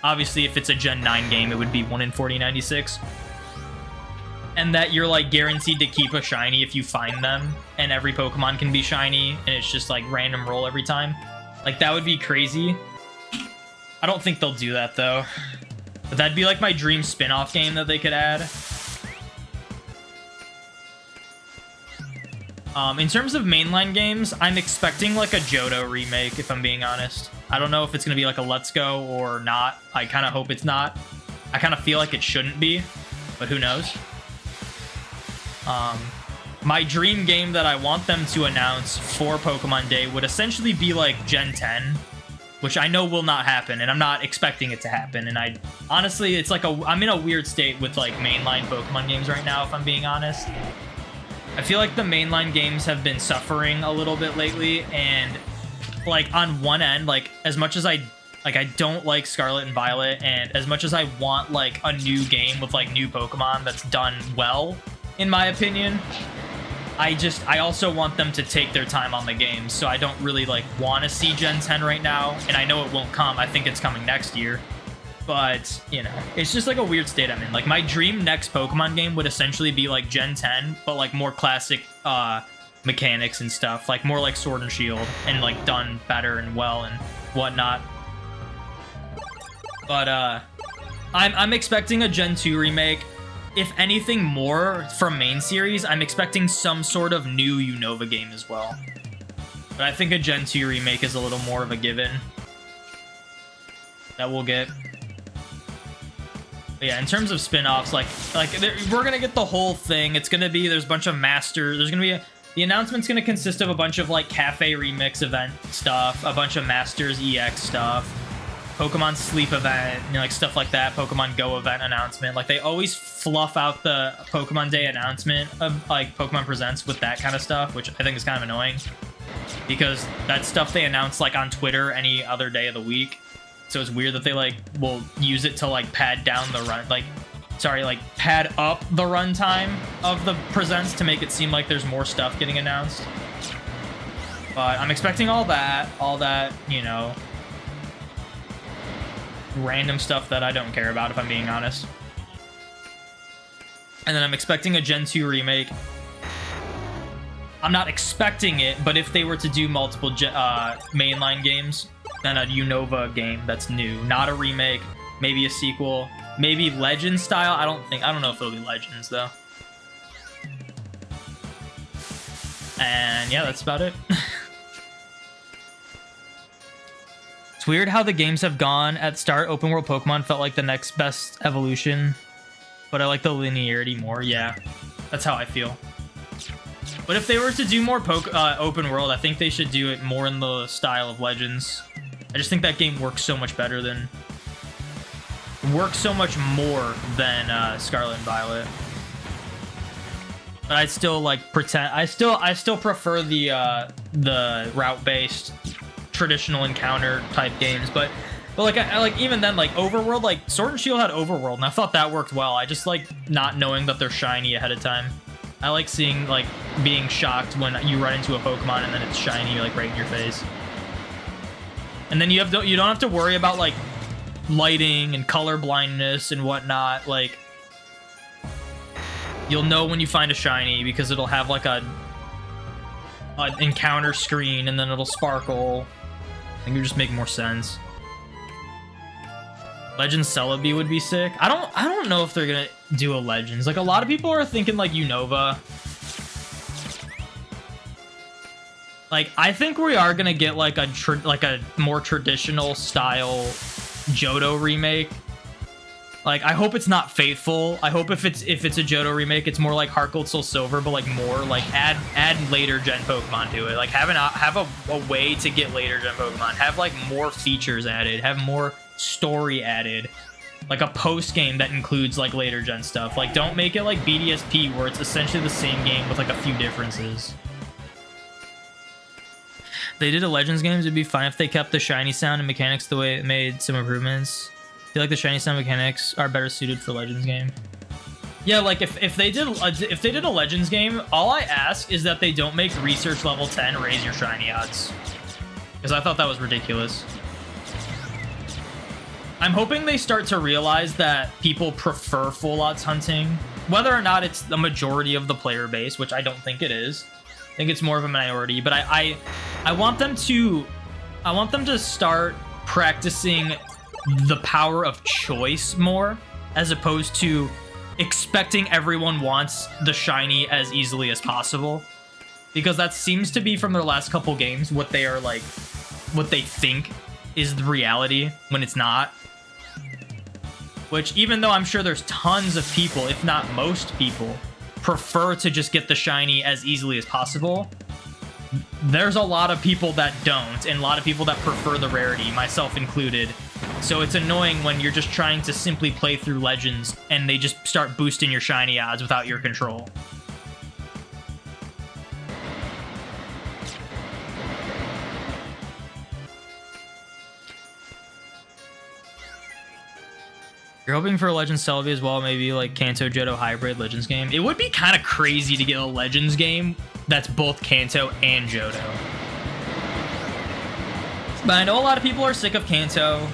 obviously if it's a Gen 9 game, it would be 1 in 4096. And that you're like guaranteed to keep a shiny if you find them, and every Pokemon can be shiny, and it's just like random roll every time. Like, that would be crazy. I don't think they'll do that though. But that'd be like my dream spin-off game that they could add. In terms of mainline games, I'm expecting like a Johto remake, if I'm being honest. I don't know if it's going to be like a Let's Go or not. I kind of hope it's not. I kind of feel like it shouldn't be, but who knows? My dream game that I want them to announce for Pokemon Day would essentially be like Gen 10, which I know will not happen, and I'm not expecting it to happen. And honestly, it's like I'm in a weird state with like mainline Pokemon games right now, if I'm being honest. I feel like the mainline games have been suffering a little bit lately, and like on one end, like as much as I don't like Scarlet and Violet, and as much as I want like a new game with like new Pokemon that's done well, in my opinion, I also want them to take their time on the game. So I don't really like want to see Gen 10 right now, and I know it won't come. I think it's coming next year. But, you know, it's just like a weird state I'm in. Like, my dream next Pokemon game would essentially be like Gen 10, but like more classic mechanics and stuff. Like more like Sword and Shield, and like done better and well and whatnot. But I'm expecting a Gen 2 remake. If anything more from main series, I'm expecting some sort of new Unova game as well. But I think a Gen 2 remake is a little more of a given that we'll get. But yeah, in terms of spin-offs, like we're gonna get the whole thing. It's gonna be, there's a bunch of masters. There's gonna be the announcement's gonna consist of a bunch of like Cafe Remix event stuff, a bunch of Masters EX stuff, Pokemon Sleep event, you know, like stuff like that. Pokemon Go event announcement. Like they always fluff out the Pokemon Day announcement of like Pokemon Presents with that kind of stuff, which I think is kind of annoying because that's stuff they announce like on Twitter any other day of the week. So it's weird that they like will use it to like pad down the run, like pad up the runtime of the presents to make it seem like there's more stuff getting announced. But I'm expecting all that, you know, random stuff that I don't care about, if I'm being honest. And then I'm expecting a Gen 2 remake. I'm not expecting it, but if they were to do multiple mainline games, then a Unova game that's new, not a remake, maybe a sequel, maybe Legends style. I don't know if it'll be Legends though. And yeah, that's about it. It's weird how the games have gone. At start, open world Pokemon felt like the next best evolution, but I like the linearity more. Yeah, that's how I feel. But if they were to do more open world, I think they should do it more in the style of Legends. I just think that game works so much more than Scarlet and Violet. But I'd still like pretend. I still prefer the route-based traditional encounter type games. But like I like even then, like Overworld, like Sword and Shield had Overworld, and I thought that worked well. I just like not knowing that they're shiny ahead of time. I like seeing, like, being shocked when you run into a Pokemon and then it's shiny, like, right in your face. And then you don't have to worry about, like, lighting and color blindness and whatnot. Like, you'll know when you find a shiny because it'll have, like, an encounter screen and then it'll sparkle. I think it would just make more sense. Legends Celebi would be sick. I don't know if they're gonna do a Legends. Like a lot of people are thinking like Unova. Like, I think we are gonna get like a more traditional style Johto remake. Like, I hope it's not Faithful. I hope if it's a Johto remake, it's more like Heart Gold Soul Silver, but like more like add later gen Pokemon to it. Like have a way to get later gen Pokemon. Have like more features added. Have more story added. Like a post game that includes like later gen stuff. Like don't make it like BDSP where it's essentially the same game with like a few differences. They did a Legends games, it'd be fine if they kept the shiny sound and mechanics the way it made some improvements. I feel like the shiny sound mechanics are better suited for Legends game. Yeah, like if they did a Legends game, all I ask is that they don't make research level 10 raise your shiny odds. Because I thought that was ridiculous. I'm hoping they start to realize that people prefer full odds hunting. Whether or not it's the majority of the player base, which I don't think it is. I think it's more of a minority, but I want them to start practicing the power of choice more, as opposed to expecting everyone wants the shiny as easily as possible, because that seems to be from their last couple games what they are like, what they think is the reality when it's not. Which, even though I'm sure there's tons of people, if not most people, prefer to just get the shiny as easily as possible, there's a lot of people that don't, and a lot of people that prefer the rarity, myself included. So it's annoying when you're just trying to simply play through Legends and they just start boosting your shiny odds without your control. You're hoping for a Legends Celebi as well, maybe like Kanto Johto hybrid Legends game. It would be kind of crazy to get a Legends game that's both Kanto and Johto. But I know a lot of people are sick of Kanto.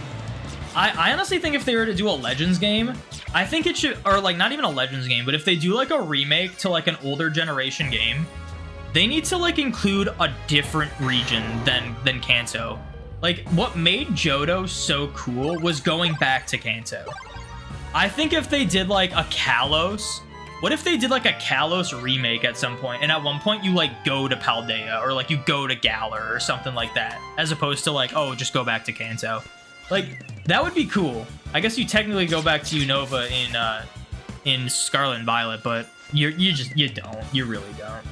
I honestly think if they were to do a Legends game, I think it should, or like not even a Legends game, but if they do like a remake to like an older generation game, they need to like include a different region than Kanto. Like what made Johto so cool was going back to Kanto. I think if they did like a Kalos, what if they did like a Kalos remake at some point, and at one point you like go to Paldea or like you go to Galar or something like that, as opposed to like, oh, just go back to Kanto. Like that would be cool. I guess you technically go back to Unova in Scarlet and Violet, but you really don't.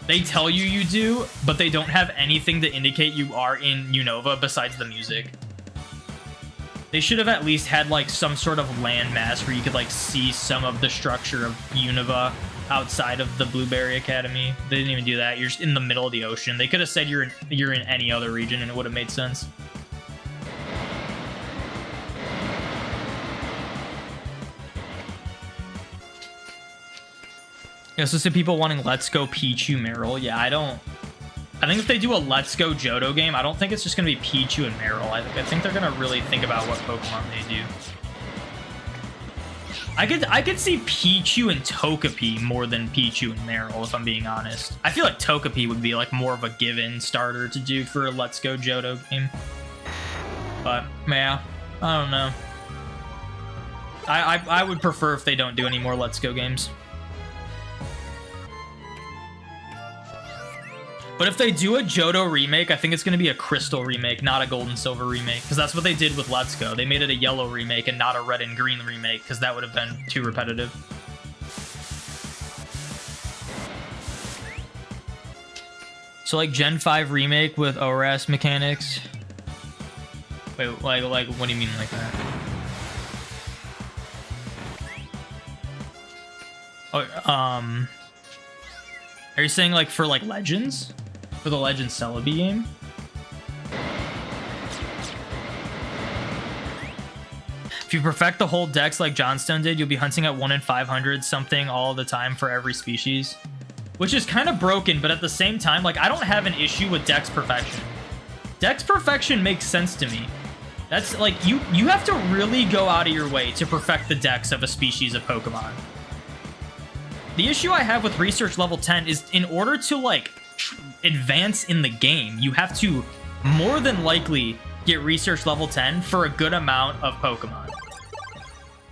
They tell you do, but they don't have anything to indicate you are in Unova besides the music. They should have at least had like some sort of landmass where you could like see some of the structure of Unova outside of the Blueberry Academy. They didn't even do that. You're just in the middle of the ocean. They could have said you're in any other region and it would have made sense. Yeah, so some people wanting Let's Go Pichu Meryl. Yeah, I think if they do a Let's Go Johto game, I don't think it's just going to be Pichu and Meryl. I think they're going to really think about what Pokemon they do. I could see Pichu and Togepi more than Pichu and Meryl, if I'm being honest. I feel like Togepi would be like more of a given starter to do for a Let's Go Johto game. But, yeah, I don't know. I would prefer if they don't do any more Let's Go games. But if they do a Johto remake, I think it's going to be a Crystal remake, not a Gold and Silver remake. Because that's what they did with Let's Go. They made it a Yellow remake and not a Red and Green remake, because that would have been too repetitive. So like Gen 5 remake with ORAS mechanics. Wait, like what do you mean like that? Oh, are you saying like for like Legends? For the Legends Celebi game? If you perfect the whole dex like Johnstone did, you'll be hunting at 1 in 500 something all the time for every species. Which is kind of broken, but at the same time, like I don't have an issue with dex perfection. Dex perfection makes sense to me. That's like, you have to really go out of your way to perfect the dex of a species of Pokemon. The issue I have with research level 10 is in order to like advance in the game, you have to more than likely get research level 10 for a good amount of Pokemon.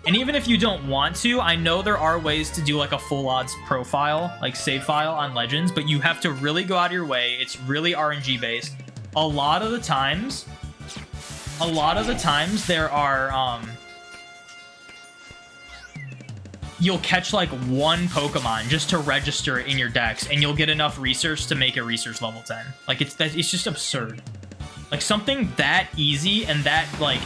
And even if you don't want to, I know there are ways to do like a full odds profile, like save file on Legends, but you have to really go out of your way. It's really RNG based. A lot of the times there are, you'll catch like one Pokemon just to register it in your decks, and you'll get enough research to make it research level 10. Like it's just absurd. Like something that easy and that like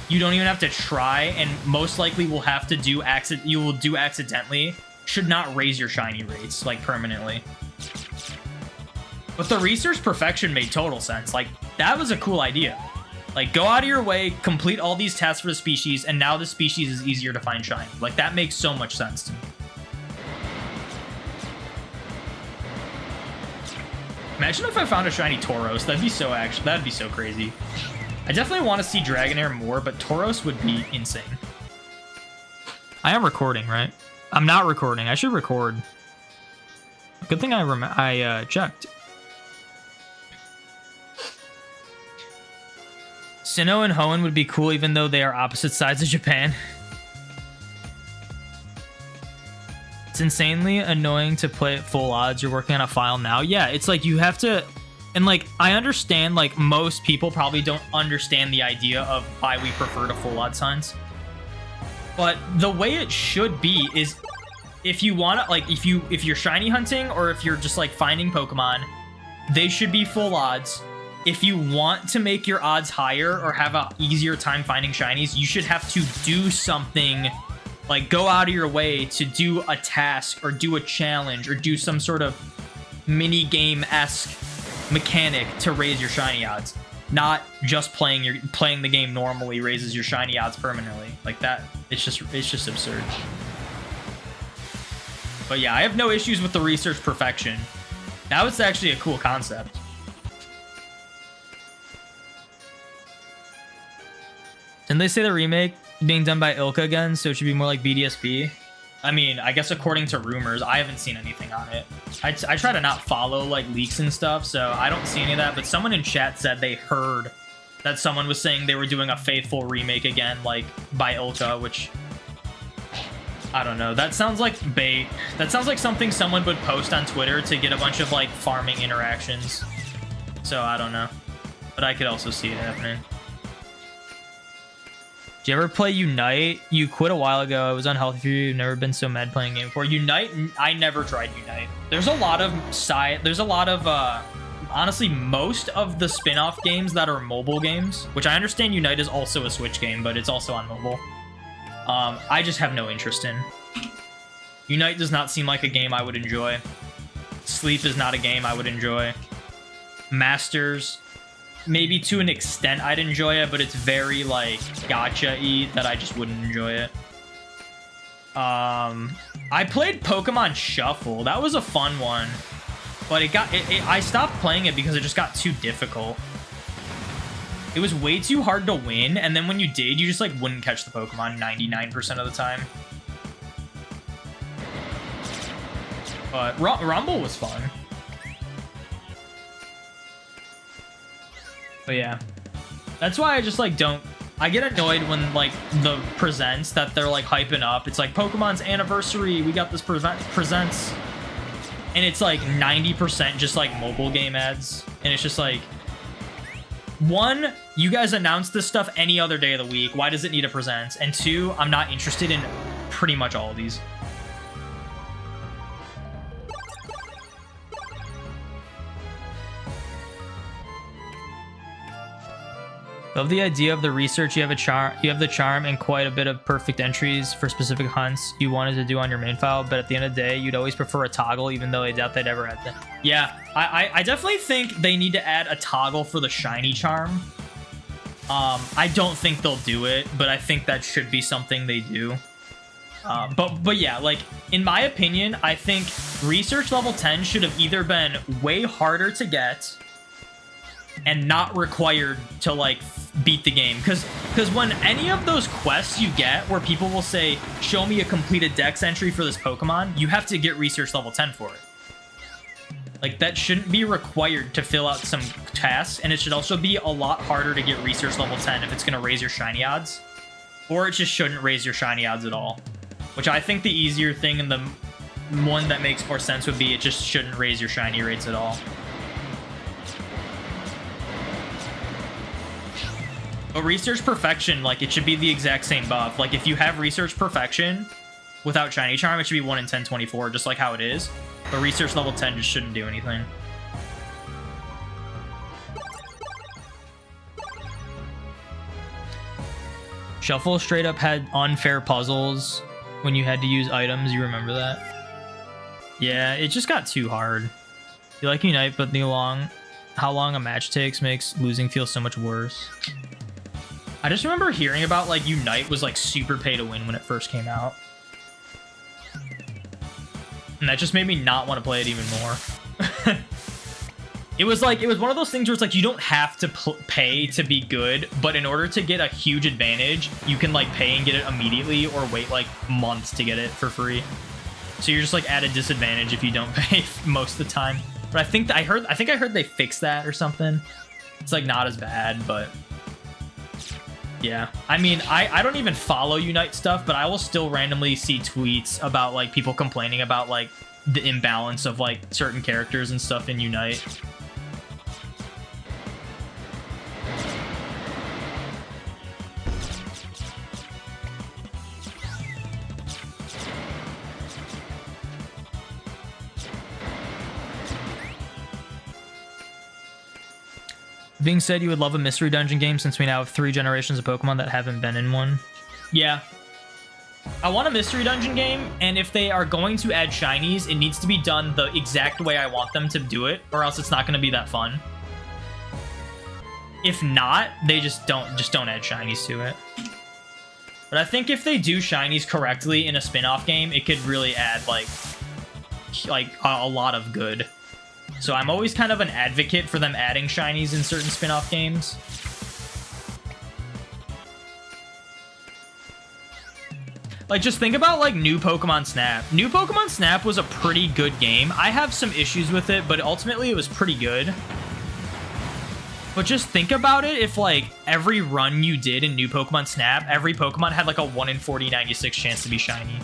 you don't even have to try, and most likely will have to do accidentally, should not raise your shiny rates like permanently. But the research perfection made total sense. Like that was a cool idea. Like go out of your way, complete all these tasks for the species, and now the species is easier to find shiny. Like that makes so much sense to me. Imagine if I found a shiny Tauros. That'd be so crazy. I definitely want to see Dragonair more, but Tauros would be insane. I am recording, right? I'm not recording. I should record. Good thing I checked. Sinnoh and Hoenn would be cool even though they are opposite sides of Japan. It's insanely annoying to play at full odds. You're working on a file now. Yeah, it's like you have to... And like, I understand like most people probably don't understand the idea of why we prefer to full odds hunts. But the way it should be is if you want to, like, if you're shiny hunting or if you're just like finding Pokemon, they should be full odds. If you want to make your odds higher or have a easier time finding shinies, you should have to do something, like go out of your way to do a task or do a challenge or do some sort of mini game-esque mechanic to raise your shiny odds. Not just playing the game normally raises your shiny odds permanently. Like that, it's just absurd. But yeah, I have no issues with the research perfection. Now it's actually a cool concept. Didn't they say the remake being done by Ilka again, so it should be more like BDSP? I mean, I guess according to rumors, I haven't seen anything on it. I try to not follow like leaks and stuff, so I don't see any of that, but someone in chat said they heard that someone was saying they were doing a faithful remake again, like by Ilka, which I don't know. That sounds like bait. That sounds like something someone would post on Twitter to get a bunch of like farming interactions. So I don't know, but I could also see it happening. Did you ever play Unite? You quit a while ago. It was unhealthy for you. You've never been so mad playing a game before. Unite? I never tried Unite. There's a lot of honestly, most of the spin-off games that are mobile games, which I understand Unite is also a Switch game, but it's also on mobile. I just have no interest in. Unite does not seem like a game I would enjoy. Sleep is not a game I would enjoy. Masters, maybe to an extent I'd enjoy it, but it's very like gacha-y that I just wouldn't enjoy it. I played Pokemon Shuffle. That was a fun one, but I stopped playing it because it just got too difficult. It was way too hard to win, and then when you did, you just like wouldn't catch the Pokemon 99% of the time. But Rumble was fun. But yeah, that's why I just like don't. I get annoyed when like the presents that they're like hyping up. It's like Pokemon's anniversary. We got this presents, and it's like 90% just like mobile game ads, and it's just like, one, you guys announce this stuff any other day of the week. Why does it need a presents? And two, I'm not interested in pretty much all of these. Love the idea of the research. You have the charm and quite a bit of perfect entries for specific hunts you wanted to do on your main file, but at the end of the day, you'd always prefer a toggle, even though I doubt they'd ever add that. Yeah, I definitely think they need to add a toggle for the shiny charm. I don't think they'll do it, but I think that should be something they do. But yeah, like in my opinion, I think research level 10 should have either been way harder to get and not required to like beat the game, because when any of those quests you get where people will say show me a completed dex entry for this Pokemon, you have to get research level 10 for it. Like that shouldn't be required to fill out some tasks, and it should also be a lot harder to get research level 10 if it's going to raise your shiny odds. or it just shouldn't raise your shiny odds at all. Which I think the easier thing and the one that makes more sense would be it just shouldn't raise your shiny rates at all. But Research Perfection, like, it should be the exact same buff. Like, if you have Research Perfection without Shiny Charm, it should be 1 in 1024, just like how it is. But Research level 10 just shouldn't do anything. Shuffle straight up had unfair puzzles when you had to use items. You remember that? Yeah, it just got too hard. You like Unite, but how long a match takes makes losing feel so much worse. I just remember hearing about, like, Unite was, like, super pay to win when it first came out. And that just made me not want to play it even more. It was one of those things where it's like, you don't have to pay to be good, but in order to get a huge advantage, you can, like, pay and get it immediately or wait, like, months to get it for free. So you're just, like, at a disadvantage if you don't pay most of the time. But I think I heard they fixed that or something. It's, like, not as bad, but... yeah, I mean, I don't even follow Unite stuff, but I will still randomly see tweets about, like, people complaining about, like, the imbalance of, like, certain characters and stuff in Unite. Being said, you would love a mystery dungeon game since we now have 3 generations of Pokemon that haven't been in one. Yeah. I want a mystery dungeon game, and if they are going to add shinies, it needs to be done the exact way I want them to do it, or else it's not going to be that fun. If not, they just don't add shinies to it. But I think if they do shinies correctly in a spin-off game, it could really add, like a lot of good. So I'm always kind of an advocate for them adding shinies in certain spin-off games. Like, just think about, like, New Pokemon Snap. New Pokemon Snap was a pretty good game. I have some issues with it, but ultimately it was pretty good. But just think about it if, like, every run you did in New Pokemon Snap, every Pokemon had, like, a 1 in 40/96 chance to be shiny.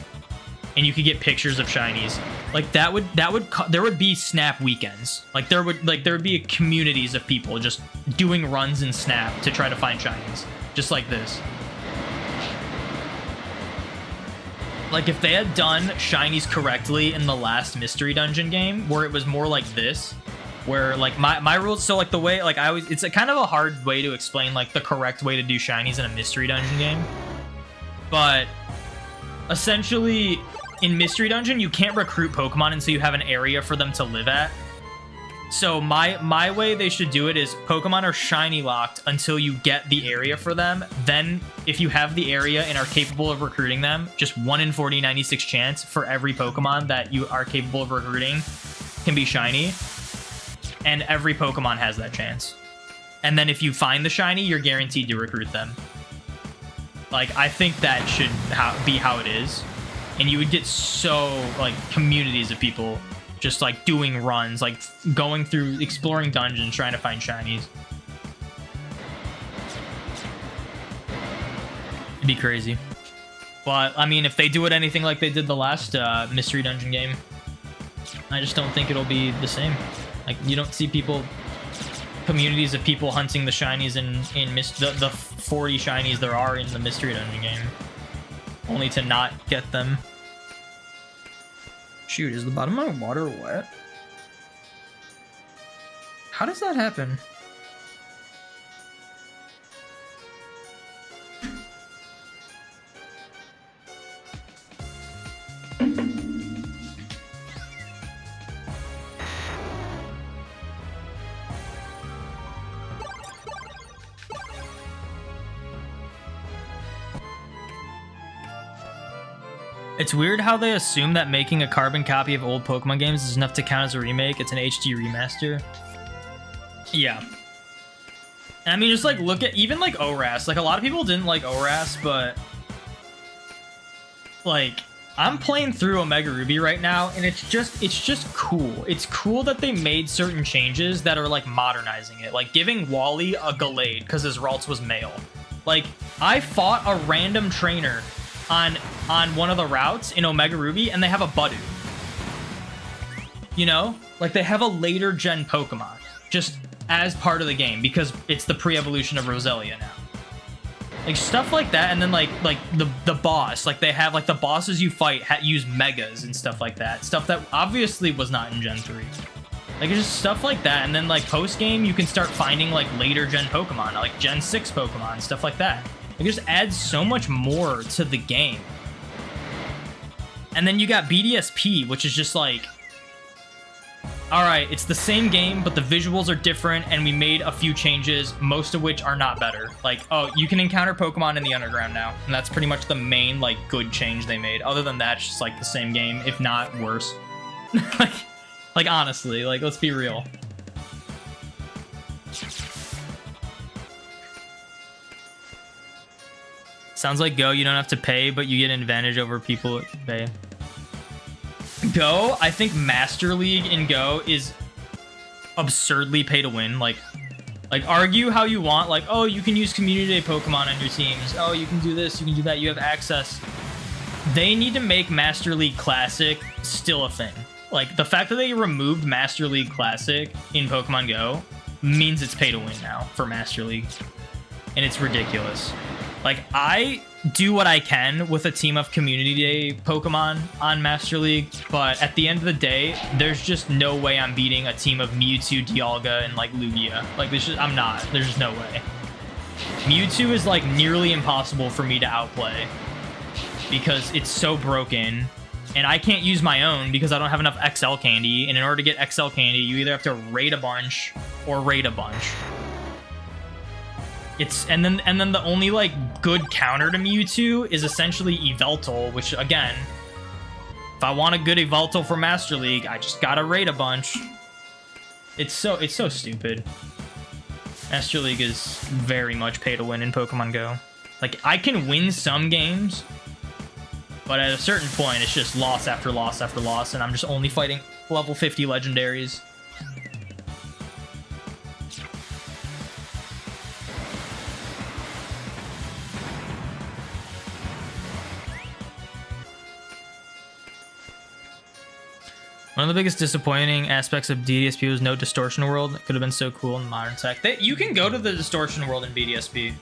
And you could get pictures of shinies. Like, there would be Snap weekends. Like, there would be communities of people just doing runs in Snap to try to find shinies. Just like this. Like, if they had done shinies correctly in the last mystery dungeon game, where it was more like this, where, like, my rules, so, like, the way, like, it's a kind of a hard way to explain, like, the correct way to do shinies in a mystery dungeon game. But essentially, in Mystery Dungeon, you can't recruit Pokemon until you have an area for them to live at. So my way they should do it is Pokemon are shiny locked until you get the area for them. Then, if you have the area and are capable of recruiting them, just 1 in 40/96 chance for every Pokemon that you are capable of recruiting can be shiny. And every Pokemon has that chance. And then if you find the shiny, you're guaranteed to recruit them. Like, I think that should be how it is. And you would get so, like, communities of people just, like, doing runs, like, going through, exploring dungeons, trying to find shinies. It'd be crazy. But, I mean, if they do it anything like they did the last Mystery Dungeon game, I just don't think it'll be the same. Like, you don't see communities of people hunting the shinies in the 40 shinies there are in the Mystery Dungeon game. Only to not get them. Shoot, is the bottom of my water wet? How does that happen? It's weird how they assume that making a carbon copy of old Pokemon games is enough to count as a remake. It's an HD remaster. Yeah. And I mean, just, like, look at even, like, ORAS. Like, a lot of people didn't like ORAS, but, like, I'm playing through Omega Ruby right now, and it's just cool. It's cool that they made certain changes that are, like, modernizing it. Like, giving Wally a Gallade because his Ralts was male. Like, I fought a random trainer on one of the routes in Omega Ruby, and they have a Budu. You know? Like, they have a later gen Pokemon, just as part of the game, because it's the pre-evolution of Roselia now. Like, stuff like that, and then, like the boss. Like, they have, like, the bosses you fight use Megas and stuff like that. Stuff that obviously was not in Gen 3. Like, it's just stuff like that, and then, like, post-game, you can start finding, like, later gen Pokemon, like Gen 6 Pokemon, stuff like that. It just adds so much more to the game. And then you got BDSP, which is just like, alright, it's the same game, but the visuals are different, and we made a few changes, most of which are not better. Like, oh, you can encounter Pokemon in the underground now, and that's pretty much the main, like, good change they made. Other than that, it's just, like, the same game, if not worse. like, honestly, like, let's be real. Sounds like Go, you don't have to pay, but you get an advantage over people that pay. Go, I think Master League in Go is absurdly pay to win. Like argue how you want. Like, oh, you can use Community Day Pokemon on your teams. Oh, you can do this, you can do that. You have access. They need to make Master League Classic still a thing. Like, the fact that they removed Master League Classic in Pokemon Go means it's pay to win now for Master League. And it's ridiculous. Like, I do what I can with a team of Community Day Pokemon on Master League, but at the end of the day, there's just no way I'm beating a team of Mewtwo, Dialga, and, like, Lugia. Like, I'm not. There's just no way. Mewtwo is, like, nearly impossible for me to outplay because it's so broken, and I can't use my own because I don't have enough XL candy, and in order to get XL candy, you either have to raid a bunch or raid a bunch. And then the only, like, good counter to Mewtwo is essentially Yveltal, which, again, if I want a good Yveltal for Master League, I just gotta raid a bunch. It's so stupid. Master League is very much pay to win in Pokemon Go. Like, I can win some games, but at a certain point, it's just loss after loss after loss, and I'm just only fighting level 50 legendaries. One of the biggest disappointing aspects of DDSP was no Distortion World. It could have been so cool in modern tech. You can go to the Distortion World in BDSP.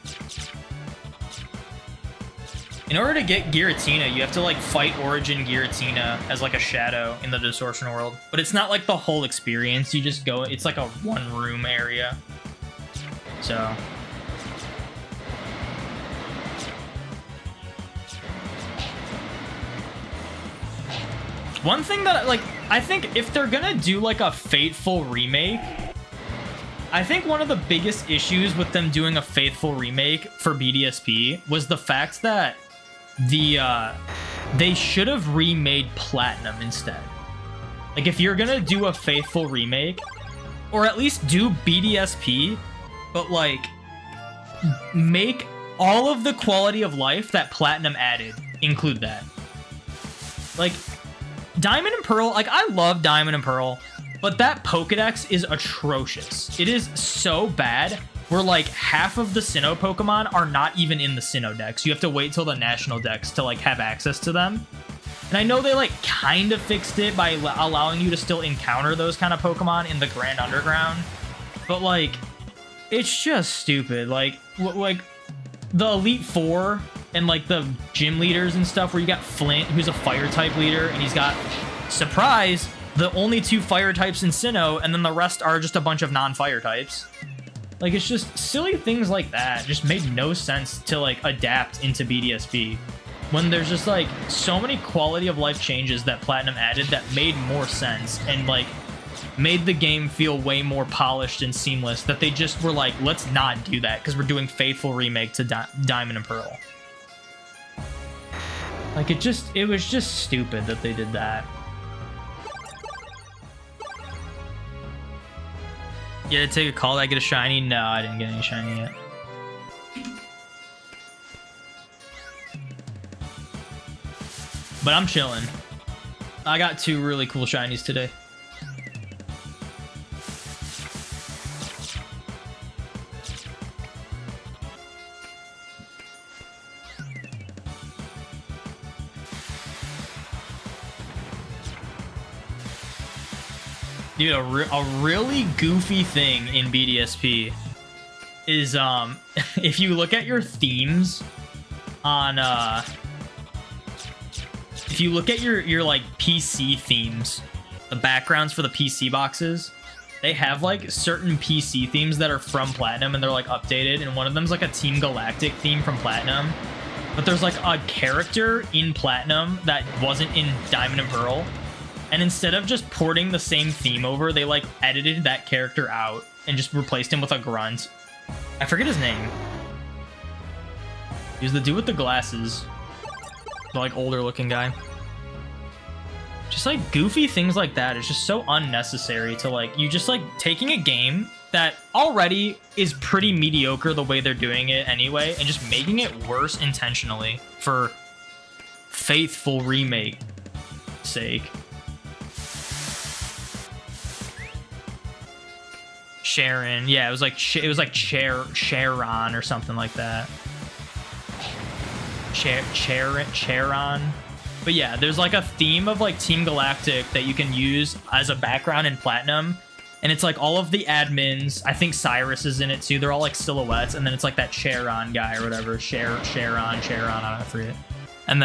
In order to get Giratina, you have to, like, fight Origin Giratina as, like, a shadow in the Distortion World. But it's not, like, the whole experience. You just go... It's, like, a one-room area. So... One thing that, like, I think if they're gonna do, like, a Fateful remake, I think one of the biggest issues with them doing a Faithful remake for BDSP was the fact that they should have remade Platinum instead. Like, if you're gonna do a Faithful remake, or at least do BDSP, but, like, make all of the quality of life that Platinum added, include that. Like, Diamond and Pearl, like, I love Diamond and Pearl, but that Pokedex is atrocious. It is so bad, where, like, half of the Sinnoh Pokemon are not even in the Sinnoh Dex. You have to wait till the National Dex to, like, have access to them. And I know they, like, kind of fixed it by allowing you to still encounter those kind of Pokemon in the Grand Underground, but, like, it's just stupid. Like, the Elite Four and, like, the gym leaders and stuff, where you got Flint, who's a fire type leader, and he's got, surprise, the only 2 fire types in Sinnoh, and then the rest are just a bunch of non-fire types. Like, it's just silly things like that just made no sense to, like, adapt into BDSP, when there's just, like, so many quality of life changes that Platinum added that made more sense and, like, made the game feel way more polished and seamless, that they just were like, let's not do that because we're doing Faithful remake to Diamond and Pearl. Like, it was just stupid that they did that. You had to take a call that I get a shiny? No, I didn't get any shiny yet. But I'm chilling. I got 2 really cool shinies today. Dude, a really goofy thing in BDSP is if you look at your themes on if you look at your like PC themes, the backgrounds for the PC boxes, they have like certain PC themes that are from Platinum and they're like updated, and one of them's like a Team Galactic theme from Platinum. But there's like a character in Platinum that wasn't in Diamond and Pearl. And instead of just porting the same theme over, they like edited that character out and just replaced him with a grunt. I forget his name. He was the dude with the glasses. The like older looking guy. Just like goofy things like that. It's just so unnecessary to like, you just like taking a game that already is pretty mediocre the way they're doing it anyway, and just making it worse intentionally for faithful remake sake. Sharon, yeah, it was like Sharon or something like that. Charon. But yeah, there's like a theme of like Team Galactic that you can use as a background in Platinum. And it's like all of the admins, I think Cyrus is in it too. They're all like silhouettes. And then it's like that Charon guy or whatever. Charon, I don't forget. And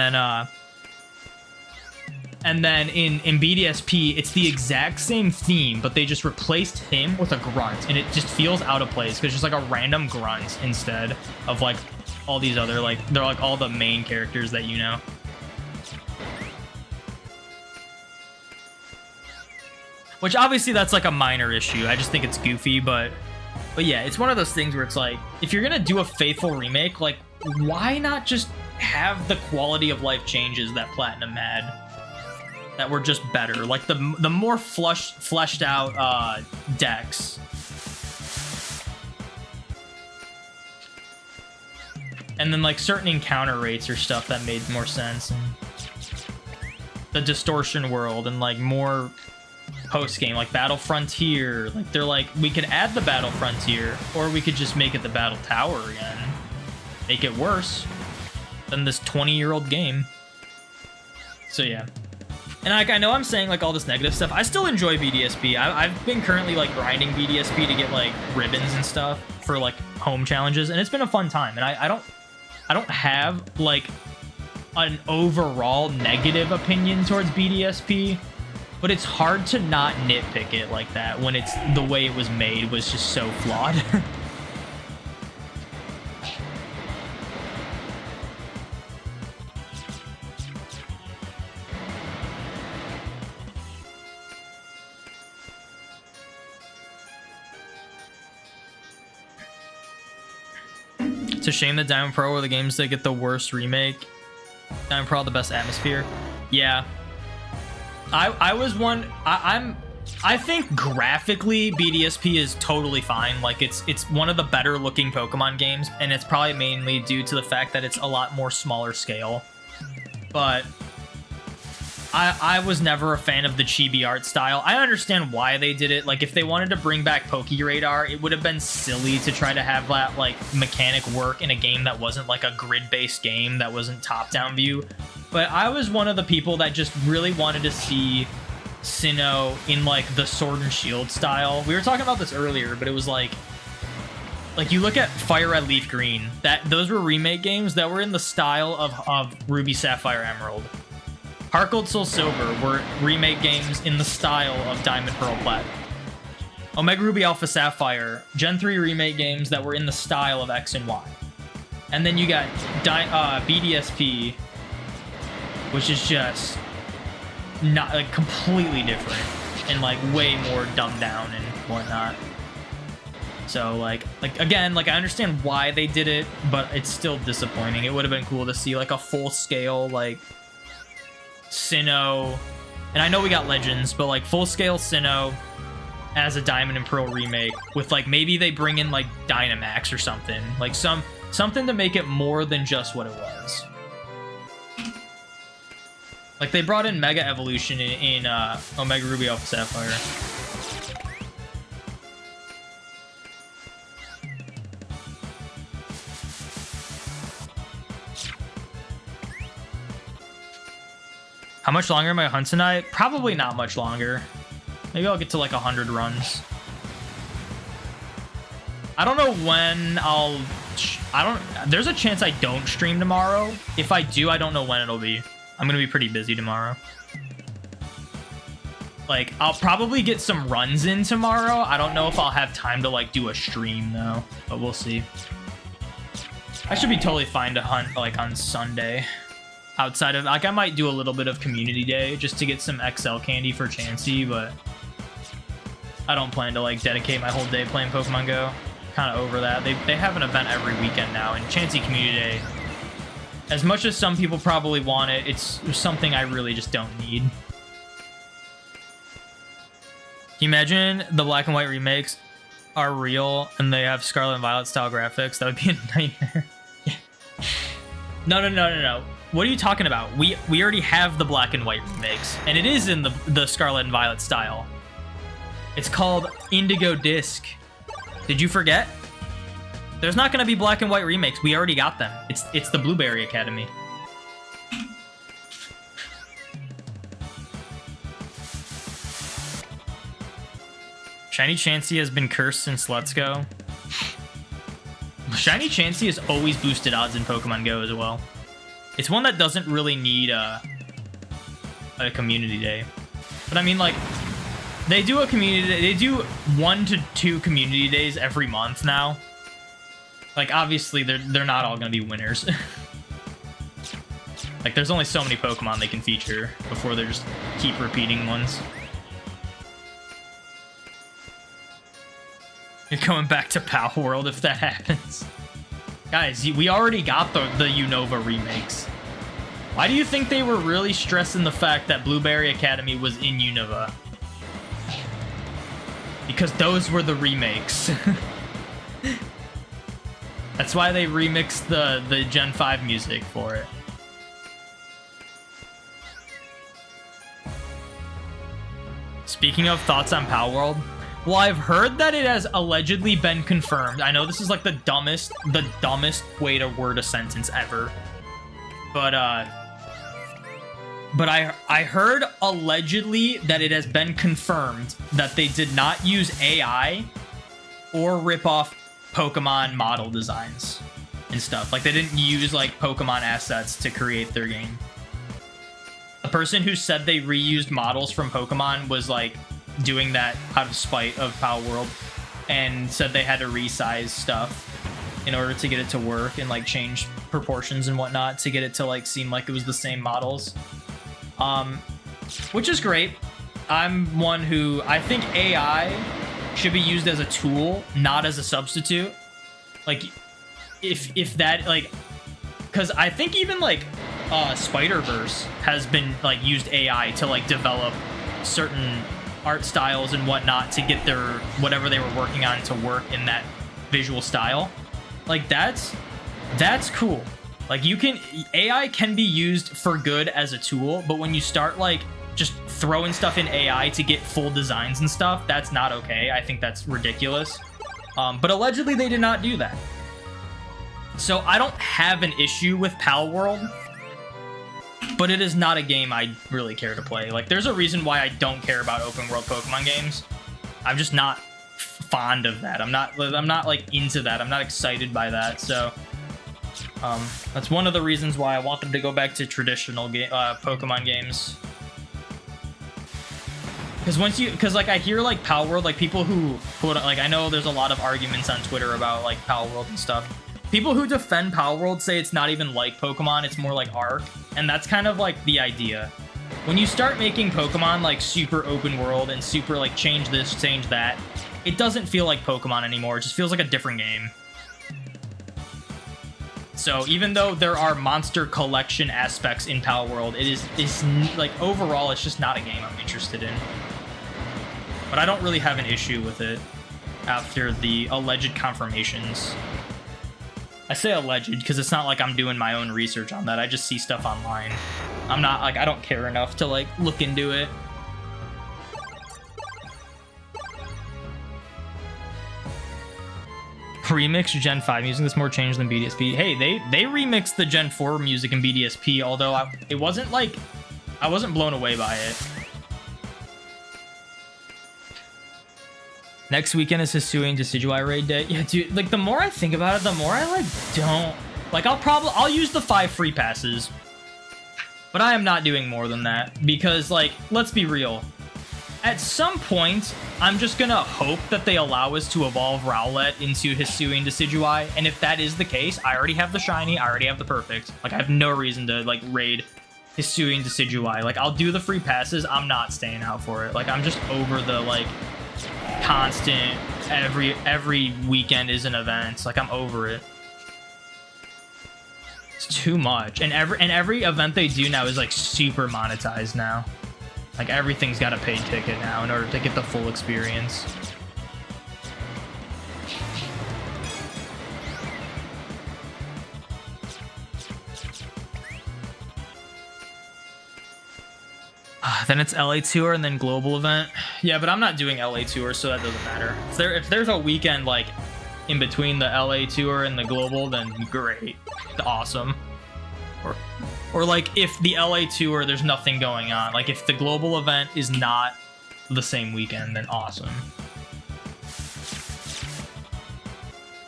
then in BDSP, it's the exact same theme, but they just replaced him with a grunt. And it just feels out of place because it's just like a random grunt instead of like all these other, like, they're like all the main characters that you know. Which obviously that's like a minor issue. I just think it's goofy, but yeah, it's one of those things where it's like, if you're gonna do a faithful remake, like, why not just have the quality of life changes that Platinum had that were just better? Like the more fleshed out decks. And then like certain encounter rates or stuff that made more sense. And the distortion world and like more post game, like Battle Frontier. Like they're like, we could add the Battle Frontier, or we could just make it the Battle Tower again. Make it worse than this 20-year-old game. So yeah. And like, I know I'm saying like all this negative stuff. I still enjoy BDSP. I've been currently like grinding BDSP to get like ribbons and stuff for like home challenges, and it's been a fun time. And I don't have like an overall negative opinion towards BDSP, but it's hard to not nitpick it like that when it's the way it was made was just so flawed. It's a shame that Diamond Pearl were the games that get the worst remake. Diamond Pearl, the best atmosphere. Yeah. I was one. I think graphically BDSP is totally fine. Like it's one of the better looking Pokemon games, and it's probably mainly due to the fact that it's a lot more smaller scale. But I was never a fan of the chibi art style. I understand why they did it. Like if they wanted to bring back Pokeradar, it would have been silly to try to have that like mechanic work in a game that wasn't like a grid-based game, that wasn't top-down view. But I was one of the people that just really wanted to see Sinnoh in like the Sword and Shield style. We were talking about this earlier, but it was like you look at Fire Red Leaf Green, those were remake games that were in the style of Ruby Sapphire Emerald. Heart Gold Soul Silver were remake games in the style of Diamond Pearl Platinum. Omega Ruby Alpha Sapphire, Gen 3 remake games that were in the style of X and Y. And then you got BDSP, which is just not like completely different and like way more dumbed down and whatnot. So like again, like I understand why they did it, but it's still disappointing. It would have been cool to see like a full scale like Sinnoh, and I know we got Legends, but like full scale Sinnoh as a Diamond and Pearl remake with like maybe they bring in like Dynamax or something, like something to make it more than just what it was. Like they brought in Mega Evolution in Omega Ruby Alpha Sapphire. How much longer am I hunting tonight? Probably not much longer. Maybe I'll get to like 100 runs. I don't know when I'll... There's a chance I don't stream tomorrow. If I do, I don't know when it'll be. I'm gonna be pretty busy tomorrow. Like, I'll probably get some runs in tomorrow. I don't know if I'll have time to, like, do a stream, though. But we'll see. I should be totally fine to hunt, like, on Sunday. Outside of... Like, I might do a little bit of Community Day just to get some XL candy for Chansey, but... I don't plan to, like, dedicate my whole day playing Pokemon Go. Kind of over that. They have an event every weekend now, and Chansey Community Day... As much as some people probably want it, it's something I really just don't need. Can you imagine the black and white remakes are real and they have Scarlet and Violet style graphics? That would be a nightmare. Yeah. No. What are you talking about? We already have the black and white remakes, and it is in the Scarlet and Violet style. It's called Indigo Disc. Did you forget? There's not going to be black and white remakes. We already got them. It's the Blueberry Academy. Shiny Chansey has been cursed since Let's Go. Shiny Chansey has always boosted odds in Pokemon Go as well. It's one that doesn't really need a community day. But I mean, like, they do a community day. They do 1 to 2 community days every month now. Like, obviously, they're not all going to be winners. Like, there's only so many Pokemon they can feature before they just keep repeating ones. You're going back to Pow World if that happens. Guys, we already got the Unova remakes. Why do you think they were really stressing the fact that Blueberry Academy was in Unova? Because those were the remakes. That's why they remixed the Gen 5 music for it. Speaking of thoughts on Pow World, well, I've heard that it has allegedly been confirmed. I know this is like the dumbest way to word a sentence ever. But I heard allegedly that it has been confirmed that they did not use AI or rip off Pokemon model designs and stuff. Like, they didn't use like Pokemon assets to create their game. The person who said they reused models from Pokemon was like doing that out of spite of Pow World, and said they had to resize stuff in order to get it to work and like change proportions and whatnot to get it to like seem like it was the same models. Which is great. I'm one who I think AI should be used as a tool, not as a substitute. Like, if that, like, because I think even like Spider-Verse has been like used AI to like develop certain art styles and whatnot to get their whatever they were working on to work in that visual style. Like, that's cool. Like, AI can be used for good as a tool, but when you start like just throwing stuff in AI to get full designs and stuff, that's not okay. I think that's ridiculous. But allegedly they did not do that. So I don't have an issue with Pal World, but it is not a game I really care to play. Like, there's a reason why I don't care about open world Pokemon games. I'm just not fond of that. I'm not like into that. I'm not excited by that. So that's one of the reasons why I want them to go back to traditional Pokemon games. Because like I hear like Pal World, like people who like, I know there's a lot of arguments on Twitter about like Pal World and stuff. People who defend Pal World say it's not even like Pokemon, it's more like Arc, and that's kind of like the idea. When you start making Pokemon like super open world and super like change this, change that, it doesn't feel like Pokemon anymore. It just feels like a different game. So even though there are monster collection aspects in Pal World, it's like overall it's just not a game I'm interested in. But I don't really have an issue with it after the alleged confirmations. I say alleged because it's not like I'm doing my own research on that. I just see stuff online. I'm not like, I don't care enough to like look into it. Remix Gen 5 music that's more changed than BDSP. Hey, they remixed the Gen 4 music in BDSP, although it wasn't like, I wasn't blown away by it. Next weekend is Hisui Decidueye raid day. Yeah, dude, like the more I think about it, the more I like don't like. I'll use the 5 free passes, but I am not doing more than that because, like, let's be real. At some point, I'm just gonna hope that they allow us to evolve Rowlet into Hisui and Decidueye, and if that is the case, I already have the shiny, I already have the perfect. Like, I have no reason to like raid Hisui and Decidueye. Like, I'll do the free passes. I'm not staying out for it. Like, I'm just over the like constant every weekend is an event. Like, I'm over it. It's too much, and every event they do now is like super monetized now. Like, everything's got a paid ticket now in order to get the full experience. Then it's LA Tour and then global event. Yeah, but I'm not doing LA Tour, so that doesn't matter. If there's a weekend like in between the LA Tour and the global, then great, awesome. Or like if the LA Tour, there's nothing going on. Like if the global event is not the same weekend, then awesome.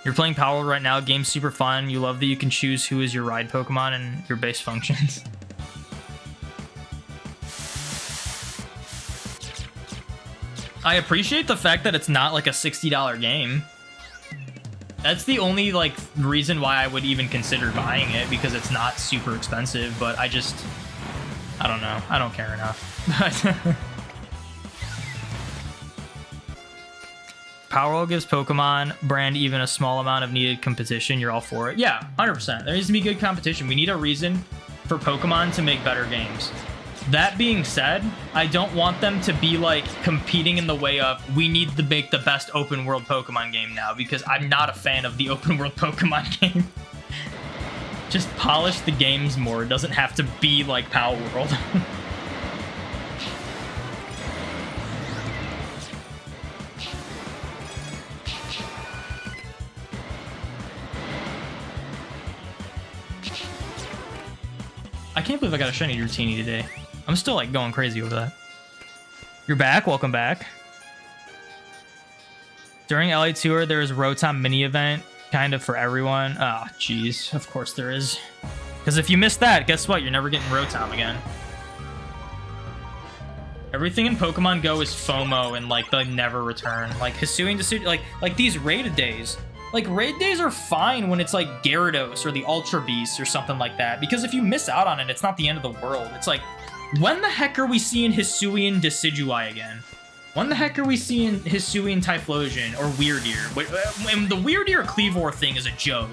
You're playing Power right now. Game's super fun. You love that you can choose who is your ride Pokemon and your base functions. I appreciate the fact that it's not like a $60 game. That's the only like reason why I would even consider buying it, because it's not super expensive, but I don't know. I don't care enough. Powerwall gives Pokemon brand even a small amount of needed competition. You're all for it. Yeah, 100%. There needs to be good competition. We need a reason for Pokemon to make better games. That being said, I don't want them to be like competing in the way of we need to make the best open world Pokemon game now, because I'm not a fan of the open world Pokemon game. Just polish the games more. It doesn't have to be like Power World. I can't believe I got a shiny Dratini today. I'm still like going crazy over that. You're back. Welcome back. During LA Tour, there is Rotom mini event, kind of for everyone. Oh, jeez. Of course there is. Because if you miss that, guess what? You're never getting Rotom again. Everything in Pokemon Go is FOMO and like they never return. Like Hisui and Decidueye, like these raid days. Like, raid days are fine when it's like Gyarados or the Ultra Beast or something like that, because if you miss out on it, it's not the end of the world. It's like, when the heck are we seeing Hisuian Decidueye again? When the heck are we seeing Hisuian Typhlosion or Weirdeer? And the Weirdeer Cleavor thing is a joke,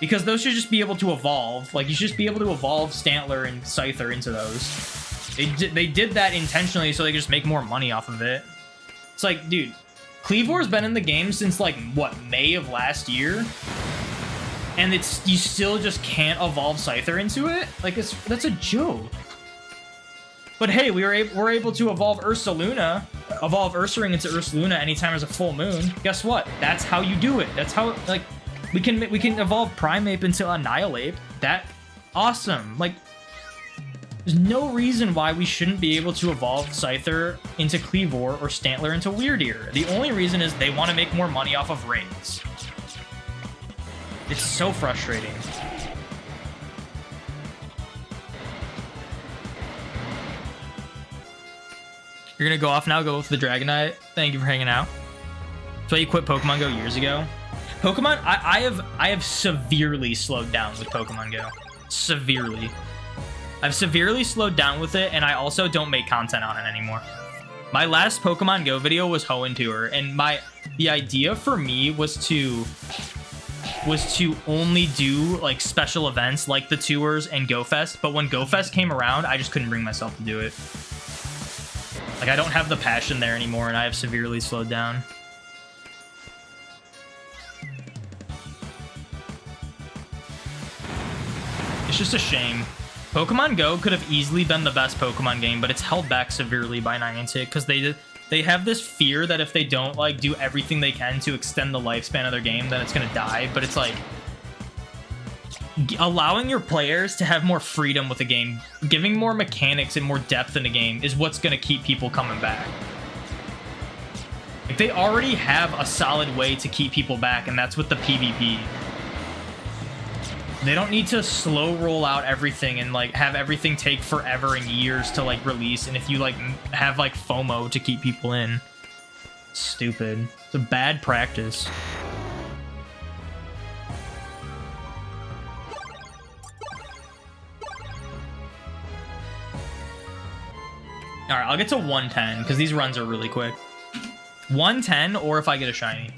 because those should just be able to evolve. Like, you should just be able to evolve Stantler and Scyther into those. They did that intentionally so they could just make more money off of it. It's like, dude, Cleavor's been in the game since like what, May of last year, and you still just can't evolve Scyther into it. Like, that's a joke. But hey, we're able to evolve Ursaluna, evolve Ursaring into Ursaluna anytime there's a full moon. Guess what? That's how you do it. That's how, like, we can evolve Primeape into Annihilape. That awesome. Like, there's no reason why we shouldn't be able to evolve Scyther into Cleavor or Stantler into Weirdeer. The only reason is they want to make more money off of raids. It's so frustrating. You're gonna go off now, go with the Dragonite. Thank you for hanging out. That's why you quit Pokemon Go years ago. Pokemon, I have severely slowed down with Pokemon Go. Severely. I've severely slowed down with it, and I also don't make content on it anymore. My last Pokemon Go video was Hoenn Tour, and the idea for me was to only do like special events like the tours and GoFest, but when GoFest came around, I just couldn't bring myself to do it. Like, I don't have the passion there anymore, and I have severely slowed down. It's just a shame. Pokemon Go could have easily been the best Pokemon game, but it's held back severely by Niantic because they have this fear that if they don't like do everything they can to extend the lifespan of their game, then it's gonna die. But it's like allowing your players to have more freedom with the game, giving more mechanics and more depth in the game is what's gonna keep people coming back. Like, they already have a solid way to keep people back, and that's with the PvP. They don't need to slow roll out everything and like have everything take forever and years to like release. And if you like have like FOMO to keep people in, stupid. It's a bad practice. All right, I'll get to 110 because these runs are really quick. 110 or if I get a shiny.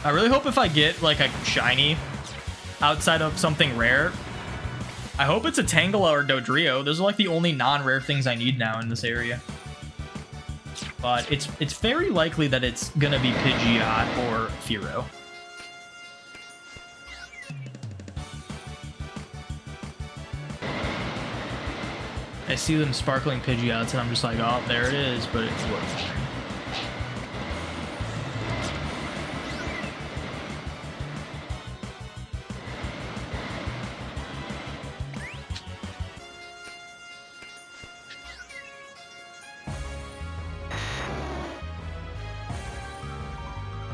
I really hope if I get like a shiny outside of something rare, I hope it's a Tangela or Dodrio. Those are like the only non-rare things I need now in this area. But it's very likely that it's gonna be Pidgeot or Fearow. I see them sparkling Pidgeots and I'm just like, oh, there it is, but it's worse.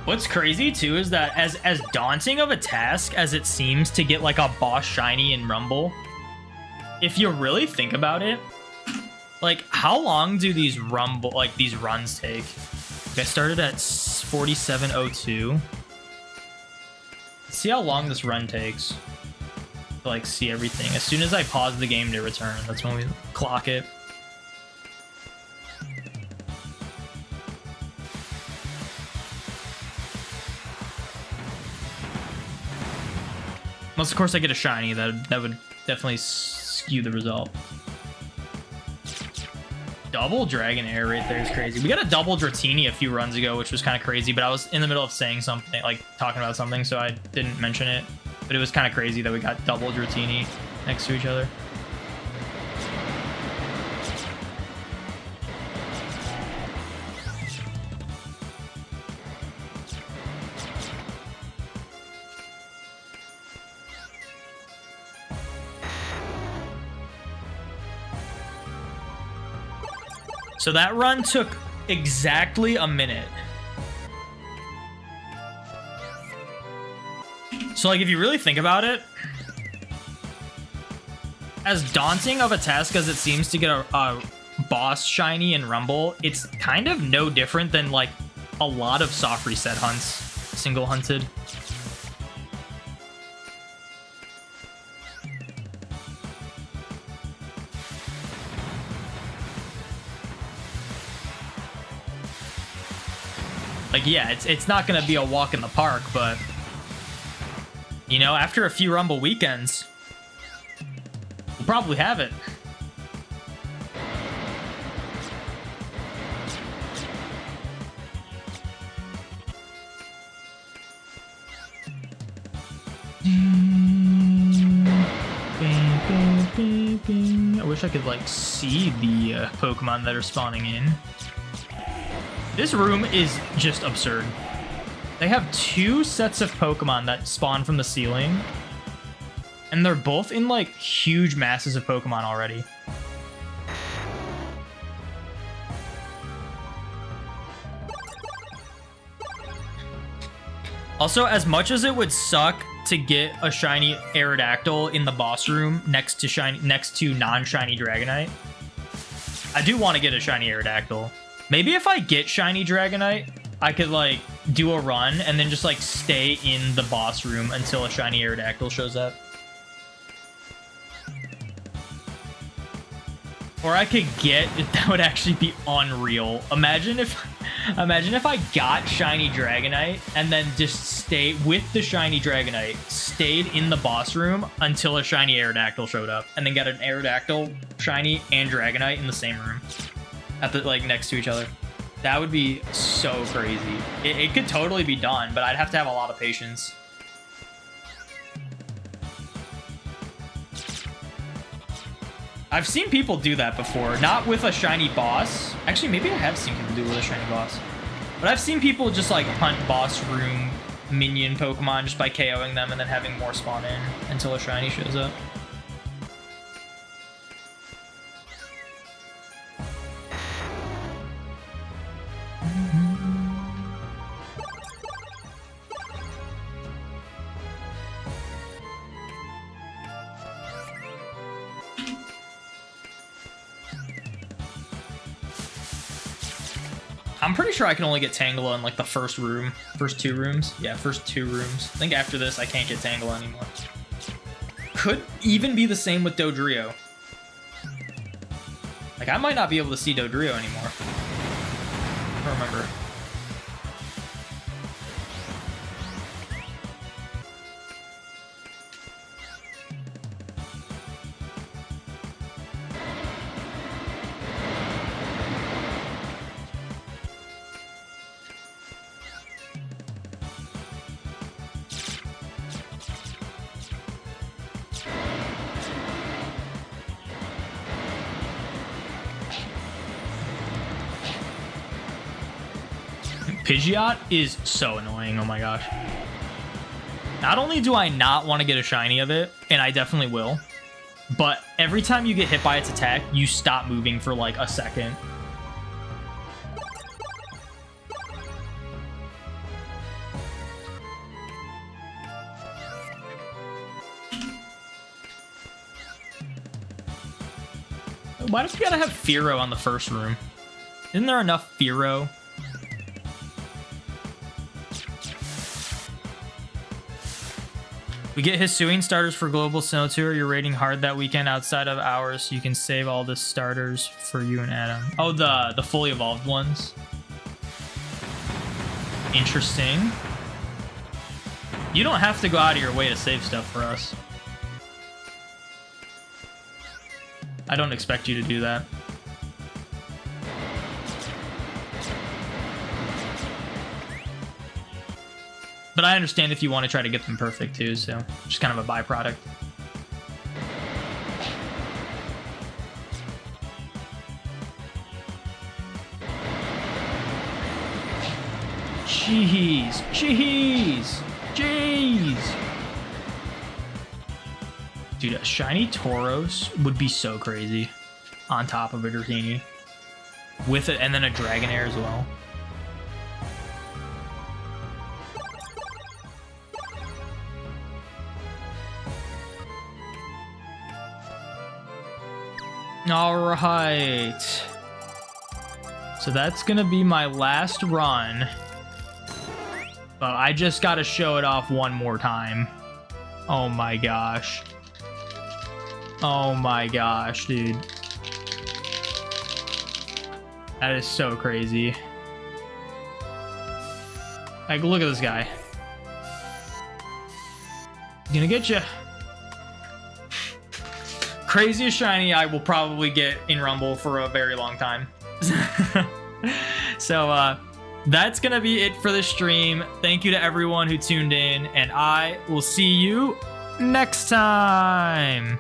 What's crazy too is that as daunting of a task as it seems to get like a boss shiny in Rumble, if you really think about it, like how long do these these runs take? Like, I started at 47:02. Let's see how long this run takes to like see everything. As soon as I pause the game to return, that's when we clock it. Unless, of course, I get a shiny, that would definitely skew the result. Double Dragonair right there is crazy. We got a double Dratini a few runs ago, which was kind of crazy, but I was in the middle of saying something, like talking about something, so I didn't mention it. But it was kind of crazy that we got double Dratini next to each other. So that run took exactly a minute. So like if you really think about it, as daunting of a task as it seems to get a boss shiny in Rumble, it's kind of no different than like a lot of soft reset hunts, single hunted. Like, yeah, it's not gonna be a walk in the park, but you know, after a few Rumble weekends, we'll probably have it. I wish I could like see the Pokemon that are spawning in. This room is just absurd. They have two sets of Pokemon that spawn from the ceiling, and they're both in like huge masses of Pokemon already. Also, as much as it would suck to get a shiny Aerodactyl in the boss room next to non-shiny Dragonite, I do want to get a shiny Aerodactyl. Maybe if I get shiny Dragonite, I could like do a run and then just like stay in the boss room until a shiny Aerodactyl shows up. Or I could get, that would actually be unreal. Imagine if I got shiny Dragonite and then just stayed with the shiny Dragonite, stayed in the boss room until a shiny Aerodactyl showed up, and then got an Aerodactyl, shiny, and Dragonite in the same room. At the like next to each other. That would be so crazy. It could totally be done, but I'd have to have a lot of patience. I've seen people do that before, not with a shiny boss. Actually, maybe I have seen people do it with a shiny boss. But I've seen people just like hunt boss room minion Pokemon just by KOing them and then having more spawn in until a shiny shows up. I'm pretty sure I can only get Tangela in like the first room. First 2 rooms. Yeah, first 2 rooms. I think after this I can't get Tangela anymore. Could even be the same with Dodrio. Like I might not be able to see Dodrio anymore. I don't remember. Pidgeot is so annoying, oh my gosh. Not only do I not want to get a shiny of it, and I definitely will, but every time you get hit by its attack, you stop moving for like a second. Why does we gotta have Fearow on the first room? Isn't there enough Fearow? We get Hisuian starters for Global Snow Tour. You're rating hard that weekend outside of ours, so you can save all the starters for you and Adam. Oh, the fully evolved ones. Interesting. You don't have to go out of your way to save stuff for us. I don't expect you to do that. But I understand if you want to try to get them perfect too, so just kind of a byproduct. Jeez, jeez, jeez. Dude, a shiny Tauros would be so crazy on top of a Dratini. With it, and then a Dragonair as well. All right. So that's gonna be my last run. But I just gotta show it off one more time. Oh my gosh. Oh my gosh, dude. That is so crazy. Like, look at this guy. He's gonna get you. Craziest shiny I will probably get in Rumble for a very long time. So, that's gonna be it for the stream. Thank you to everyone who tuned in, and I will see you next time.